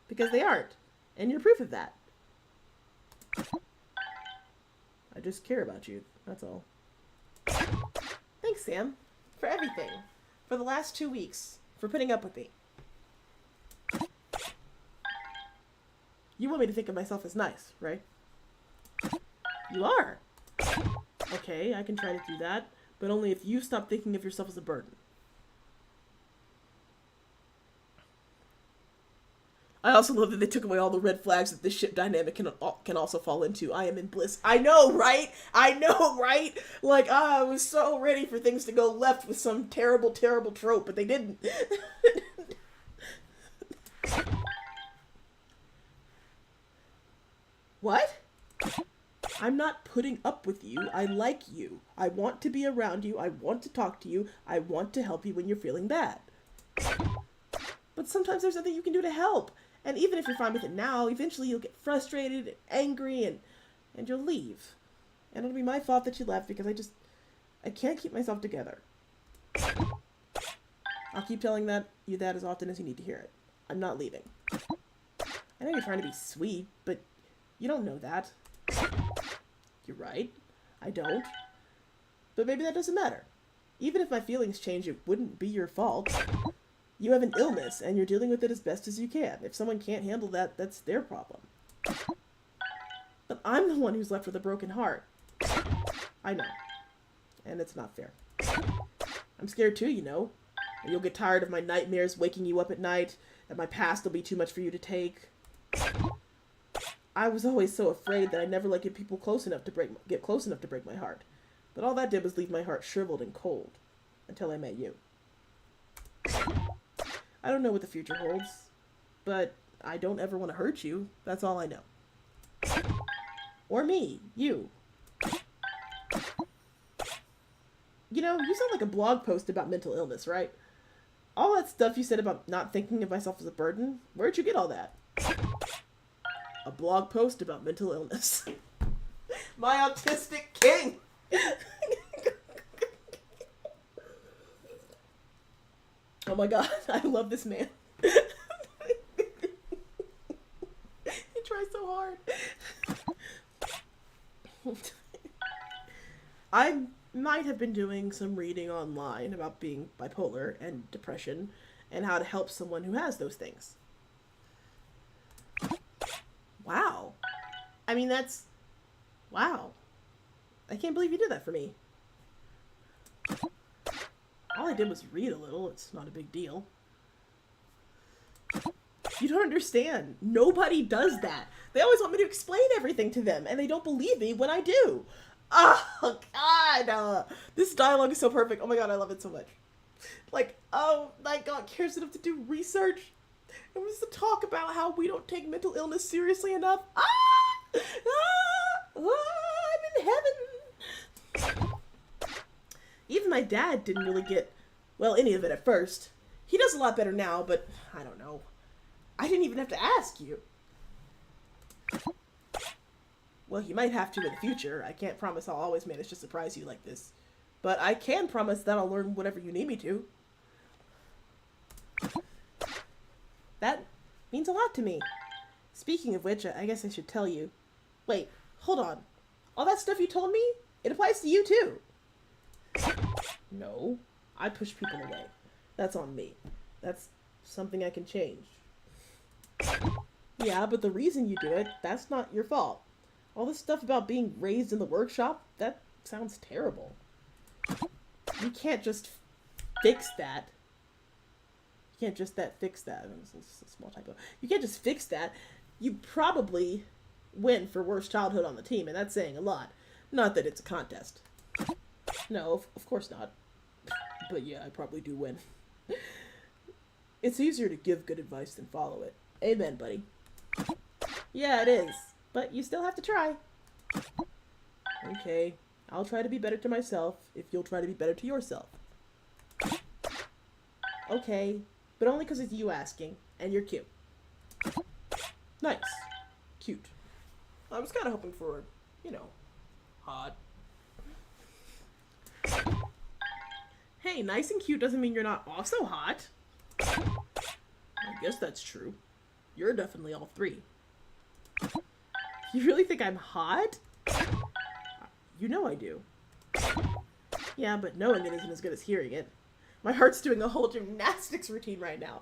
Because they aren't. And you're proof of that. I just care about you, that's all. Thanks, Sam. For everything. For the last 2 weeks. For putting up with me. You want me to think of myself as nice, right? You are. Okay, I can try to do that, but only if you stop thinking of yourself as a burden. I also love that they took away all the red flags that this ship dynamic can also fall into. I am in bliss. I know, right? I know, right? Like, I was so ready for things to go left with some terrible, terrible trope, but they didn't. What? I'm not putting up with you. I like you. I want to be around you. I want to talk to you. I want to help you when you're feeling bad. But sometimes there's nothing you can do to help. And even if you're fine with it now, eventually you'll get frustrated and angry and you'll leave. And it'll be my fault that you left because I can't keep myself together. I'll keep telling you that as often as you need to hear it. I'm not leaving. I know you're trying to be sweet, but you don't know that. You're right. I don't. But maybe that doesn't matter. Even if my feelings change, it wouldn't be your fault. You have an illness, and you're dealing with it as best as you can. If someone can't handle that, that's their problem. But I'm the one who's left with a broken heart. I know. And it's not fair. I'm scared too, you know. You'll get tired of my nightmares waking you up at night, that my past will be too much for you to take. I was always so afraid that I never let get people close enough to break my heart. But all that did was leave my heart shriveled and cold. Until I met you. I don't know what the future holds. But I don't ever want to hurt you. That's all I know. Or me. You. You know, you sound like a blog post about mental illness, right? All that stuff you said about not thinking of myself as a burden, where'd you get all that? A blog post about mental illness. My autistic king! Oh my god, I love this man. He tries so hard. I might have been doing some reading online about being bipolar and depression and how to help someone who has those things. Wow. I mean, that's... Wow. I can't believe you did that for me. All I did was read a little. It's not a big deal. You don't understand. Nobody does that. They always want me to explain everything to them, and they don't believe me when I do. Oh, God. This dialogue is so perfect. Oh, my God, I love it so much. Like, oh, my God, cares enough to do research. It was to talk about how we don't take mental illness seriously enough. I'm in heaven. Even my dad didn't really get, well, any of it at first. He does a lot better now, but I don't know. I didn't even have to ask you. Well, you might have to in the future. I can't promise I'll always manage to surprise you like this. But I can promise that I'll learn whatever you need me to. That means a lot to me. Speaking of which, I guess I should tell you. Wait, hold on. All that stuff you told me, it applies to you too. No, I push people away. That's on me. That's something I can change. Yeah, but the reason you do it, that's not your fault. All this stuff about being raised in the workshop, that sounds terrible. You can't just fix that. You can't just fix that. It's a small typo. You can't just fix that. You probably win for worst childhood on the team, and that's saying a lot. Not that it's a contest. No, of course not. But yeah, I probably do win. It's easier to give good advice than follow it. Amen, buddy. Yeah, it is. But you still have to try. Okay, I'll try to be better to myself if you'll try to be better to yourself. Okay, but only because it's you asking, and you're cute. Nice. Cute. I was kind of hoping for, you know, hot. Hey, nice and cute doesn't mean you're not also hot. I guess that's true. You're definitely all three. You really think I'm hot? You know I do. Yeah, but knowing it isn't as good as hearing it. My heart's doing a whole gymnastics routine right now.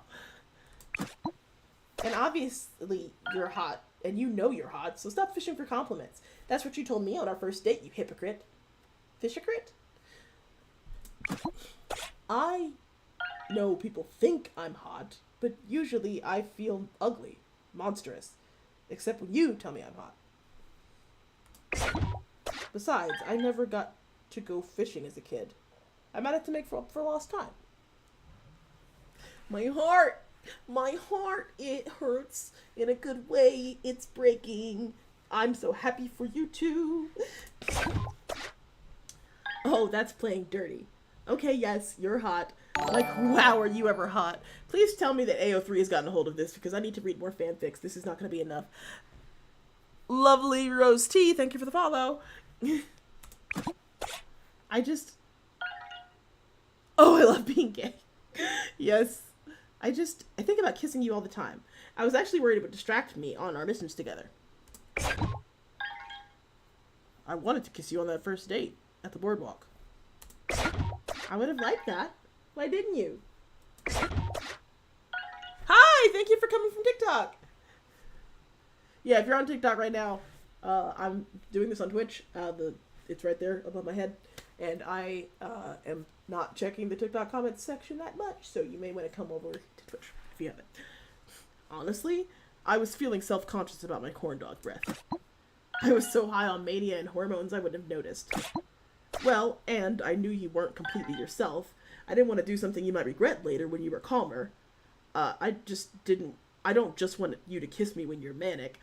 And obviously, you're hot. And you know you're hot, so stop fishing for compliments. That's what you told me on our first date, you hypocrite. Fishicrit? I know people think I'm hot, but usually I feel ugly, monstrous. Except when you tell me I'm hot. Besides, I never got to go fishing as a kid. I might have to make up for lost time. My heart, it hurts in a good way. It's breaking. I'm so happy for you too. Oh, that's playing dirty. Okay, yes, you're hot. Like, wow, are you ever hot? Please tell me that AO3 has gotten a hold of this because I need to read more fanfics. This is not going to be enough. Lovely Rose T, thank you for the follow. Oh, I love being gay. Yes. I think about kissing you all the time. I was actually worried it would distract me on our missions together. I wanted to kiss you on that first date at the boardwalk. I would have liked that. Why didn't you? Hi! Thank you for coming from TikTok! Yeah, if you're on TikTok right now, I'm doing this on Twitch. It's right there above my head. And I am not checking the TikTok comments section that much, so you may want to come over to Twitch if you haven't. Honestly, I was feeling self-conscious about my corn dog breath. I was so high on mania and hormones I wouldn't have noticed. Well, and I knew you weren't completely yourself. I didn't want to do something you might regret later when you were calmer. I don't just want you to kiss me when you're manic.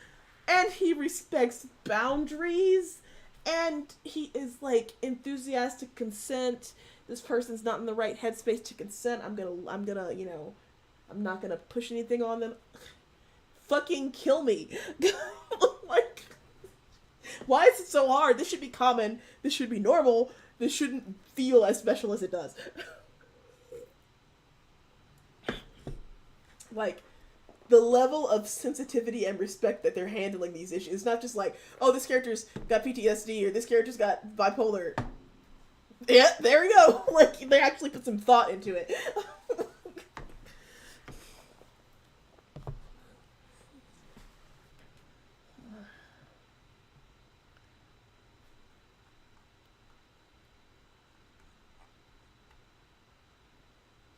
And he respects boundaries. And he is, like, enthusiastic consent. This person's not in the right headspace to consent. I'm gonna, you know, I'm not gonna push anything on them. Fucking kill me. Like, Why is it so hard? This should be common. This should be normal. This shouldn't feel as special as it does. Like, the level of sensitivity and respect that they're handling these issues. It's not just like, oh, this character's got PTSD or this character's got bipolar. Yeah, there we go. Like, they actually put some thought into it.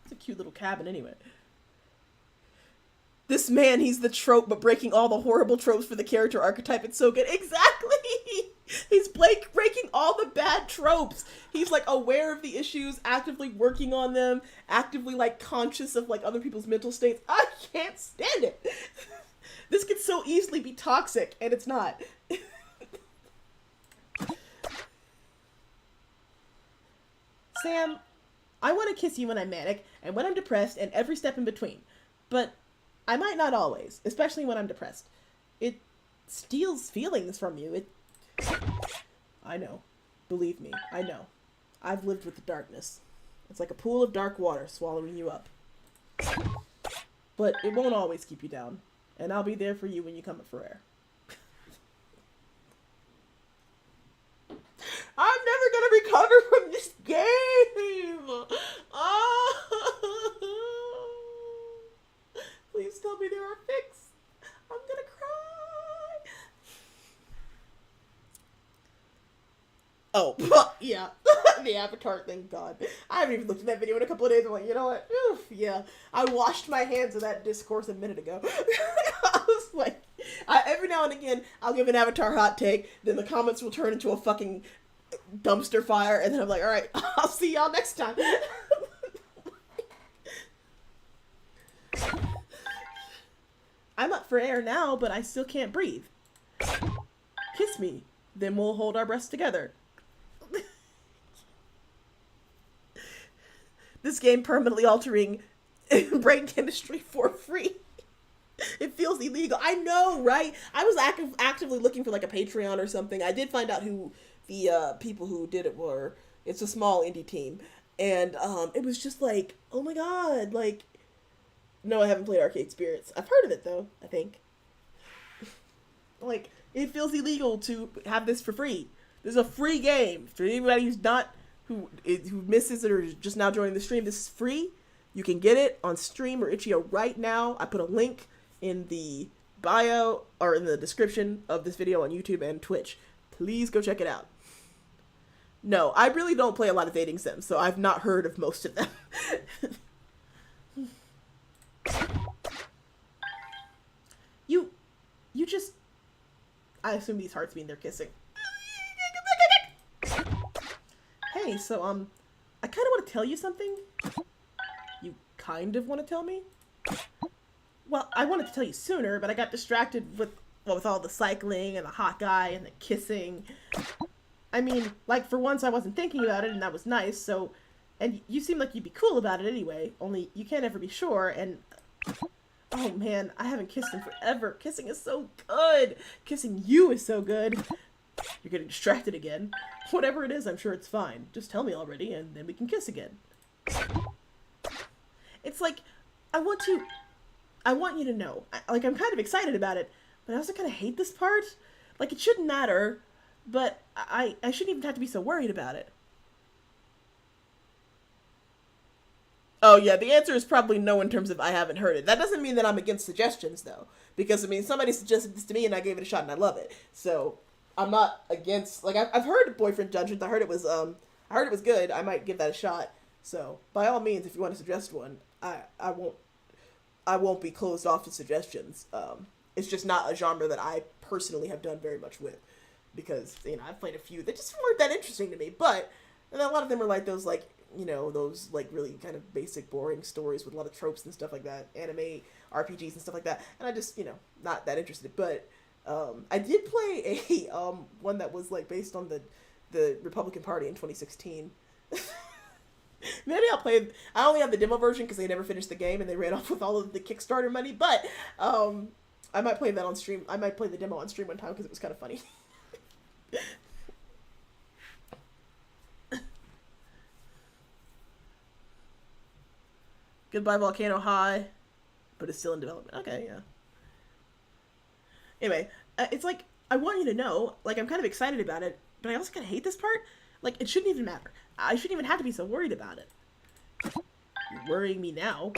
It's a cute little cabin anyway. This man, he's the trope, but breaking all the horrible tropes for the character archetype. It's so good. Exactly! He's breaking all the bad tropes. He's, like, aware of the issues, actively working on them, actively, like, conscious of, like, other people's mental states. I can't stand it! This could so easily be toxic, and it's not. Sam, I want to kiss you when I'm manic, and when I'm depressed, and every step in between. But I might not always, especially when I'm depressed. It steals feelings from you. I know. Believe me, I know. I've lived with the darkness. It's like a pool of dark water swallowing you up. But it won't always keep you down. And I'll be there for you when you come up for air. I'm never gonna recover from this game! Oh. Please tell me there are fix. I'm gonna cry. Oh, yeah. The Avatar thing, God. I haven't even looked at that video in a couple of days. I'm like, you know what? Oof, yeah. I washed my hands of that discourse a minute ago. I was like, every now and again, I'll give an Avatar hot take, then the comments will turn into a fucking dumpster fire, and then I'm like, alright, I'll see y'all next time. I'm up for air now, but I still can't breathe. Kiss me, then we'll hold our breasts together. This game permanently altering brain chemistry for free. It feels illegal. I know, right? I was actively looking for like a Patreon or something. I did find out who the people who did it were. It's a small indie team. And it was just like, oh my god, like, no, I haven't played Arcade Spirits. I've heard of it though, I think. Like, it feels illegal to have this for free. This is a free game. For anybody who's not, who misses it or is just now joining the stream, this is free. You can get it on Stream or Itch.io right now. I put a link in the bio or in the description of this video on YouTube and Twitch. Please go check it out. No, I really don't play a lot of dating sims, so I've not heard of most of them. You just... I assume these hearts mean they're kissing. Hey, so, I kind of want to tell you something. You kind of want to tell me? Well, I wanted to tell you sooner, but I got distracted with all the cycling and the hot guy and the kissing. I mean, like, for once I wasn't thinking about it, and that was nice, so... And you seem like you'd be cool about it anyway, only you can't ever be sure, and... Oh man, I haven't kissed him forever. Kissing is so good. Kissing you is so good. You're getting distracted again. Whatever it is, I'm sure it's fine. Just tell me already, and then we can kiss again. It's like, I want you to know. I'm kind of excited about it, but I also kind of hate this part. Like, it shouldn't matter, but I shouldn't even have to be so worried about it. Oh, yeah, the answer is probably no in terms of I haven't heard it. That doesn't mean that I'm against suggestions, though. Because, I mean, somebody suggested this to me and I gave it a shot and I love it. So, I'm not against... Like, I've heard Boyfriend Dungeons. I heard it was good. I might give that a shot. So, by all means, if you want to suggest one, I won't be closed off to suggestions. It's just not a genre that I personally have done very much with. Because, you know, I've played a few that just weren't that interesting to me. But, and a lot of them are like those, like... You know, those, like, really kind of basic, boring stories with a lot of tropes and stuff like that. Anime, RPGs and stuff like that. And I just, you know, not that interested. But, I did play a, one that was, like, based on the Republican Party in 2016. Maybe I only have the demo version because they never finished the game and they ran off with all of the Kickstarter money. But, I might play that on stream. I might play the demo on stream one time because it was kind of funny. Goodbye Volcano High, but it's still in development. Okay, yeah. Anyway, it's like, I want you to know, like, I'm kind of excited about it, but I also kind of hate this part. Like, it shouldn't even matter. I shouldn't even have to be so worried about it. You're worrying me now.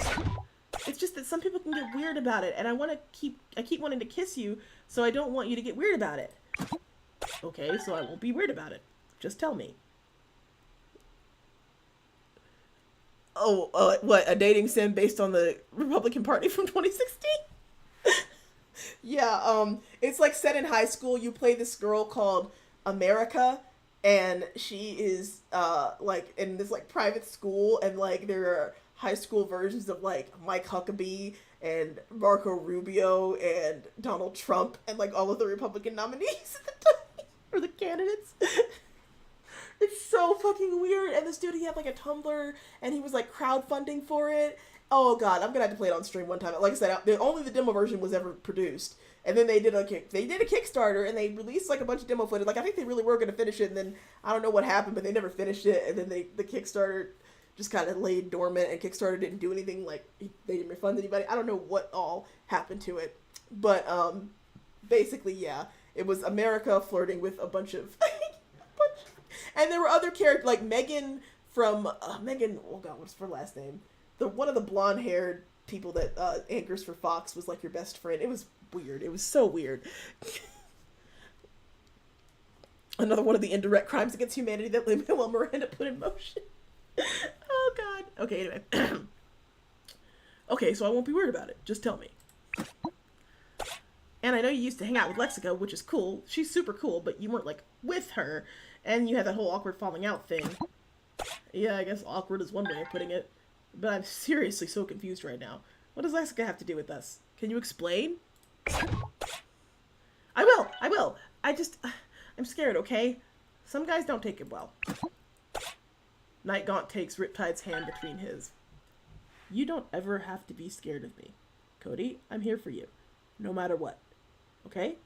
It's just that some people can get weird about it, and I keep wanting to kiss you, so I don't want you to get weird about it. Okay, so I won't be weird about it. Just tell me. Oh, what, a dating sim based on the Republican Party from 2016? Yeah, it's like set in high school. You play this girl called America, and she is, like, in this, like, private school, and, like, there are high school versions of, like, Mike Huckabee, and Marco Rubio, and Donald Trump, and, like, all of the Republican nominees at the time, or the candidates. It's so fucking weird, and this dude, he had, like, a Tumblr, and he was, like, crowdfunding for it. Oh god, I'm gonna have to play it on stream one time. Like I said, only the demo version was ever produced, and then they did a Kickstarter, and they released like a bunch of demo footage. Like I think they really were gonna finish it, and then I don't know what happened, but they never finished it, and then the Kickstarter just kind of laid dormant, and Kickstarter didn't do anything. Like they didn't refund anybody. I don't know what all happened to it, but basically, yeah, it was America flirting with a bunch of, and there were other characters like Megan from Megan. Oh god, what's her last name? One of the blonde-haired people that anchors for Fox was like your best friend. It was weird. It was so weird. Another one of the indirect crimes against humanity that Lin-Manuel Miranda put in motion. Oh god. Okay, anyway. Okay, so I won't be worried about it. Just tell me. And I know you used to hang out with Lexica, which is cool. She's super cool, but you weren't, like, with her. And you had that whole awkward falling out thing. Yeah, I guess awkward is one way of putting it. But I'm seriously so confused right now. What does Lexica have to do with us? Can you explain? I will! I'm scared, okay? Some guys don't take it well. Night Gaunt takes Riptide's hand between his. You don't ever have to be scared of me. Cody, I'm here for you. No matter what. Okay?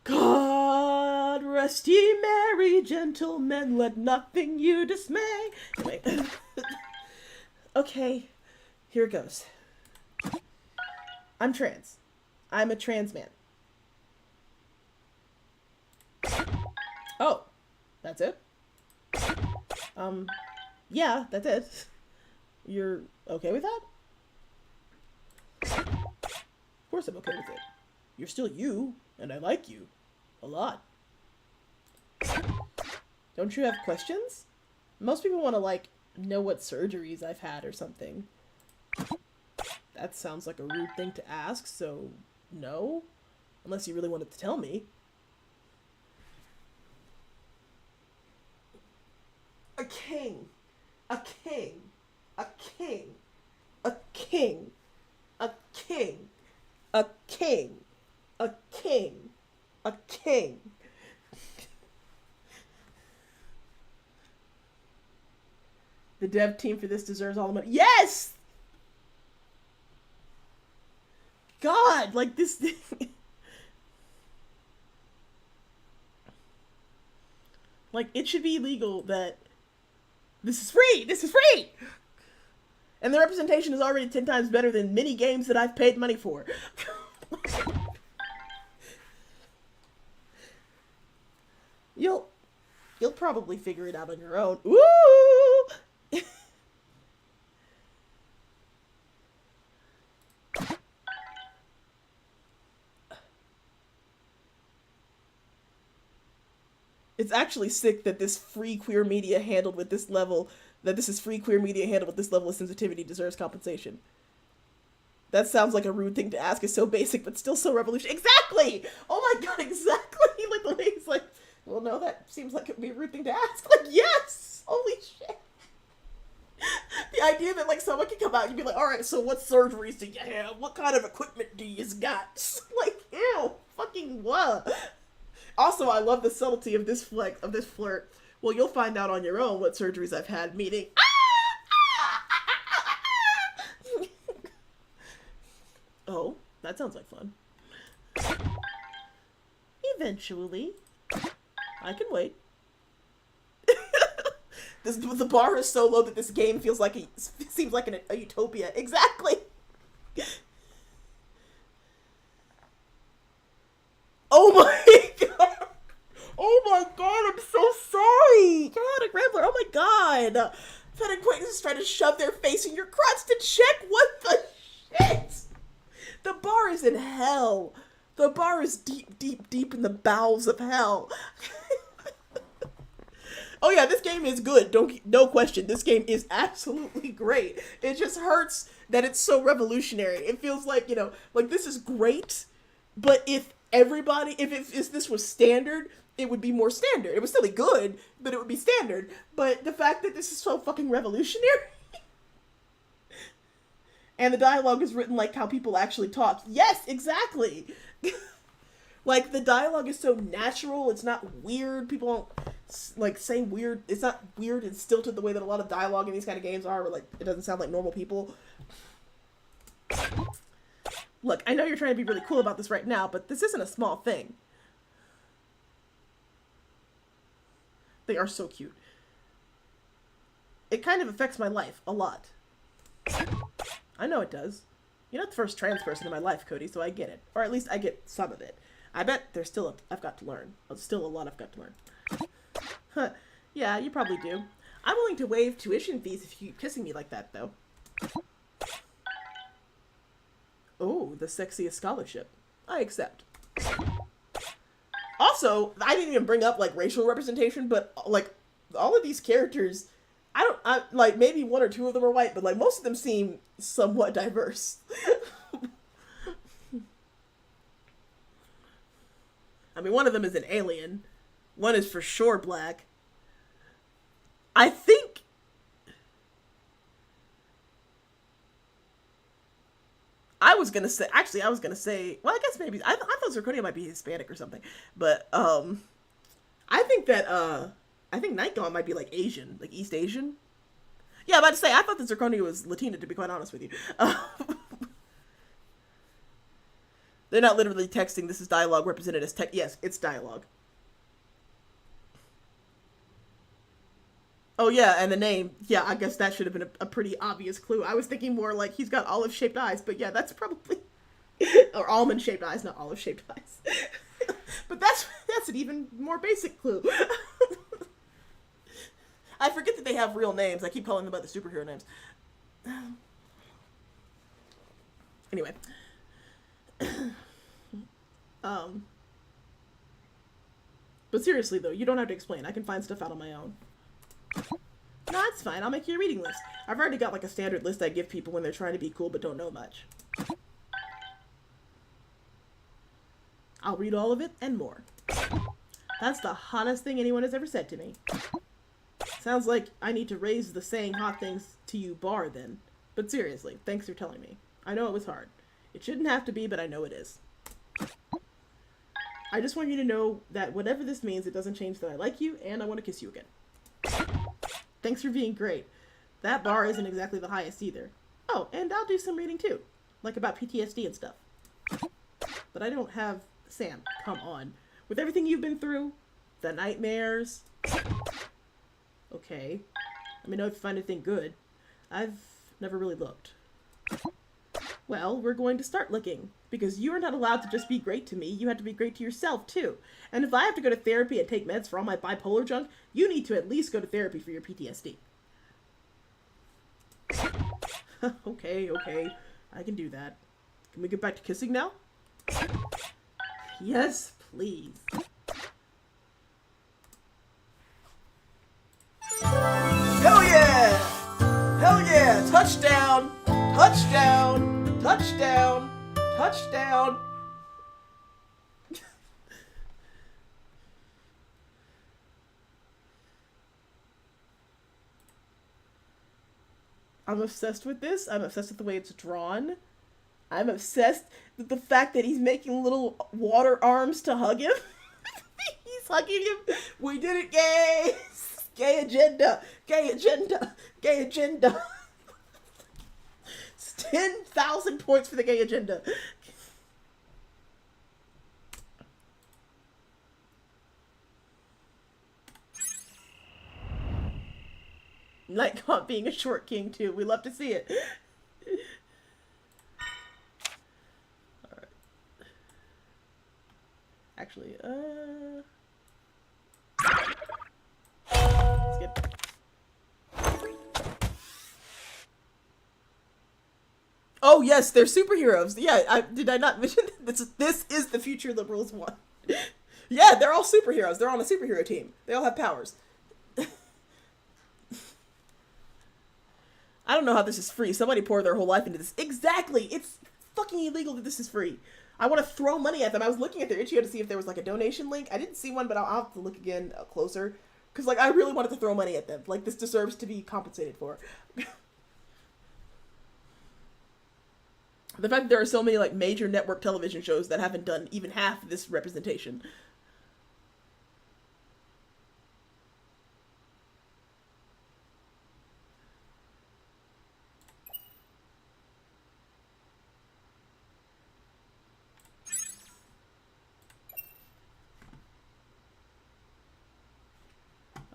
God rest ye merry gentlemen, let nothing you dismay. Anyway. Okay, here it goes. I'm trans. I'm a trans man. Oh, that's it? Yeah, that's it. You're okay with that? Of course I'm okay with it. You're still you, and I like you. A lot. Don't you have questions? Most people want to, like, know what surgeries I've had or something. That sounds like a rude thing to ask, so no. Unless you really wanted to tell me. A king. A king. A king. A king. A king. A king. A king. A king. The dev team for this deserves all the money. Yes! God, like this thing. Like, it should be illegal that this is free! This is free! And the representation is already 10 times better than many games that I've paid money for. You'll probably figure it out on your own. Ooh! It's actually sick that this free queer media handled with this level, of sensitivity deserves compensation. That sounds like a rude thing to ask. It's so basic, but still so revolutionary. Exactly! Oh my god, exactly! Like, the way he's like, well, no, that seems like it would be a rude thing to ask. Like, yes! Holy shit! The idea that, like, someone can come out and be like, alright, so what surgeries do you have? What kind of equipment do you got? Like, ew! Fucking what? Also, I love the subtlety of this flirt. Well, you'll find out on your own what surgeries I've had, meaning... Oh, that sounds like fun. eventually. I can wait. The bar is so low that this game feels like seems like a utopia. Exactly. Oh my god. Oh my god, I'm so sorry. Chaotic Rambler, oh my god. I've had acquaintances try to shove their face in your crotch to check what the shit. The bar is in hell. The bar is deep, deep, deep in the bowels of hell. Oh yeah, this game is good. No question. This game is absolutely great. It just hurts that it's so revolutionary. It feels like, you know, like this is great, but if this was standard, it would be more standard. It would still be good, but it would be standard. But the fact that this is so fucking revolutionary, and the dialogue is written like how people actually talk. Yes, exactly. Like, the dialogue is so natural. It's not weird. People don't, like, say weird. It's not weird and stilted the way that a lot of dialogue in these kind of games are, where, like, it doesn't sound like normal people. Look, I know you're trying to be really cool about this right now, but this isn't a small thing. They are so cute. It kind of affects my life a lot. I know it does. You're not the first trans person in my life, Cody, so I get it. Or at least I get some of it. I bet there's still I've got to learn. There's still a lot I've got to learn. Huh. Yeah, you probably do. I'm willing to waive tuition fees if you keep kissing me like that, though. Oh, the sexiest scholarship. I accept. Also, I didn't even bring up, like, racial representation, but, like, all of these characters, like, maybe one or two of them are white, but, like, most of them seem somewhat diverse. I mean, one of them is an alien. One is for sure black. I think... I was gonna say, well, I guess maybe, I thought Zirconia might be Hispanic or something, but, I think that, I think Nightgaunt might be, like, Asian, like, East Asian. Yeah, I'm about to say, I thought that Zirconia was Latina, to be quite honest with you. They're not literally texting, this is dialogue represented as text. Yes, it's dialogue. Oh yeah, and the name. Yeah, I guess that should have been a pretty obvious clue. I was thinking more like he's got olive-shaped eyes, but yeah, that's probably... or almond-shaped eyes, not olive-shaped eyes. But that's an even more basic clue. I forget that they have real names. I keep calling them by the superhero names. Anyway. But seriously though, you don't have to explain. I can find stuff out on my own. No, it's fine. I'll make you a reading list. I've already got like a standard list I give people when they're trying to be cool but don't know much. I'll read all of it and more. That's the hottest thing anyone has ever said to me. Sounds like I need to raise the saying hot things to you bar then. But seriously, thanks for telling me. I know it was hard. It shouldn't have to be, but I know it is. I just want you to know that whatever this means, it doesn't change that I like you and I want to kiss you again. Thanks for being great. That bar isn't exactly the highest either. Oh, and I'll do some reading too. Like about PTSD and stuff. But I don't have... Sam, come on. With everything you've been through, the nightmares... Okay. Let me know if you find anything good. I've never really looked. Well, we're going to start looking. Because you are not allowed to just be great to me. You have to be great to yourself, too. And if I have to go to therapy and take meds for all my bipolar junk, you need to at least go to therapy for your PTSD. Okay. I can do that. Can we get back to kissing now? Yes, please. Hell yeah! Hell yeah! Touchdown! Touchdown! Touchdown! Touchdown! I'm obsessed with this. I'm obsessed with the way it's drawn. I'm obsessed with the fact that he's making little water arms to hug him. He's hugging him. We did it, gays! Gay agenda! Gay agenda! Gay agenda! 10,000 points for the gay agenda. Nightcaught being a short king too. We love to see it. Alright. Actually, skip. Oh yes, they're superheroes. Yeah, did I not mention this is the future liberals want. Yeah, they're all superheroes. They're on a superhero team. They all have powers. I don't know how this is free. Somebody poured their whole life into this. Exactly. It's fucking illegal that this is free. I want to throw money at them. I was looking at their Itch.io to see if there was like a donation link. I didn't see one, but I'll have to look again closer. Because like I really wanted to throw money at them. Like this deserves to be compensated for. The fact that there are so many like major network television shows that haven't done even half of this representation.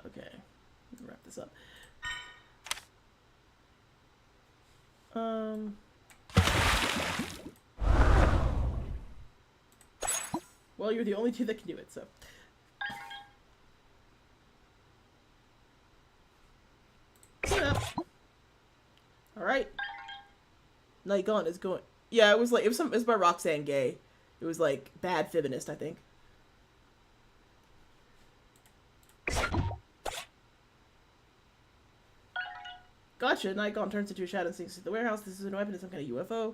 Okay, wrap this up. Well, you're the only two that can do it, so. Clean up. Alright. Night Gone is going. Yeah, it was like, it was by Roxanne Gay. It was like bad feminist, I think. Gotcha. Night Gone turns into a shadow and sinks into the warehouse. This is an weapon. It's some kind of UFO.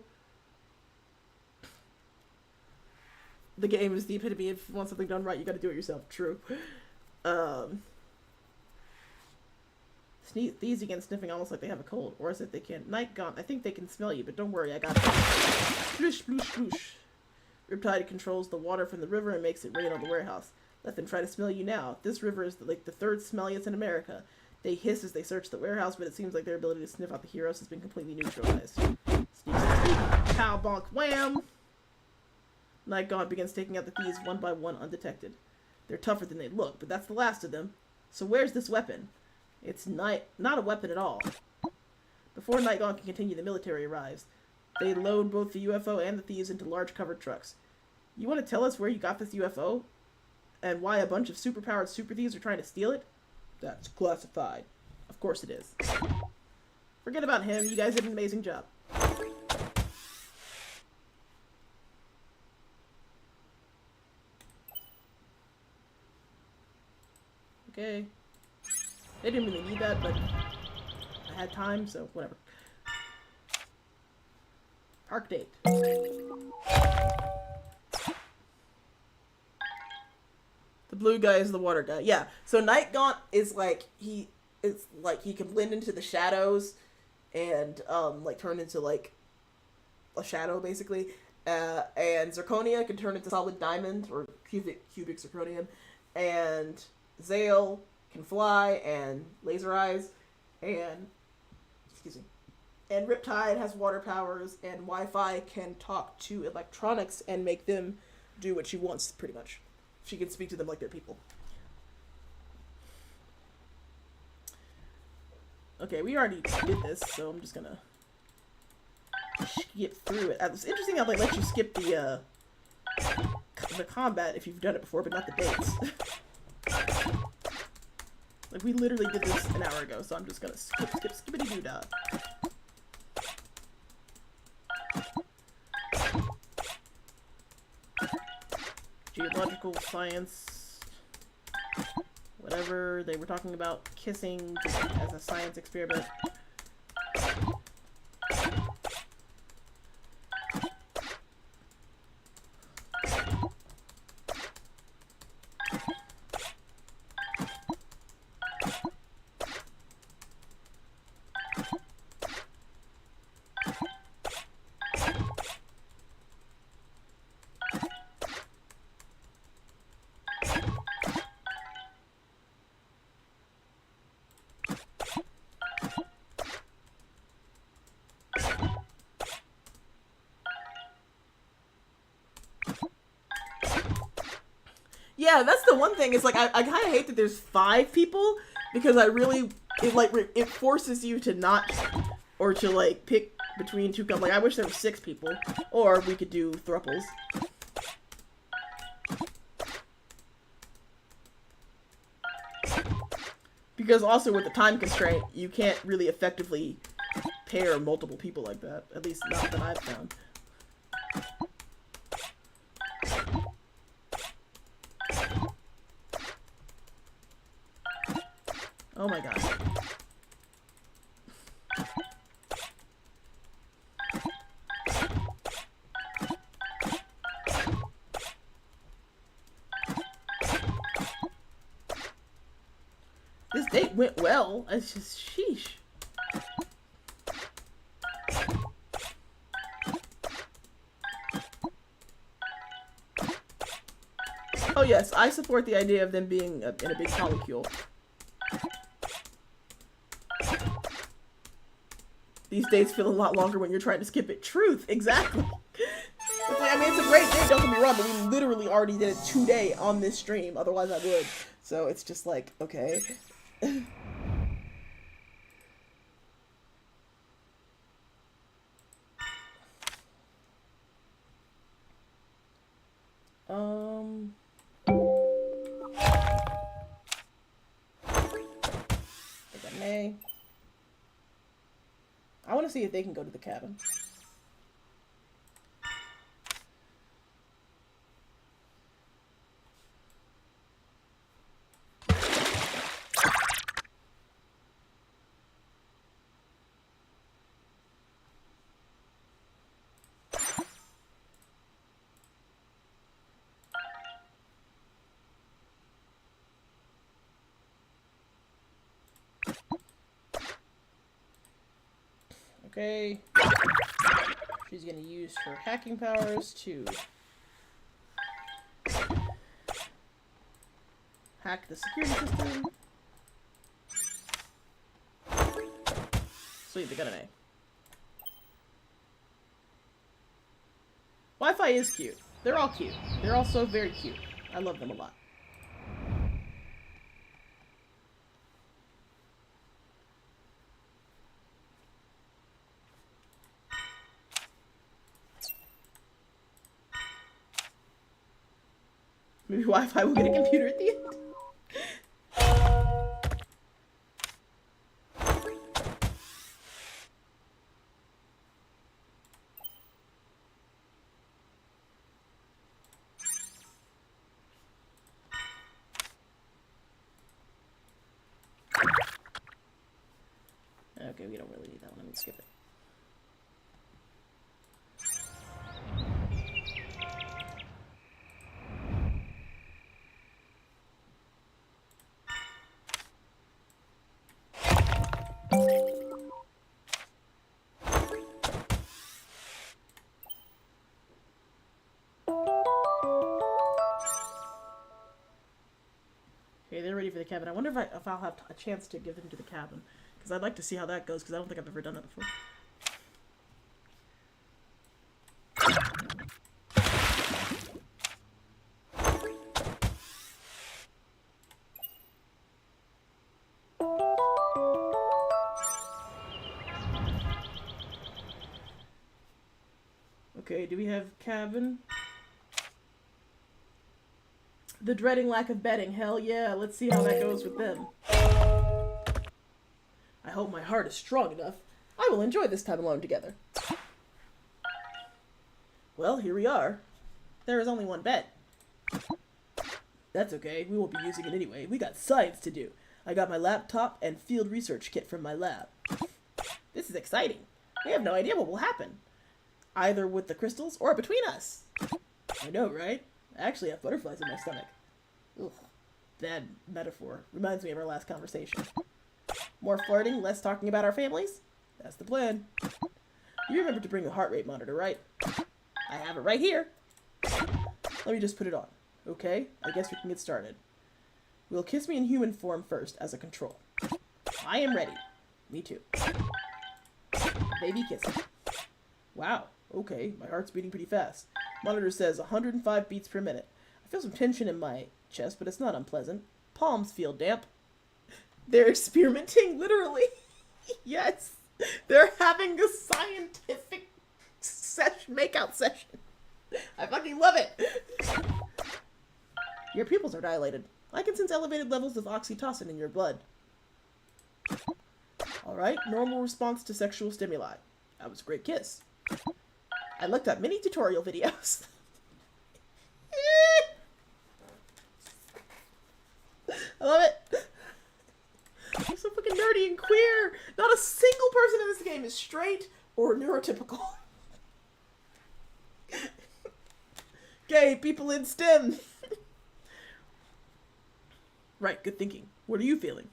The game is the epitome. If you want something done right, you gotta do it yourself. True. These again sniffing almost like they have a cold. Or is it they can't? Night Gone. I think they can smell you, but don't worry. I got it. Sploosh, sploosh, sploosh. Riptide controls the water from the river and makes it rain on the warehouse. Let them try to smell you now. This river is like the third smelliest in America. They hiss as they search the warehouse, but it seems like their ability to sniff out the heroes has been completely neutralized. Sneak, sneak, sneak. Pow, bonk, wham! Night Gone begins taking out the thieves one by one undetected. They're tougher than they look, but that's the last of them. So where's this weapon? It's not a weapon at all. Before Night Gone can continue, the military arrives. They load both the UFO and the thieves into large covered trucks. You want to tell us where you got this UFO? And why a bunch of superpowered super thieves are trying to steal it? That's classified. Of course it is. Forget about him. You guys did an amazing job. Okay. They didn't really need that, but I had time, so whatever. Park date. The blue guy is the water guy. Yeah. So Night Gaunt is like he can blend into the shadows and like turn into like a shadow basically. And Zirconia can turn into solid diamond or cubic zirconium. And Zale can fly and laser eyes and and Riptide has water powers and Wi-Fi can talk to electronics and make them do what she wants pretty much. She can speak to them like they're people. Okay, we already did this, so I'm just gonna skip through it. It's interesting how they let you skip the combat if you've done it before, but not the dates. Like, we literally did this an hour ago, so I'm just gonna skippity-doo-dah. Geological science, whatever. They were talking about kissing as a science experiment. Yeah, that's the one thing. It's like I kind of hate that there's 5 people because I really it like it forces you to not, or to like pick between two. Like I wish there were 6 people, or we could do thruples. Because also with the time constraint, you can't really effectively pair multiple people like that. At least not that I've found. Oh my gosh. This date went well. It's just sheesh. Oh yes, I support the idea of them being in a big polycule. These days feel a lot longer when you're trying to skip it. Truth, exactly. It's like, I mean, it's a great day, don't get me wrong, but we literally already did it today on this stream. Otherwise, I would. So it's just like, okay. If I may. I want to see if they can go to the cabin. Okay. She's gonna use her hacking powers to hack the security system. Sweet, they got an A. Wi-Fi is cute. They're all cute. They're all so very cute. I love them a lot. Maybe Wi-Fi will get a computer at the end. Okay, we don't really need that one. Let me skip it. Okay, they're ready for the cabin. I wonder if I'll have a chance to give them to the cabin. Because I'd like to see how that goes, because I don't think I've ever done that before. Okay, do we have cabin? The dreading lack of bedding. Hell yeah, let's see how that goes with them. I hope my heart is strong enough. I will enjoy this time alone together. Well, here we are. There is only one bed. That's okay, we won't be using it anyway. We got science to do. I got my laptop and field research kit from my lab. This is exciting. We have no idea what will happen. Either with the crystals or between us. I know, right? I actually have butterflies in my stomach. Ugh. Bad metaphor. Reminds me of our last conversation. More flirting, less talking about our families? That's the plan. You remember to bring a heart rate monitor, right? I have it right here. Let me just put it on. Okay, I guess we can get started. We'll kiss me in human form first as a control. I am ready. Me too. Baby kissing. Wow, okay, my heart's beating pretty fast. Monitor says 105 beats per minute. I feel some tension in my chest, but it's not unpleasant. Palms feel damp. They're experimenting, literally. Yes. They're having a scientific makeout session. I fucking love it. Your pupils are dilated. I can sense elevated levels of oxytocin in your blood. Alright, normal response to sexual stimuli. That was a great kiss. I looked up many tutorial videos. I love it. I'm so fucking nerdy and queer. Not a single person in this game is straight or neurotypical. Gay people in STEM. Right, good thinking. What are you feeling?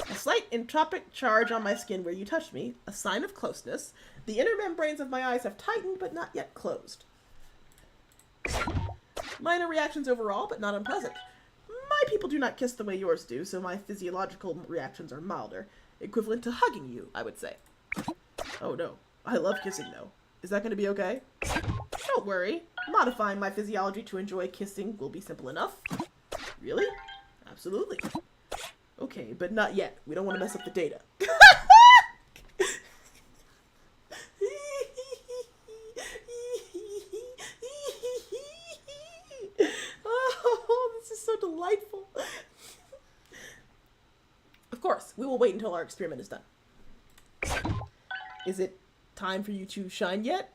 A slight entropic charge on my skin where you touched me, a sign of closeness. The inner membranes of my eyes have tightened but not yet closed. Minor reactions overall, but not unpleasant. My people do not kiss the way yours do, so my physiological reactions are milder. Equivalent to hugging you, I would say. Oh no, I love kissing though. Is that going to be okay? Don't worry. Modifying my physiology to enjoy kissing will be simple enough. Really? Absolutely. Okay, but not yet. We don't want to mess up the data. Oh, this is so delightful. Of course, we will wait until our experiment is done. Is it time for you to shine yet?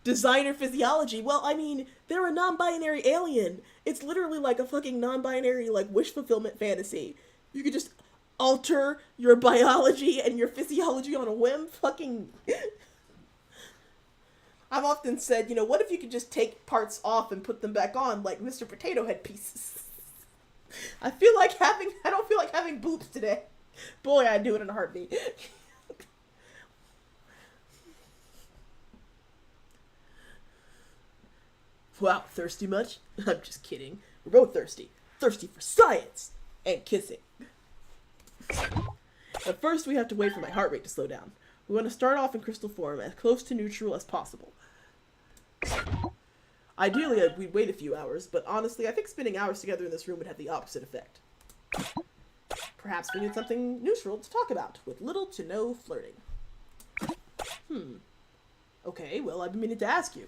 Designer physiology. Well, I mean, they're a non-binary alien. It's literally like a fucking non-binary, like, wish fulfillment fantasy. You could just alter your biology and your physiology on a whim. Fucking... I've often said, you know, what if you could just take parts off and put them back on, like Mr. Potato Head pieces? I don't feel like having boobs today. Boy, I'd do it in a heartbeat. Wow, thirsty much? I'm just kidding. We're both thirsty. Thirsty for science and kissing. But first, we have to wait for my heart rate to slow down. We want to start off in crystal form, as close to neutral as possible. Ideally, we'd wait a few hours, but honestly, I think spending hours together in this room would have the opposite effect. Perhaps we need something neutral to talk about, with little to no flirting. Okay, well, I've been meaning to ask you.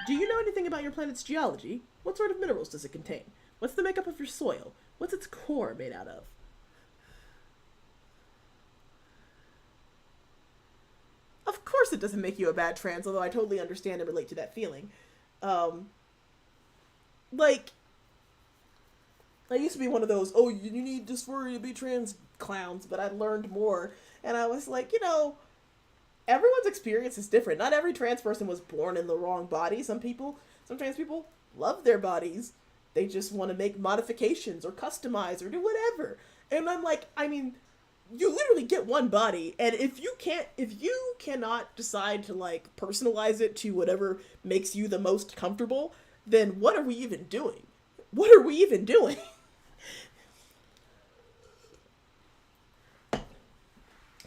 Do you know anything about your planet's geology? What sort of minerals does it contain? What's the makeup of your soil? What's its core made out of? Of course it doesn't make you a bad trans, although I totally understand and relate to that feeling. Like, I used to be one of those, oh, you need dysphoria to be trans clowns, but I learned more, and I was like, you know, everyone's experience is different. Not every trans person was born in the wrong body. Some trans people love their bodies. They just want to make modifications or customize or do whatever. And I'm like, I mean, you literally get one body, and if you cannot decide to, like, personalize it to whatever makes you the most comfortable, then what are we even doing? What are we even doing?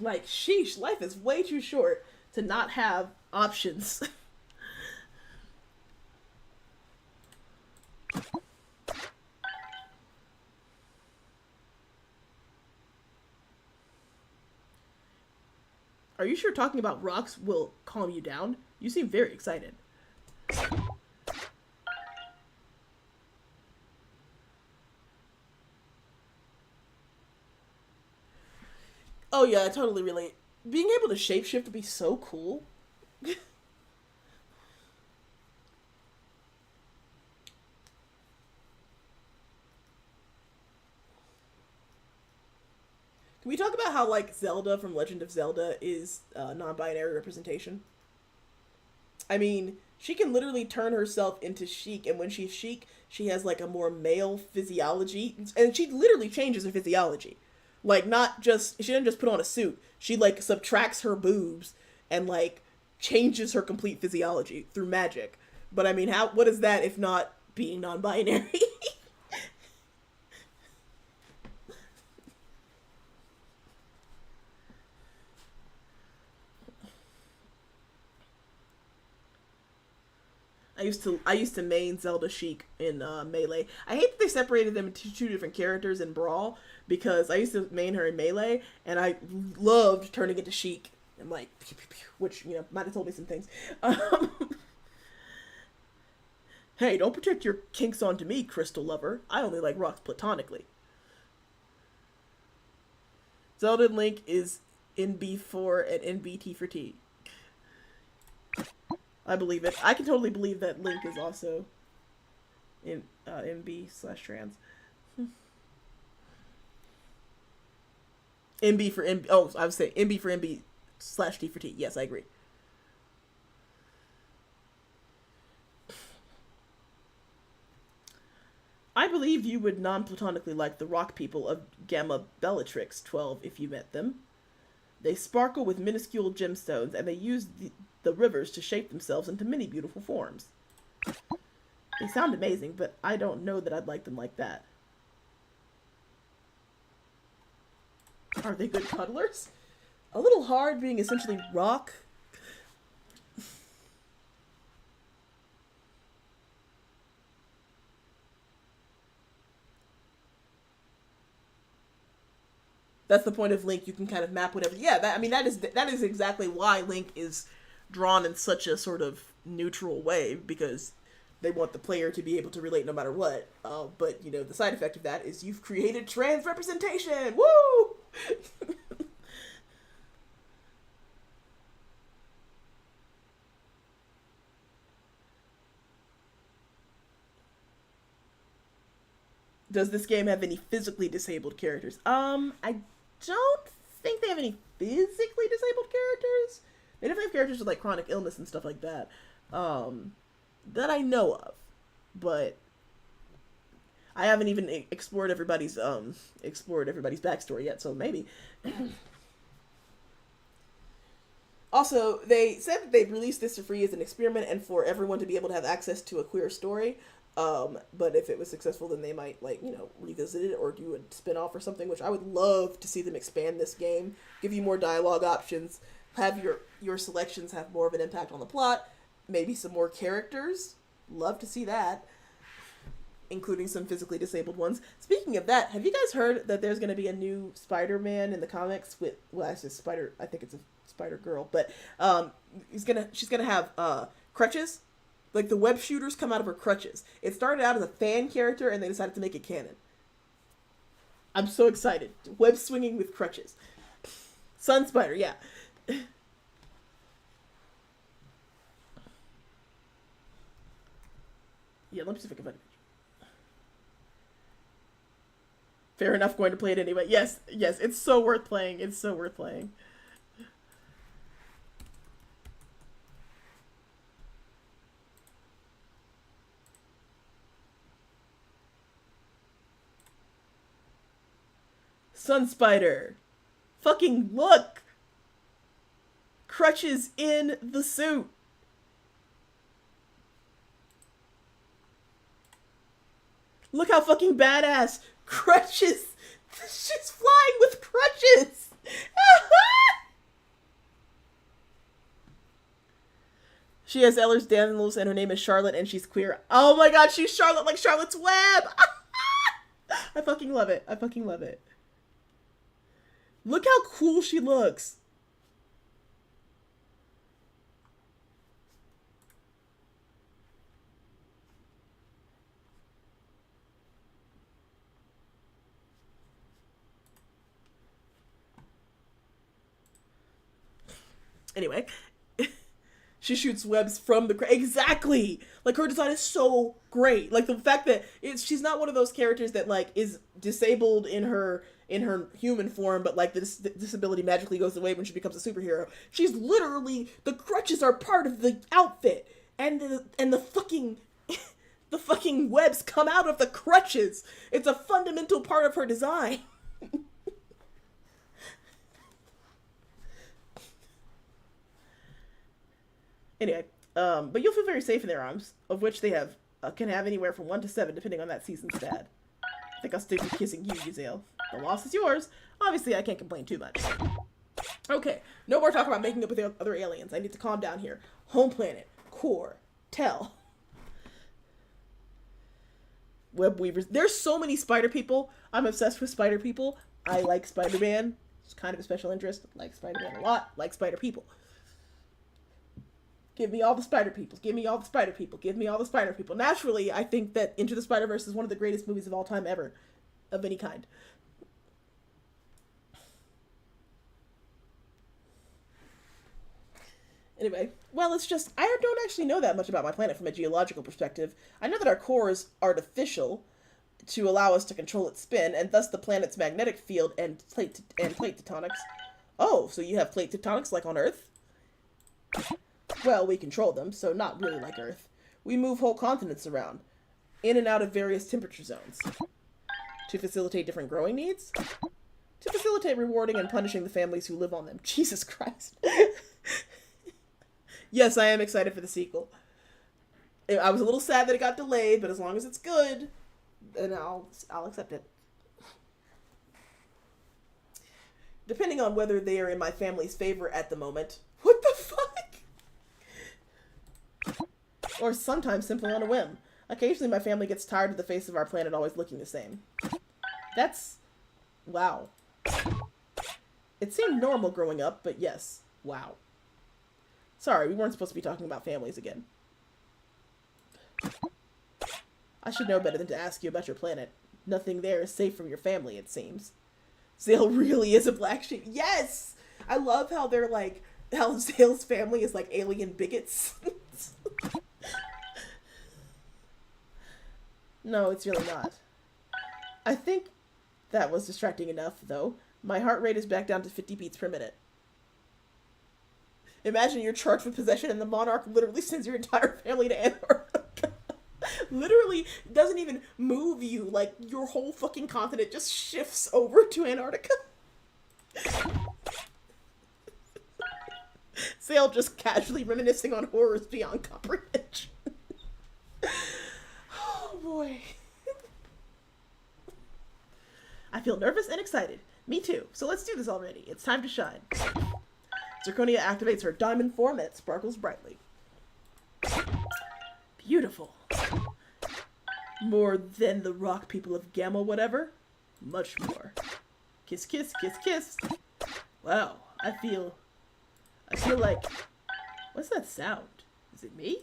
Like, sheesh, life is way too short to not have options. Are you sure talking about rocks will calm you down? You seem very excited. Oh yeah, I totally relate. Being able to shapeshift would be so cool. Can we talk about how, like, Zelda from Legend of Zelda is non-binary representation? I mean, she can literally turn herself into Sheik, and when she's Sheik, she has, like, a more male physiology, and she literally changes her physiology. Like, she doesn't just put on a suit. She, like, subtracts her boobs and, like, changes her complete physiology through magic. But, I mean, what is that if not being non-binary? I used to main Zelda Sheik in Melee. I hate that they separated them into two different characters in Brawl, because I used to main her in Melee, and I loved turning into Sheik and like pew, pew, pew, which, you know, might have told me some things. Hey, don't project your kinks onto me, Crystal Lover. I only like rocks platonically. Zelda and Link is NB for and NBT for T. I believe it. I can totally believe that Link is also in MB/trans. MB for MB. Oh, I would say MB for MB/T for T. Yes, I agree. I believe you would non-platonically like the rock people of Gamma Bellatrix 12 if you met them. They sparkle with minuscule gemstones, and they use the rivers to shape themselves into many beautiful forms. They sound amazing, but I don't know that I'd like them like that. Are they good cuddlers? A little hard being essentially rock. That's the point of Link. You can kind of map whatever. Yeah, that is exactly why Link is drawn in such a sort of neutral way, because they want the player to be able to relate no matter what. But you know, the side effect of that is you've created trans representation. Woo! Does this game have any physically disabled characters? I don't think they have any physically disabled characters. They definitely have characters with like chronic illness and stuff like that, that I know of. But I haven't even explored everybody's backstory yet, so maybe. Also, they said that they've released this for free as an experiment and for everyone to be able to have access to a queer story. But if it was successful, then they might, like, you know, revisit it or do a spin-off or something, which I would love to see them expand this game, give you more dialogue options, have your selections have more of an impact on the plot, maybe some more characters. Love to see that, including some physically disabled ones. Speaking of that, have you guys heard that there's going to be a new Spider-Man in the comics with, well, I said Spider, I think it's a Spider-Girl, but she's gonna have crutches. Like, the web shooters come out of her crutches. It started out as a fan character, and they decided to make it canon. I'm so excited. Web swinging with crutches. Sun Spider, yeah. Yeah, let me see if I can find it. Fair enough, going to play it anyway. Yes, it's so worth playing. It's so worth playing. Sun Spider. Fucking look! Crutches in the suit. Look how fucking badass. Crutches. She's flying with crutches. She has Ehlers-Danlos and her name is Charlotte and she's queer. Oh my god, she's Charlotte like Charlotte's Web. I fucking love it. I fucking love it. Look how cool she looks. Anyway, she shoots webs from the exactly. Like, her design is so great. Like, the fact that she's not one of those characters that like is disabled in her human form, but like the disability magically goes away when she becomes a superhero. She's literally, the crutches are part of the outfit, and the fucking the fucking webs come out of the crutches. It's a fundamental part of her design. Anyway, but you'll feel very safe in their arms, of which they have can have anywhere from 1 to 7, depending on that season's stat. I think I'll stick with kissing you, Giselle. The loss is yours. Obviously, I can't complain too much. Okay, no more talk about making up with the other aliens. I need to calm down here. Home planet, core, tell. web weavers. There's so many spider people. I'm obsessed with spider people. I like Spider-Man. It's kind of a special interest. Like Spider-Man a lot. Like spider people. Give me all the spider people. Give me all the spider people. Give me all the spider people. Naturally, I think that Into the Spider-Verse is one of the greatest movies of all time ever. Of any kind. Anyway, well, it's just, I don't actually know that much about my planet from a geological perspective. I know that our core is artificial to allow us to control its spin, and thus the planet's magnetic field and plate tectonics. Oh, so you have plate tectonics like on Earth? Well, we control them, so not really like Earth. We move whole continents around, in and out of various temperature zones. To facilitate different growing needs? To facilitate rewarding and punishing the families who live on them. Jesus Christ. Yes, I am excited for the sequel. I was a little sad that it got delayed, but as long as it's good, then I'll accept it. Depending on whether they are in my family's favor at the moment. What the fuck? Or sometimes simply on a whim. Occasionally my family gets tired of the face of our planet always looking the same. That's... wow. It seemed normal growing up, but yes. Wow. Sorry, we weren't supposed to be talking about families again. I should know better than to ask you about your planet. Nothing there is safe from your family, it seems. Zale really is a black sheep. Yes! I love how they're like, how Zale's family is like alien bigots. No, it's really not. I think that was distracting enough, though. My heart rate is back down to 50 beats per minute. Imagine you're charged with possession and the monarch literally sends your entire family to Antarctica. Literally doesn't even move you. Like, your whole fucking continent just shifts over to Antarctica. Sale just casually reminiscing on horrors beyond comprehension. Oh boy. I feel nervous and excited. Me too. So let's do this already. It's time to shine. Zirconia activates her diamond form and it sparkles brightly. Beautiful. More than the rock people of Gamma whatever? Much more. Kiss, kiss, kiss, kiss. Wow, I feel like... What's that sound? Is it me?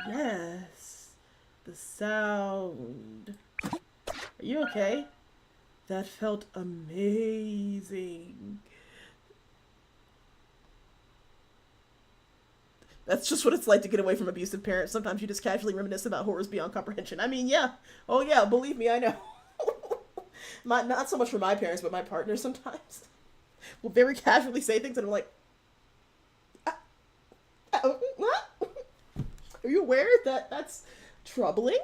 Yes. The sound. Are you okay? That felt amazing. That's just what it's like to get away from abusive parents. Sometimes you just casually reminisce about horrors beyond comprehension. I mean, yeah. Oh, yeah, believe me, I know. Not so much for my parents, but my partner sometimes will very casually say things and I'm like, what? Are you aware that that's troubling?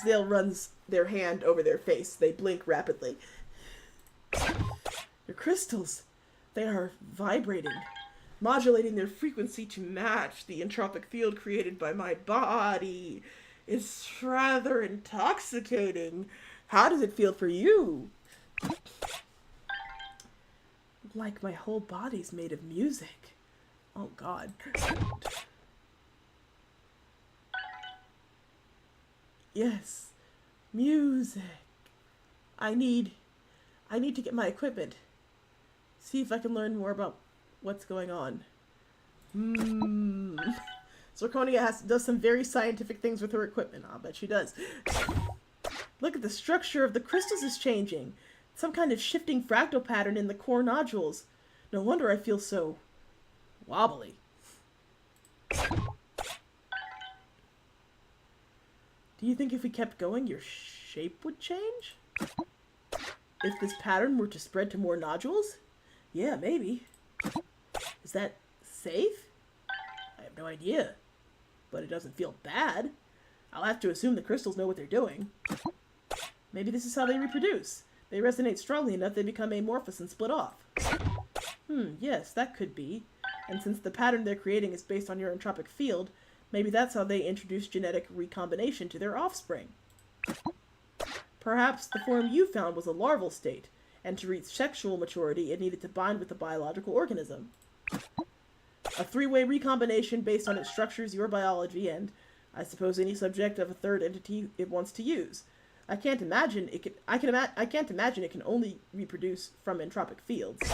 Zale runs their hand over their face. They blink rapidly. Your crystals, they are vibrating, modulating their frequency to match the entropic field created by my body. It's rather intoxicating. How does it feel for you? Like my whole body's made of music. Oh, God. Yes, music. I need to get my equipment. See if I can learn more about what's going on. Zirconia does some very scientific things with her equipment. I'll bet she does. Look at the structure of the crystals is changing. Some kind of shifting fractal pattern in the core nodules. No wonder I feel so wobbly. Do you think if we kept going, your shape would change? If this pattern were to spread to more nodules? Yeah, maybe. Is that safe? I have no idea. But it doesn't feel bad. I'll have to assume the crystals know what they're doing. Maybe this is how they reproduce. They resonate strongly enough they become amorphous and split off. Yes, that could be. And since the pattern they're creating is based on your entropic field, maybe that's how they introduce genetic recombination to their offspring. Perhaps the form you found was a larval state, and to reach sexual maturity, it needed to bind with a biological organism. A three-way recombination based on its structures, your biology, and, I suppose, any subject of a third entity it wants to use. I can't imagine it can only reproduce from entropic fields.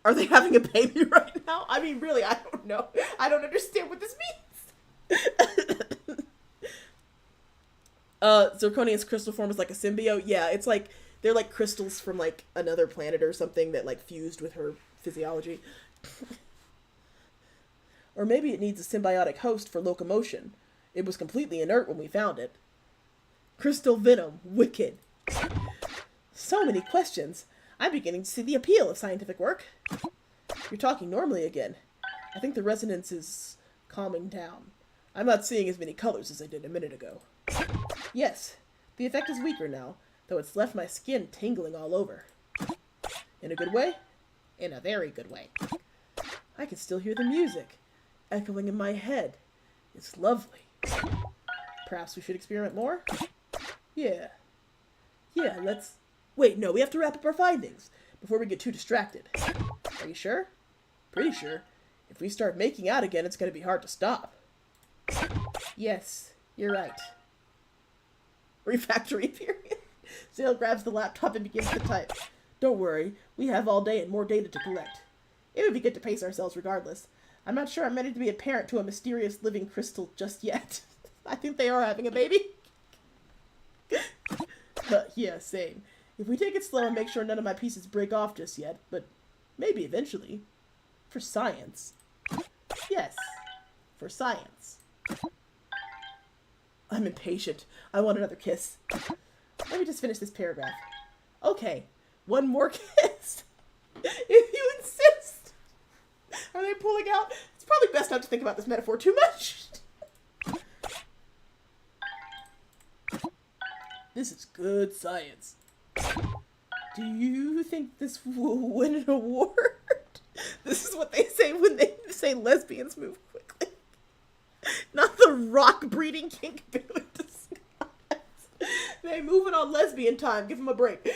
Are they having a baby right now? I mean, really, I don't know. I don't understand what this means. Zirconian's crystal form is like a symbiote. Yeah, it's like, they're like crystals from like another planet or something that like fused with her physiology. Or maybe it needs a symbiotic host for locomotion. It was completely inert when we found it. Crystal venom, wicked. So many questions. I'm beginning to see the appeal of scientific work. You're talking normally again. I think the resonance is calming down. I'm not seeing as many colors as I did a minute ago. Yes, the effect is weaker now, though it's left my skin tingling all over. In a good way? In a very good way. I can still hear the music, echoing in my head. It's lovely. Perhaps we should experiment more? Yeah, let's... Wait, no, we have to wrap up our findings before we get too distracted. Are you sure? Pretty sure. If we start making out again, it's going to be hard to stop. Yes, you're right. Refactory period. Zale grabs the laptop and begins to type. Don't worry, we have all day and more data to collect. It would be good to pace ourselves regardless. I'm not sure I'm ready to be a parent to a mysterious living crystal just yet. I think they are having a baby. Yeah, same. If we take it slow and make sure none of my pieces break off just yet, but maybe eventually. For science. Yes, for science. I'm impatient. I want another kiss. Let me just finish this paragraph. Okay, one more kiss. If you insist. Are they pulling out? It's probably best not to think about this metaphor too much. This is good science. Do you think this will win an award? This is what they say when they say lesbians move quickly. Not the rock breeding kink ability disguise. They moving on lesbian time. Give them a break.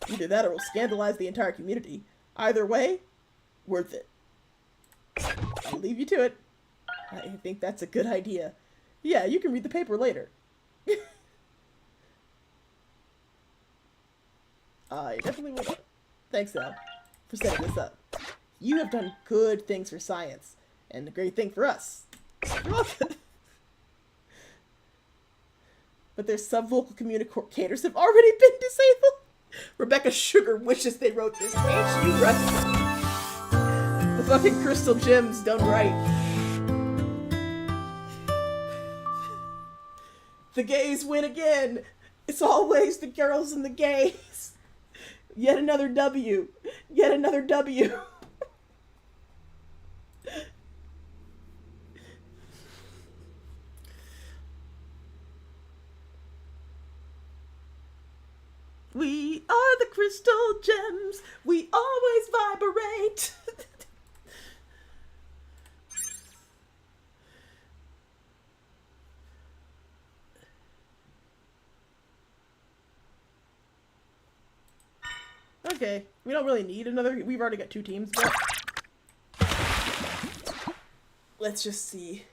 Either that or we'll scandalize the entire community. Either way, worth it. I'll leave you to it. I think that's a good idea. Yeah, you can read the paper later. I definitely will. Thanks, Al, for setting this up. You have done good things for science, and a great thing for us. You're welcome. But their subvocal communicators have already been disabled. Rebecca Sugar wishes they wrote this. Ain't you right? The fucking crystal gems done right. The gays win again. It's always the girls and the gays. Yet another W. Yet another W. We are the crystal gems. We always vibrate. Okay, we don't really need another. We've already got 2 teams, but let's just see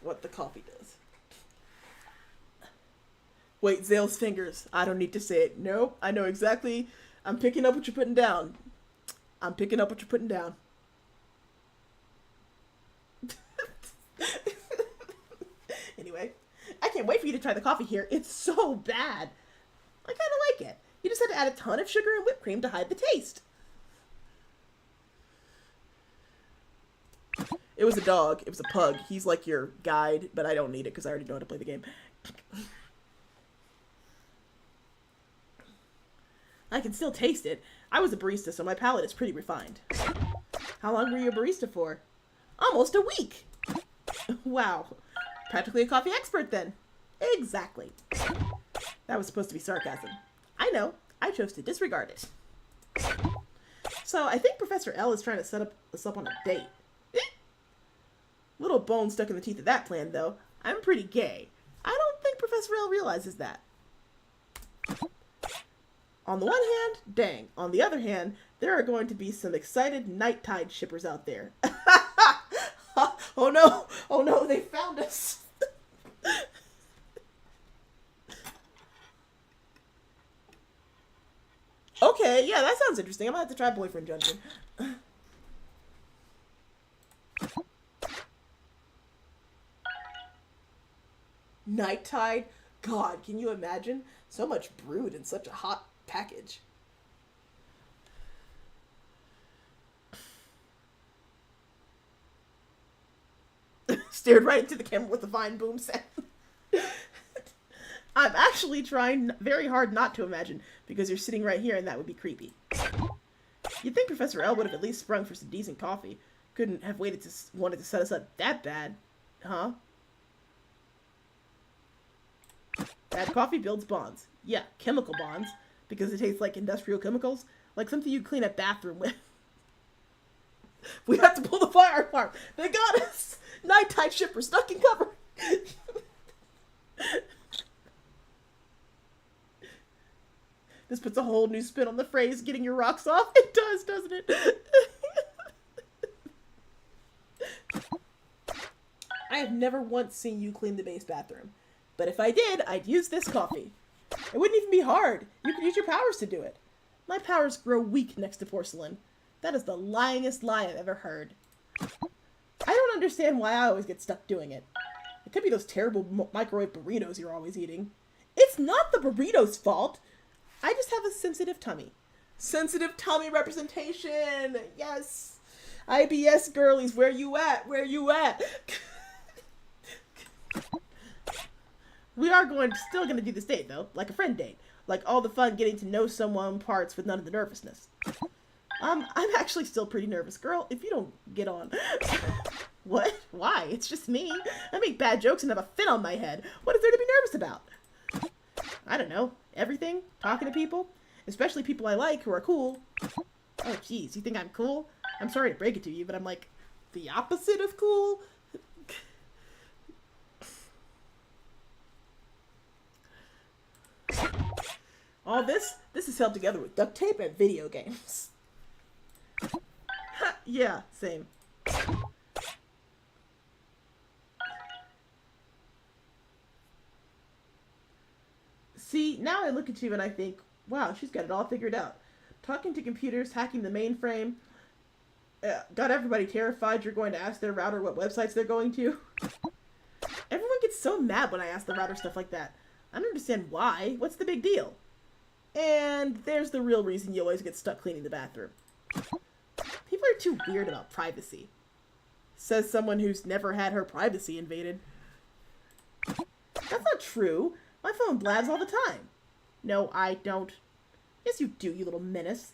what the coffee does. Wait, Zale's fingers. I don't need to say it. Nope, I know exactly. I'm picking up what you're putting down. I'm picking up what you're putting down. Anyway, I can't wait for you to try the coffee here. It's so bad. I kind of like it. You just had to add a ton of sugar and whipped cream to hide the taste. It was a dog. It was a pug. He's like your guide, but I don't need it because I already know how to play the game. I can still taste it. I was a barista, so my palate is pretty refined. How long were you a barista for? Almost a week. Wow. Practically a coffee expert then. Exactly. That was supposed to be sarcasm. I know. I chose to disregard it. So, I think Professor L is trying to set us up on a date. Little bone stuck in the teeth of that plan, though. I'm pretty gay. I don't think Professor L realizes that. On the one hand, dang. On the other hand, there are going to be some excited night tide shippers out there. Oh no! Oh no, they found us! Okay, yeah, that sounds interesting. I'm gonna have to try Boyfriend Dungeon. Night tide? God, can you imagine? So much brood in such a hot package. Stared right into the camera with a fine boom sound. I'm actually trying very hard not to imagine, because you're sitting right here and that would be creepy. You'd think Professor L would have at least sprung for some decent coffee. Couldn't have wanted to set us up that bad. Huh? Bad coffee builds bonds. Yeah, chemical bonds, because it tastes like industrial chemicals, like something you clean a bathroom with. We have to pull the fire alarm. They got us! Nighttime shipper stuck in cover. This puts a whole new spin on the phrase, getting your rocks off. It does, doesn't it? I have never once seen you clean the base bathroom. But if I did, I'd use this coffee. It wouldn't even be hard. You could use your powers to do it. My powers grow weak next to porcelain. That is the lyingest lie I've ever heard. I don't understand why I always get stuck doing it. It could be those terrible microwave burritos you're always eating. It's not the burrito's fault. I just have a sensitive tummy. Sensitive tummy representation. Yes. IBS girlies, where you at? Where you at? We are still going to do this date, though. Like a friend date. Like all the fun getting to know someone parts with none of the nervousness. I'm actually still pretty nervous, girl, if you don't get on. What? Why? It's just me. I make bad jokes and have a fin on my head. What is there to be nervous about? I don't know. Everything? Talking to people? Especially people I like who are cool. Oh, jeez. You think I'm cool? I'm sorry to break it to you, but I'm like the opposite of cool. All this is held together with duct tape and video games. Yeah, same. See, now I look at you and I think, wow, she's got it all figured out. Talking to computers, hacking the mainframe, got everybody terrified you're going to ask their router what websites they're going to. Everyone gets so mad when I ask the router stuff like that. I don't understand why. What's the big deal? And there's the real reason you always get stuck cleaning the bathroom. People are too weird about privacy. Says someone who's never had her privacy invaded. That's not true. My phone blabs all the time. No, I don't. Yes, you do, you little menace.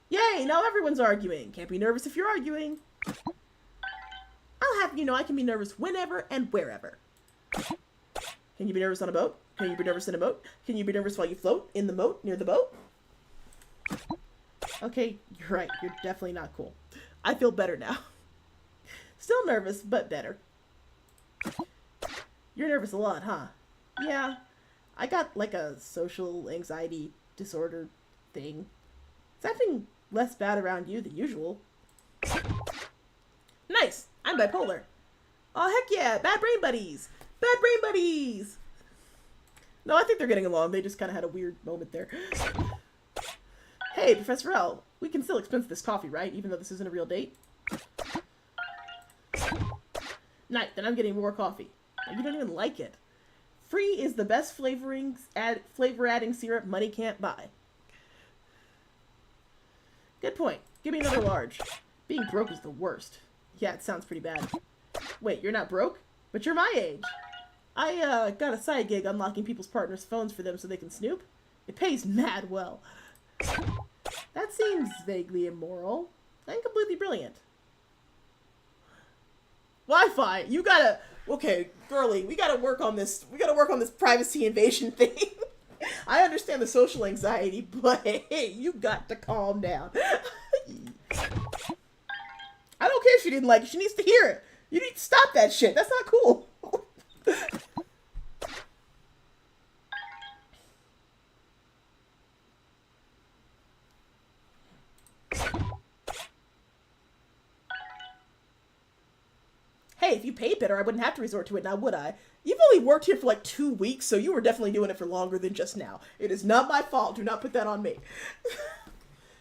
Yay, now everyone's arguing. Can't be nervous if you're arguing. I'll have you know I can be nervous whenever and wherever. Can you be nervous on a boat? Can you be nervous in a boat? Can you be nervous while you float in the moat near the boat? Okay, you're right. You're definitely not cool. I feel better now. Still nervous, but better. You're nervous a lot, huh? Yeah. I got like a social anxiety disorder thing. It's acting less bad around you than usual. Nice! I'm bipolar. Oh, heck yeah! Bad brain buddies! Bad brain buddies! No, I think they're getting along. They just kind of had a weird moment there. Hey, Professor L, we can still expense this coffee, right? Even though this isn't a real date? Nice, then I'm getting more coffee. You don't even like it. Free is the best flavor-adding syrup money can't buy. Good point. Give me another large. Being broke is the worst. Yeah, it sounds pretty bad. Wait, you're not broke? But you're my age. I got a side gig unlocking people's partners' phones for them so they can snoop. It pays mad well. That seems vaguely immoral and completely brilliant. Wi-Fi, you gotta... Okay, girly, we gotta work on this. We gotta work on this privacy invasion thing. I understand the social anxiety, but hey, you got to calm down. I don't care if she didn't like it. She needs to hear it. You need to stop that shit. That's not cool. Hey, if you paid better, I wouldn't have to resort to it now, would I? You've only worked here for like 2 weeks, so you were definitely doing it for longer than just now. It is not my fault. Do not put that on me.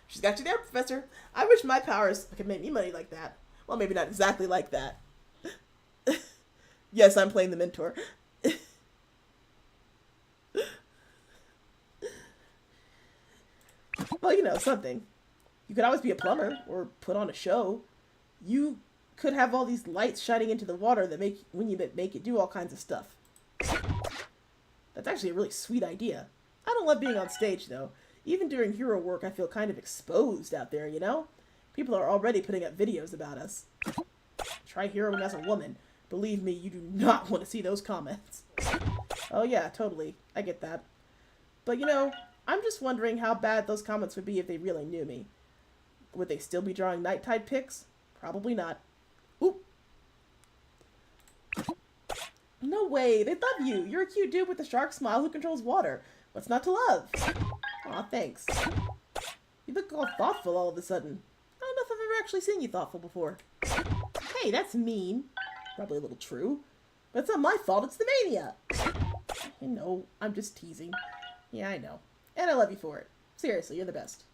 She's got you there, Professor. I wish my powers could make me money like that. Well, maybe not exactly like that. Yes, I'm playing the mentor. Well, you know, something. You could always be a plumber or put on a show. You could have all these lights shining into the water that make it do all kinds of stuff. That's actually a really sweet idea. I don't love being on stage, though. Even during hero work, I feel kind of exposed out there, you know? People are already putting up videos about us. Try heroing as a woman. Believe me, you do not want to see those comments. Oh yeah, totally. I get that. But you know, I'm just wondering how bad those comments would be if they really knew me. Would they still be drawing night tide pics? Probably not. Oop. No way, they love you. You're a cute dude with a shark smile who controls water. What's not to love? Aw, thanks. You look all thoughtful all of a sudden. I don't know if I've ever actually seen you thoughtful before. Hey, that's mean. Probably a little true. But it's not my fault, it's the mania. I know, I'm just teasing. Yeah, I know. And I love you for it. Seriously, you're the best.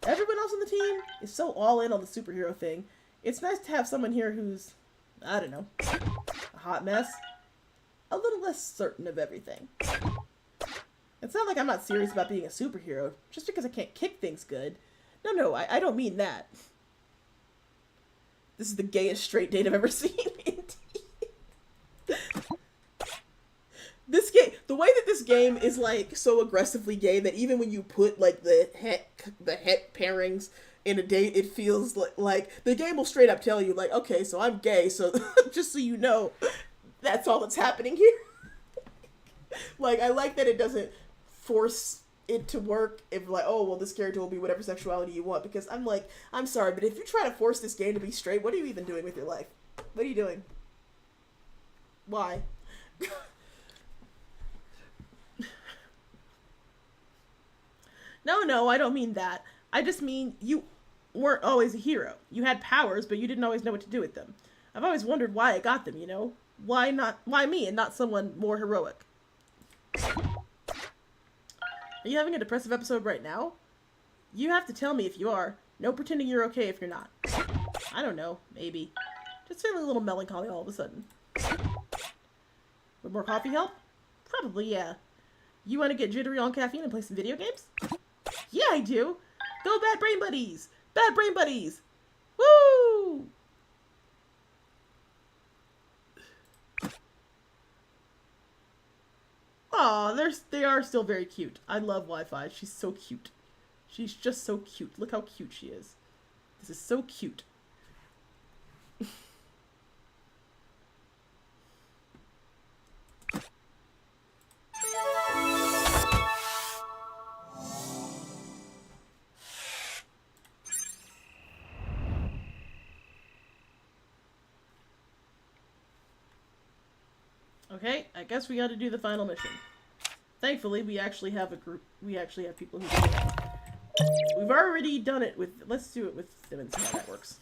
Everyone else on the team is so all in on the superhero thing. It's nice to have someone here who's, I don't know, a hot mess. A little less certain of everything. It's not like I'm not serious about being a superhero, just because I can't kick things good. No, I don't mean that. This is the gayest straight date I've ever seen. This game, the way that this game is like so aggressively gay that even when you put like the het pairings in a date, it feels like the game will straight up tell you like, okay, so I'm gay, so just so you know, that's all that's happening here. Like, I like that it doesn't force it to work if like, oh, well, this character will be whatever sexuality you want, because I'm like, I'm sorry, but if you try to force this game to be straight, what are you even doing with your life? What are you doing? Why? No, I don't mean that. I just mean you weren't always a hero. You had powers, but you didn't always know what to do with them. I've always wondered why I got them, you know? Why me and not someone more heroic? Are you having a depressive episode right now? You have to tell me if you are. No pretending you're okay if you're not. I don't know, maybe. Just feeling a little melancholy all of a sudden. Would more coffee help? Probably, yeah. You want to get jittery on caffeine and play some video games? Yeah, I do. Go Bad Brain Buddies! Bad Brain Buddies! Woo! Aw, they are still very cute. I love Wi-Fi. She's so cute. She's just so cute. Look how cute she is. This is so cute. Okay, I guess we gotta do the final mission. Thankfully, we actually have a group. We actually have people who do that. We've already done it with. Let's do it with them and see how that works.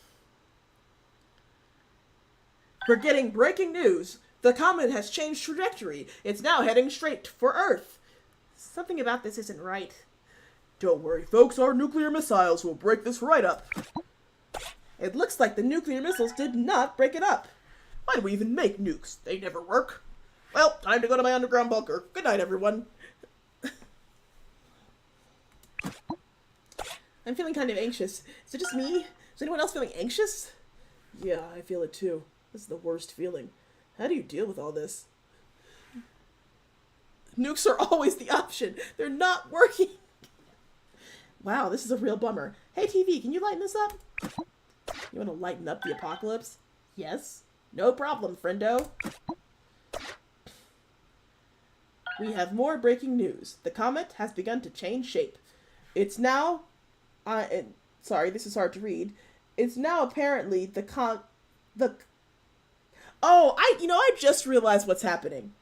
We're getting breaking news. The comet has changed trajectory. It's now heading straight for Earth. Something about this isn't right. Don't worry, folks. Our nuclear missiles will break this right up. It looks like the nuclear missiles did not break it up. Why do we even make nukes? They never work. Well, time to go to my underground bunker. Good night, everyone. I'm feeling kind of anxious. Is it just me? Is anyone else feeling anxious? Yeah, I feel it too. This is the worst feeling. How do you deal with all this? Nukes are always the option. They're not working. Wow, this is a real bummer. Hey, TV, can you lighten this up? You want to lighten up the apocalypse? Yes. No problem, friendo. We have more breaking news. The comet has begun to change shape. It's now... sorry, this is hard to read. It's now apparently Oh, I just realized what's happening.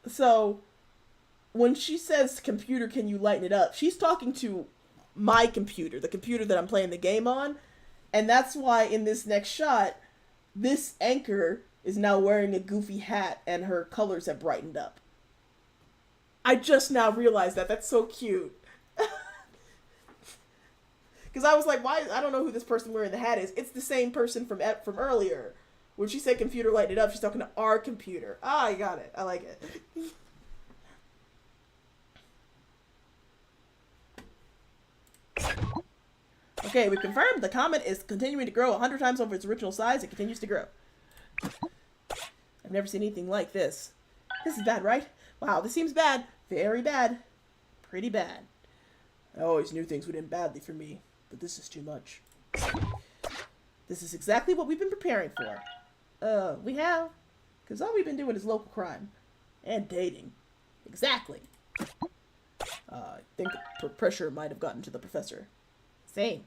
So, when she says, computer, can you lighten it up? She's talking to my computer, the computer that I'm playing the game on. And that's why in this next shot, this anchor is now wearing a goofy hat and her colors have brightened up. I just now realized that. That's so cute. Because I was like, why? I don't know who this person wearing the hat is. It's the same person from earlier. When she said computer lighted up, she's talking to our computer. Ah, I got it. I like it. Okay, we've confirmed the comet is continuing to grow 100 times over its original size. It continues to grow. I've never seen anything like this. This is bad, right? Wow, this seems bad. Very bad. Pretty bad. I always knew things would end badly for me, but this is too much. This is exactly what we've been preparing for. We have. Because all we've been doing is local crime. And dating. Exactly. I think the pressure might have gotten to the professor. Same.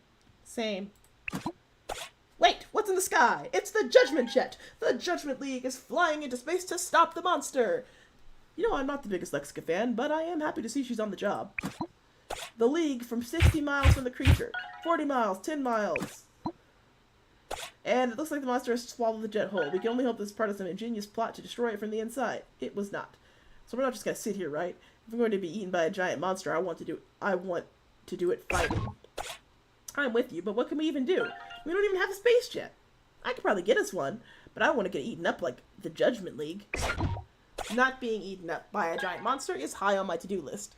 Wait, what's in the sky? It's the Judgment Jet! The Judgment League is flying into space to stop the monster! You know, I'm not the biggest Lexica fan, but I am happy to see she's on the job. The League from 60 miles from the creature. 40 miles, 10 miles. And it looks like the monster has swallowed the jet whole. We can only hope this is part of some ingenious plot to destroy it from the inside. It was not. So we're not just gonna sit here, right? If we're going to be eaten by a giant monster, I want to do it fighting. I'm with you, but what can we even do? We don't even have a space jet. I could probably get us one, but I don't want to get eaten up like the Judgment League. Not being eaten up by a giant monster is high on my to-do list.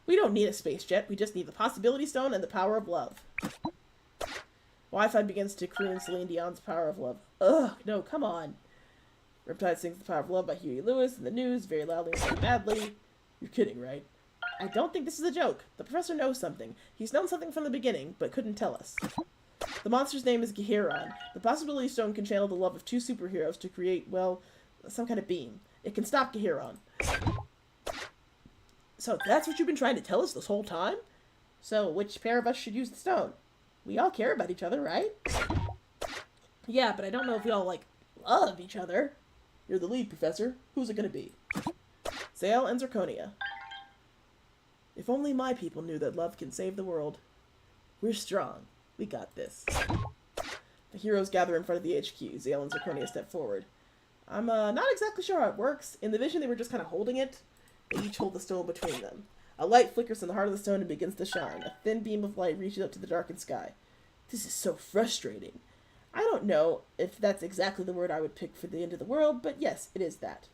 We don't need a space jet, we just need the possibility stone and the power of love. Wi-Fi begins to croon Celine Dion's Power of Love. Ugh, no, come on. Riptide sings The Power of Love by Huey Lewis in the news, very loudly and very badly. You're kidding, right? I don't think this is a joke. The professor knows something. He's known something from the beginning, but couldn't tell us. The monster's name is Gehiron. The possibility stone can channel the love of two superheroes to create, well, some kind of beam. It can stop Gehiron. So that's what you've been trying to tell us this whole time? So which pair of us should use the stone? We all care about each other, right? Yeah, but I don't know if we all, love each other. You're the lead, Professor. Who's it gonna be? Zale and Zirconia. If only my people knew that love can save the world. We're strong. We got this. The heroes gather in front of the HQ. Zale and Zirconia step forward. I'm not exactly sure how it works. In the vision, they were just kind of holding it. They each hold the stone between them. A light flickers in the heart of the stone and begins to shine. A thin beam of light reaches up to the darkened sky. This is so frustrating. I don't know if that's exactly the word I would pick for the end of the world, but yes, it is that.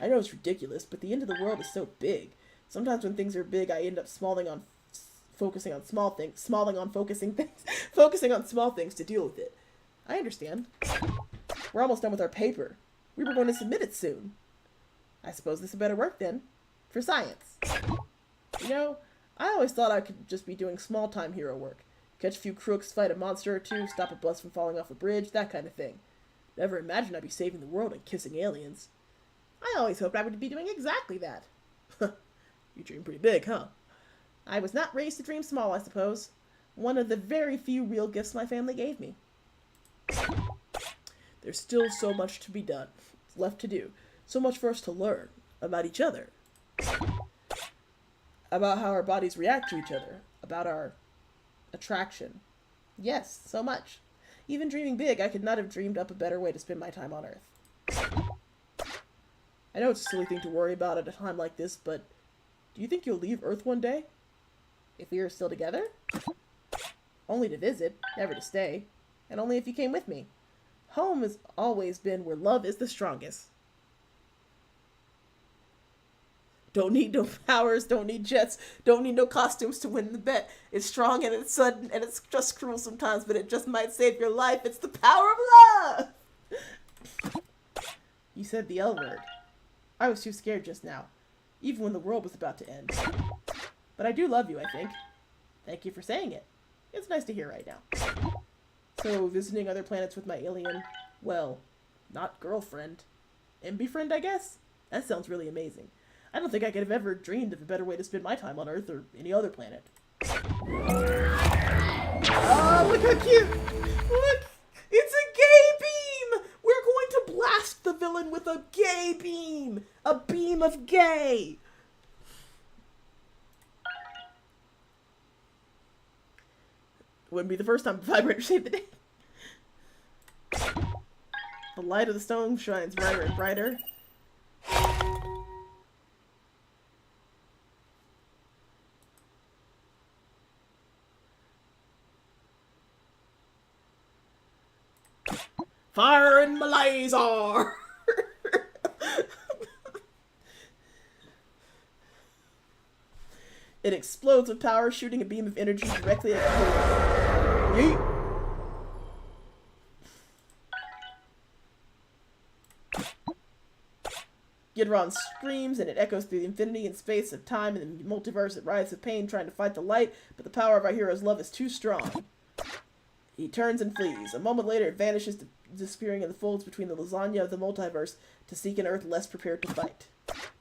I know it's ridiculous, but the end of the world is so big. Sometimes when things are big, I end up focusing on small things to deal with it. I understand. We're almost done with our paper. We were going to submit it soon. I suppose this had better work then. For science. You know, I always thought I could just be doing small-time hero work. Catch a few crooks, fight a monster or two, stop a bus from falling off a bridge, that kind of thing. Never imagined I'd be saving the world and kissing aliens. I always hoped I would be doing exactly that. You dream pretty big, huh? I was not raised to dream small, I suppose. One of the very few real gifts my family gave me. There's still so much to be done, left to do. So much for us to learn about each other. About how our bodies react to each other. About our attraction. Yes, so much. Even dreaming big, I could not have dreamed up a better way to spend my time on Earth. I know it's a silly thing to worry about at a time like this, but do you think you'll leave Earth one day? If we are still together? Only to visit, never to stay. And only if you came with me. Home has always been where love is the strongest. Don't need no powers, don't need jets, don't need no costumes to win the bet. It's strong and it's sudden and it's just cruel sometimes, but it just might save your life. It's the power of love! You said the L word. I was too scared just now, even when the world was about to end. But I do love you, I think. Thank you for saying it. It's nice to hear right now. So, visiting other planets with my alien, well, not girlfriend, MB friend, I guess? That sounds really amazing. I don't think I could have ever dreamed of a better way to spend my time on Earth or any other planet. Oh, look how cute! Look! It's a gay beam! We're going to blast the villain with a gay beam! A beam of gay! Wouldn't be the first time a vibrator saved the day. The light of the stone shines brighter and brighter. Fire in my laser! It explodes with power, shooting a beam of energy directly at the Yeet! Gidron screams, and it echoes through the infinity and space of time and the multiverse. It writhes with pain, trying to fight the light, but the power of our hero's love is too strong. He turns and flees. A moment later, it vanishes, disappearing in the folds between the lasagna of the multiverse to seek an Earth less prepared to fight.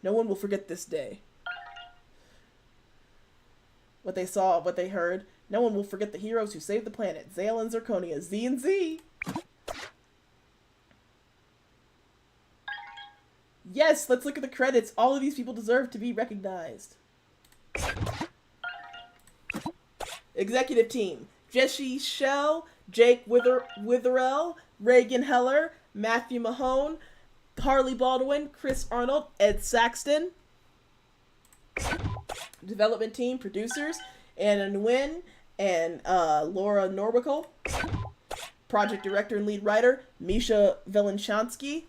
No one will forget this day. What they saw, what they heard. No one will forget the heroes who saved the planet. Zale and Zirconia, Z and Z. Yes, let's look at the credits. All of these people deserve to be recognized. Executive team. Jesse Shell, Jake Witherell, Reagan Heller, Matthew Mahone, Harley Baldwin, Chris Arnold, Ed Saxton. Development team, producers, Anna Nguyen and Laura Norwickle. Project director and lead writer, Misha Velinshansky.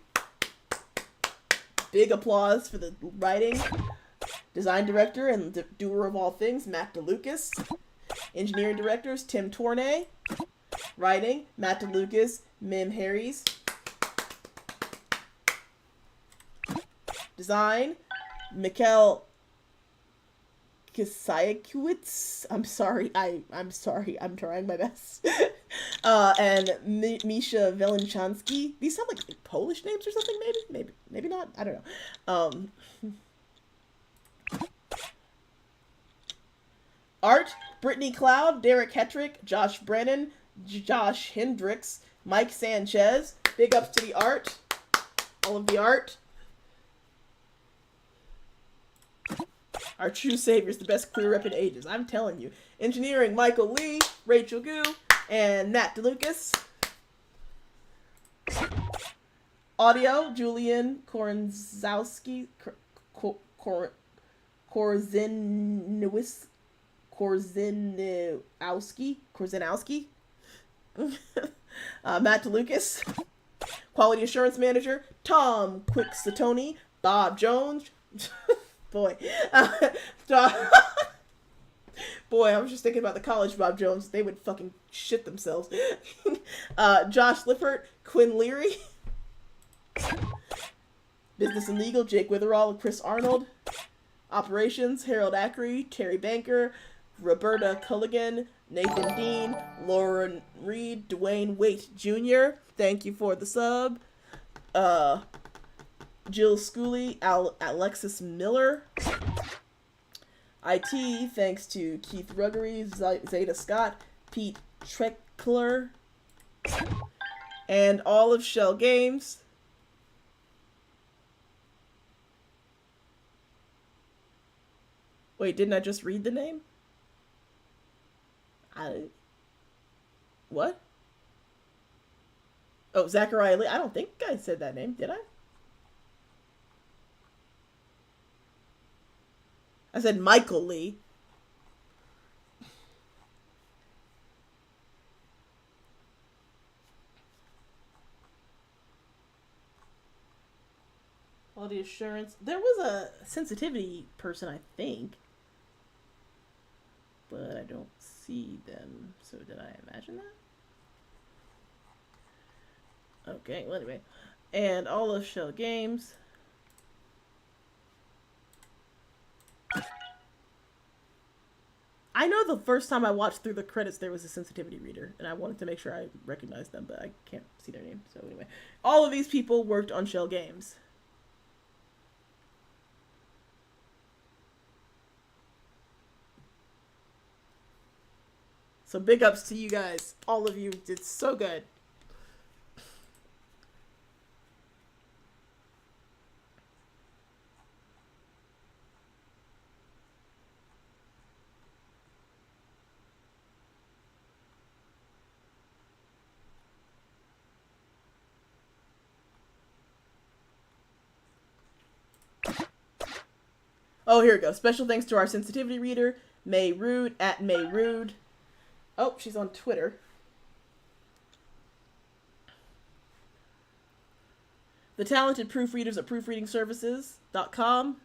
Big applause for the writing. Design director and doer of all things, Matt DeLucas. Engineering directors, Tim Tournay. Writing, Matt DeLucas, Mim Harries. Design, Mikhail Kisayakowicz. I'm sorry, I'm trying my best. And Misha Velinshansky. These sound like Polish names or something, maybe not, I don't know. Art, Brittany Cloud, Derek Hetrick, Josh Brennan, Josh Hendricks, Mike Sanchez. Big ups to the art. All of the art. Our true saviors, the best queer rep in ages. I'm telling you. Engineering, Michael Lee, Rachel Gu, and Matt DeLucas. Audio, Julian Korzynowski. Korzynowski. Matt DeLucas. Quality Assurance Manager, Tom Quicksatoni, Bob Jones. Boy. Boy, I was just thinking about the college Bob Jones. They would fucking shit themselves. Josh Lippert, Quinn Leary. Business and Legal, Jake Witherall, Chris Arnold. Operations, Harold Ackery, Terry Banker, Roberta Culligan, Nathan Dean, Lauren Reed, Dwayne Waite Jr. Thank you for the sub. Jill Schooley, Alexis Miller. IT, thanks to Keith Ruggery, Zeta Scott, Pete Treckler, and all of Shell Games. Wait, didn't I just read the name? What? Oh, Zachariah Lee. I don't think I said that name, did I? I said Michael Lee. Quality assurance. There was a sensitivity person, I think. But I don't see them. So did I imagine that? Okay, well anyway. And all of Shell Games. I know the first time I watched through the credits there was a sensitivity reader, and I wanted to make sure I recognized them, but I can't see their name. So anyway, all of these people worked on Shell Games. So big ups to you guys. All of you did so good. Oh, here we go. Special thanks to our sensitivity reader, May Rude, at May Rude. Oh, she's on Twitter. The talented proofreaders at proofreadingservices.com.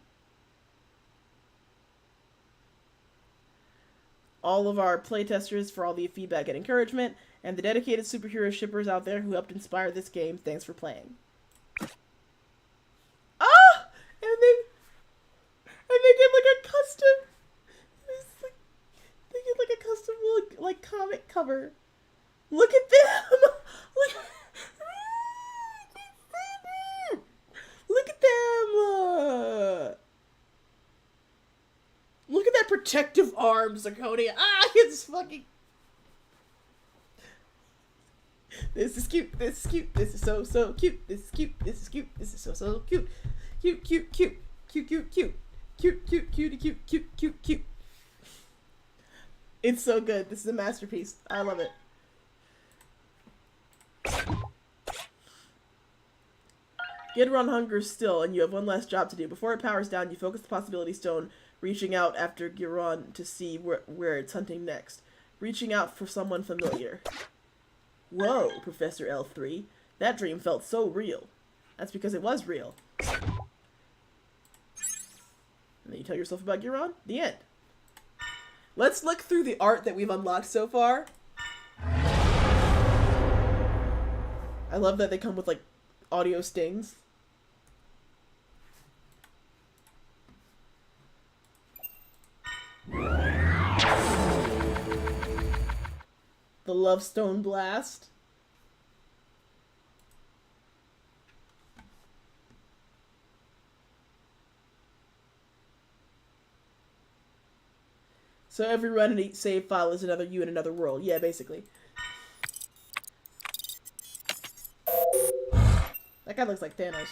All of our playtesters for all the feedback and encouragement, and the dedicated superhero shippers out there who helped inspire this game. Thanks for playing. Ah! And they get like a custom. They get like a custom like comic cover. Look at them. Look at them. Look at that protective arm, Zirconia. Ah, it's fucking. This is cute. This is cute. This is so cute. This is cute. This is cute. This is so cute. Cute, cute, cute. Cute, cute, cute. Cute, cute, cutie, cute, cute, cute, cute. It's so good. This is a masterpiece. I love it. Get around hunger still, and you have one last job to do. Before it powers down, you focus the possibility stone, reaching out after Giron to see where it's hunting next. Reaching out for someone familiar. Whoa, Professor L3. That dream felt so real. That's because it was real. And then you tell yourself about Giron. The end. Let's look through the art that we've unlocked so far. I love that they come with, like, audio stings. The Love Stone Blast. So every run and each save file is another you in another world. Yeah, basically. That guy looks like Thanos.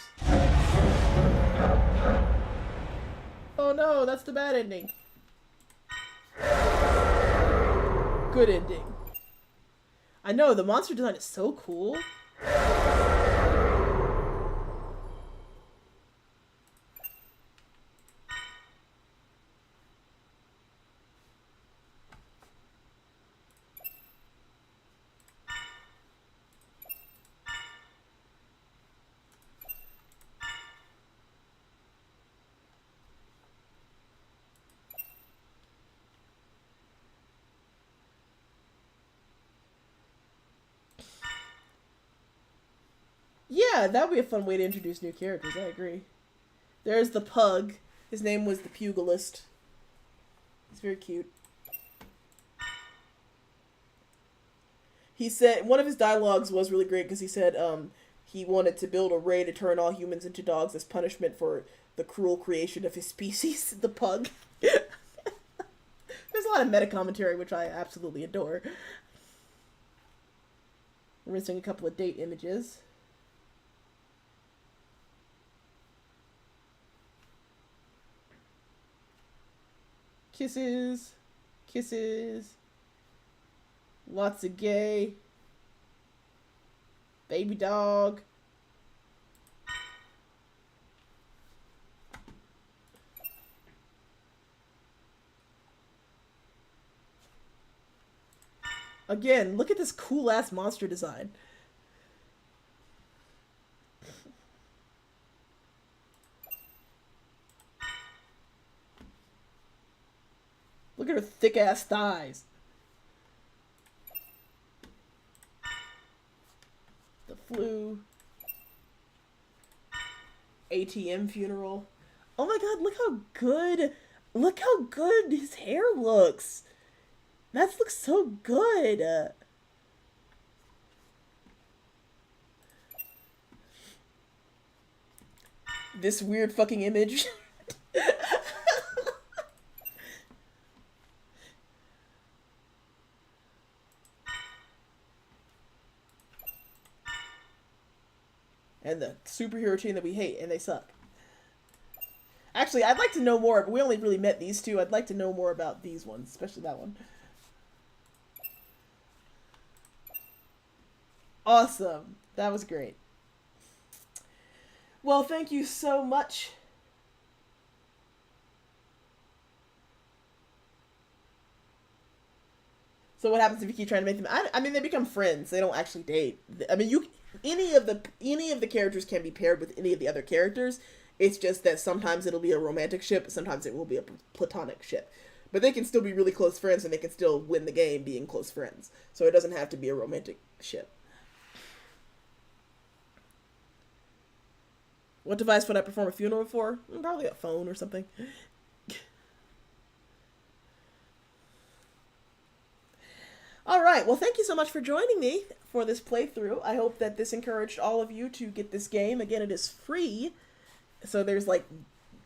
Oh no, that's the bad ending. Good ending. I know, the monster design is so cool. Yeah, that would be a fun way to introduce new characters, I agree. There's the pug. His name was the Pugilist. He's very cute. He said, one of his dialogues was really great because he said he wanted to build a ray to turn all humans into dogs as punishment for the cruel creation of his species, the pug. There's a lot of meta commentary, which I absolutely adore. We're missing a couple of date images. Kisses. Kisses. Lots of gay. Baby dog. Again, look at this cool ass monster design. Look at her thick ass thighs. The flu. ATM funeral. Oh my god, look how good his hair looks. That looks so good. This weird fucking image. And the superhero chain that we hate, and they suck. Actually, I'd like to know more, but we only really met these two. I'd like to know more about these ones, especially that one. Awesome. That was great. Well, thank you so much So what happens if you keep trying to make them? I mean, they become friends. They don't actually date. I mean, any of the characters can be paired with any of the other characters. It's just that sometimes it'll be a romantic ship, sometimes it will be a platonic ship. But they can still be really close friends, and they can still win the game being close friends. So it doesn't have to be a romantic ship. What device would I perform a funeral for? Probably a phone or something. All right, well, thank you so much for joining me for this playthrough. I hope that this encouraged all of you to get this game. Again, it is free, so there's like,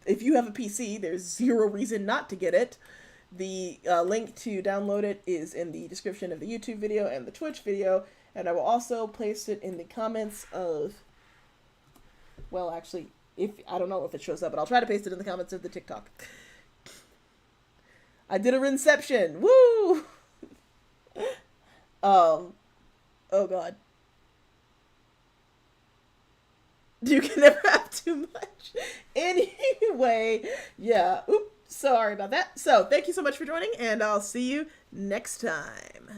if you have a PC, there's zero reason not to get it. The link to download it is in the description of the YouTube video and the Twitch video, and I will also place it in the comments of, well, actually, if I don't know if it shows up, but I'll try to paste it in the comments of the TikTok. I did a Rinception! Woo! Oh god. You can never have too much. Anyway, yeah. Oops, sorry about that. So, thank you so much for joining, and I'll see you next time.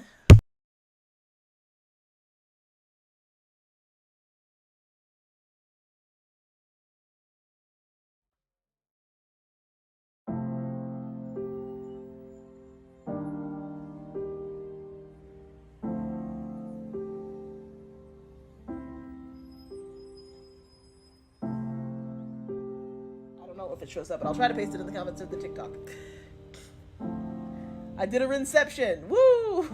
I don't know if it shows up, but I'll try to paste it in the comments of the TikTok. I did a Rinception! Woo!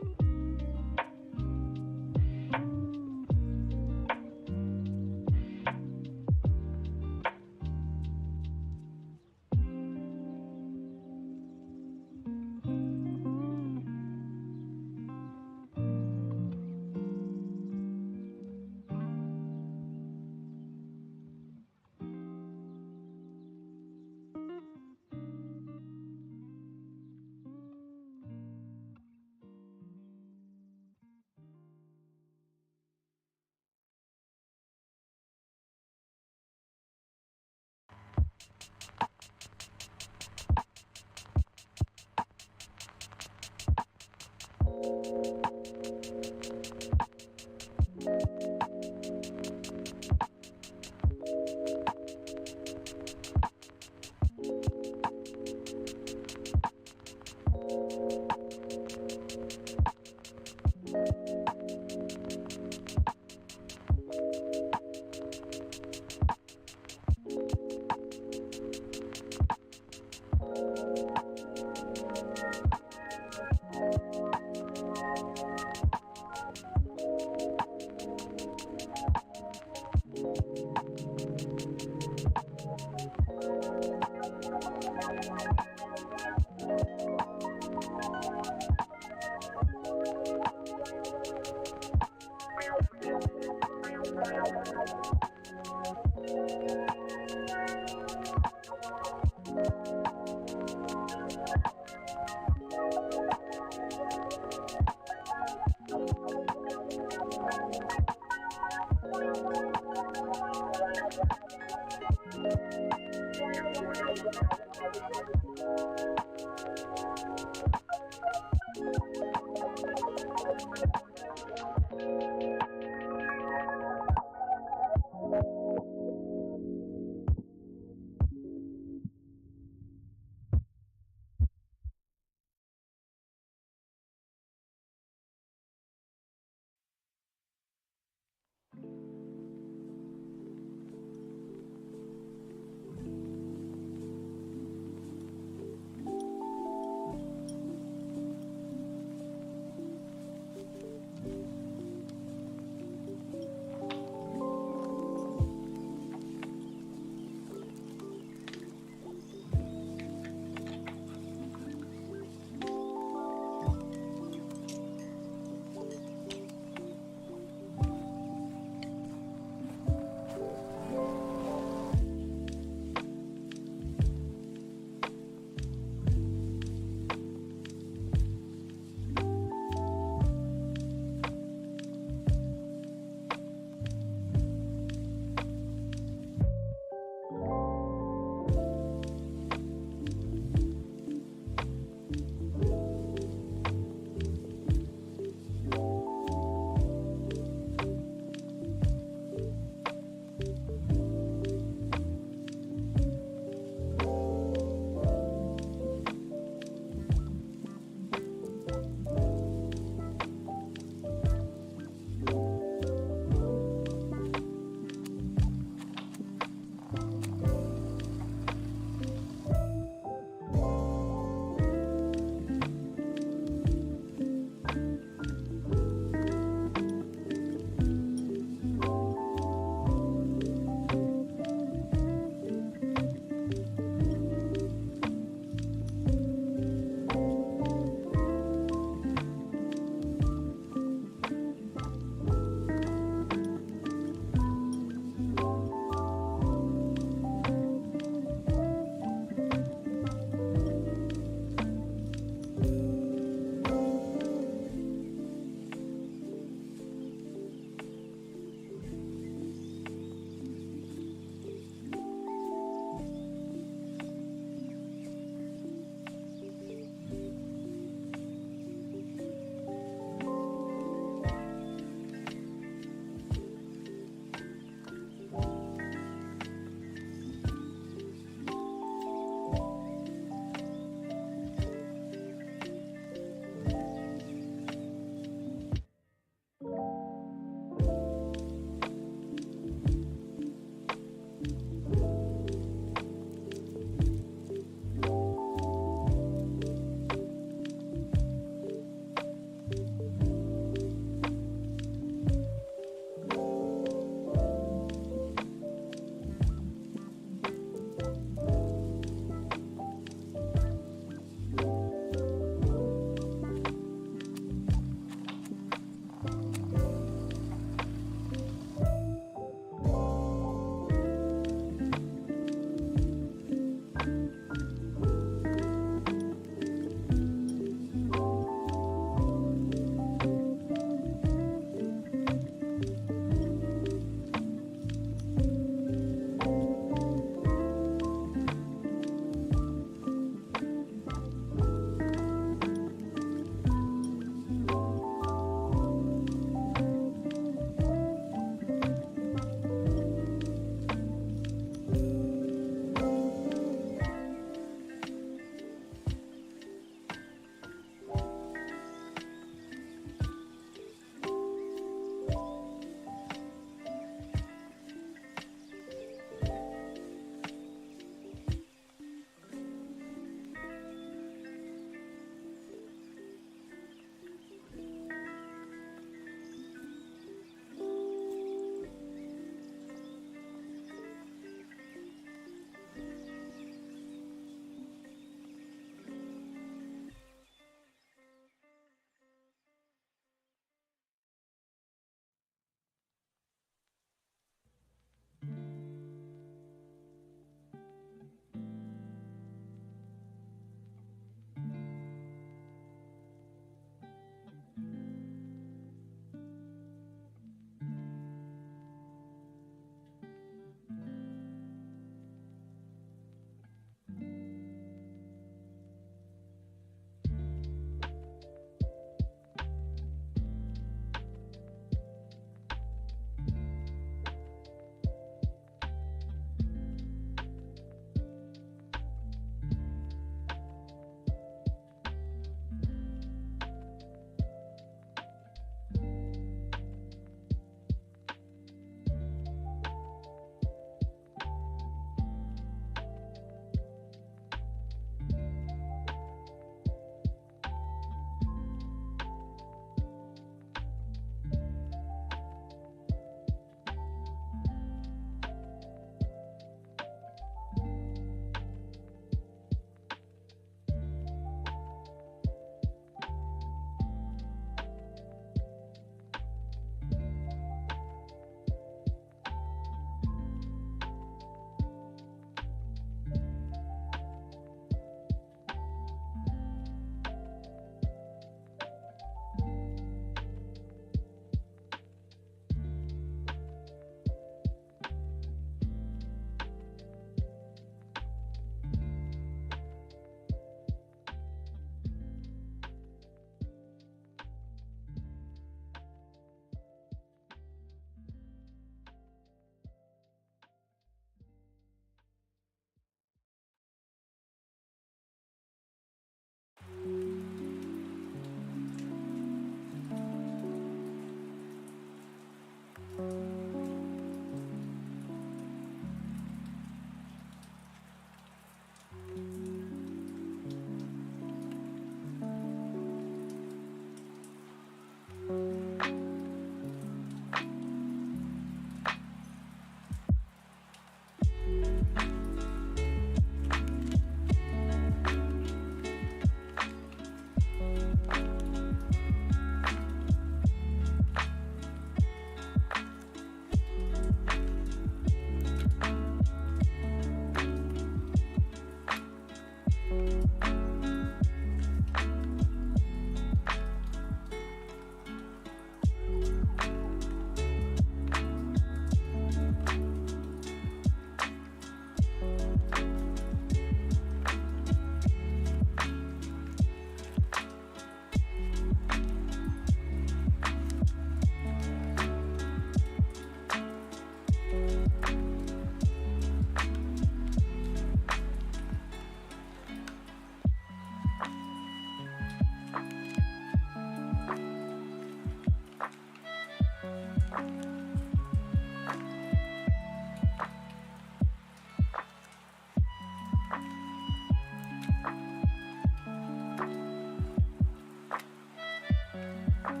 Females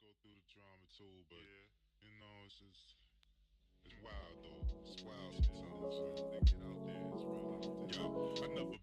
go through the drama too, but you know, it's wild though. It's wild sometimes. They get out there, it's real out there. Yo, I never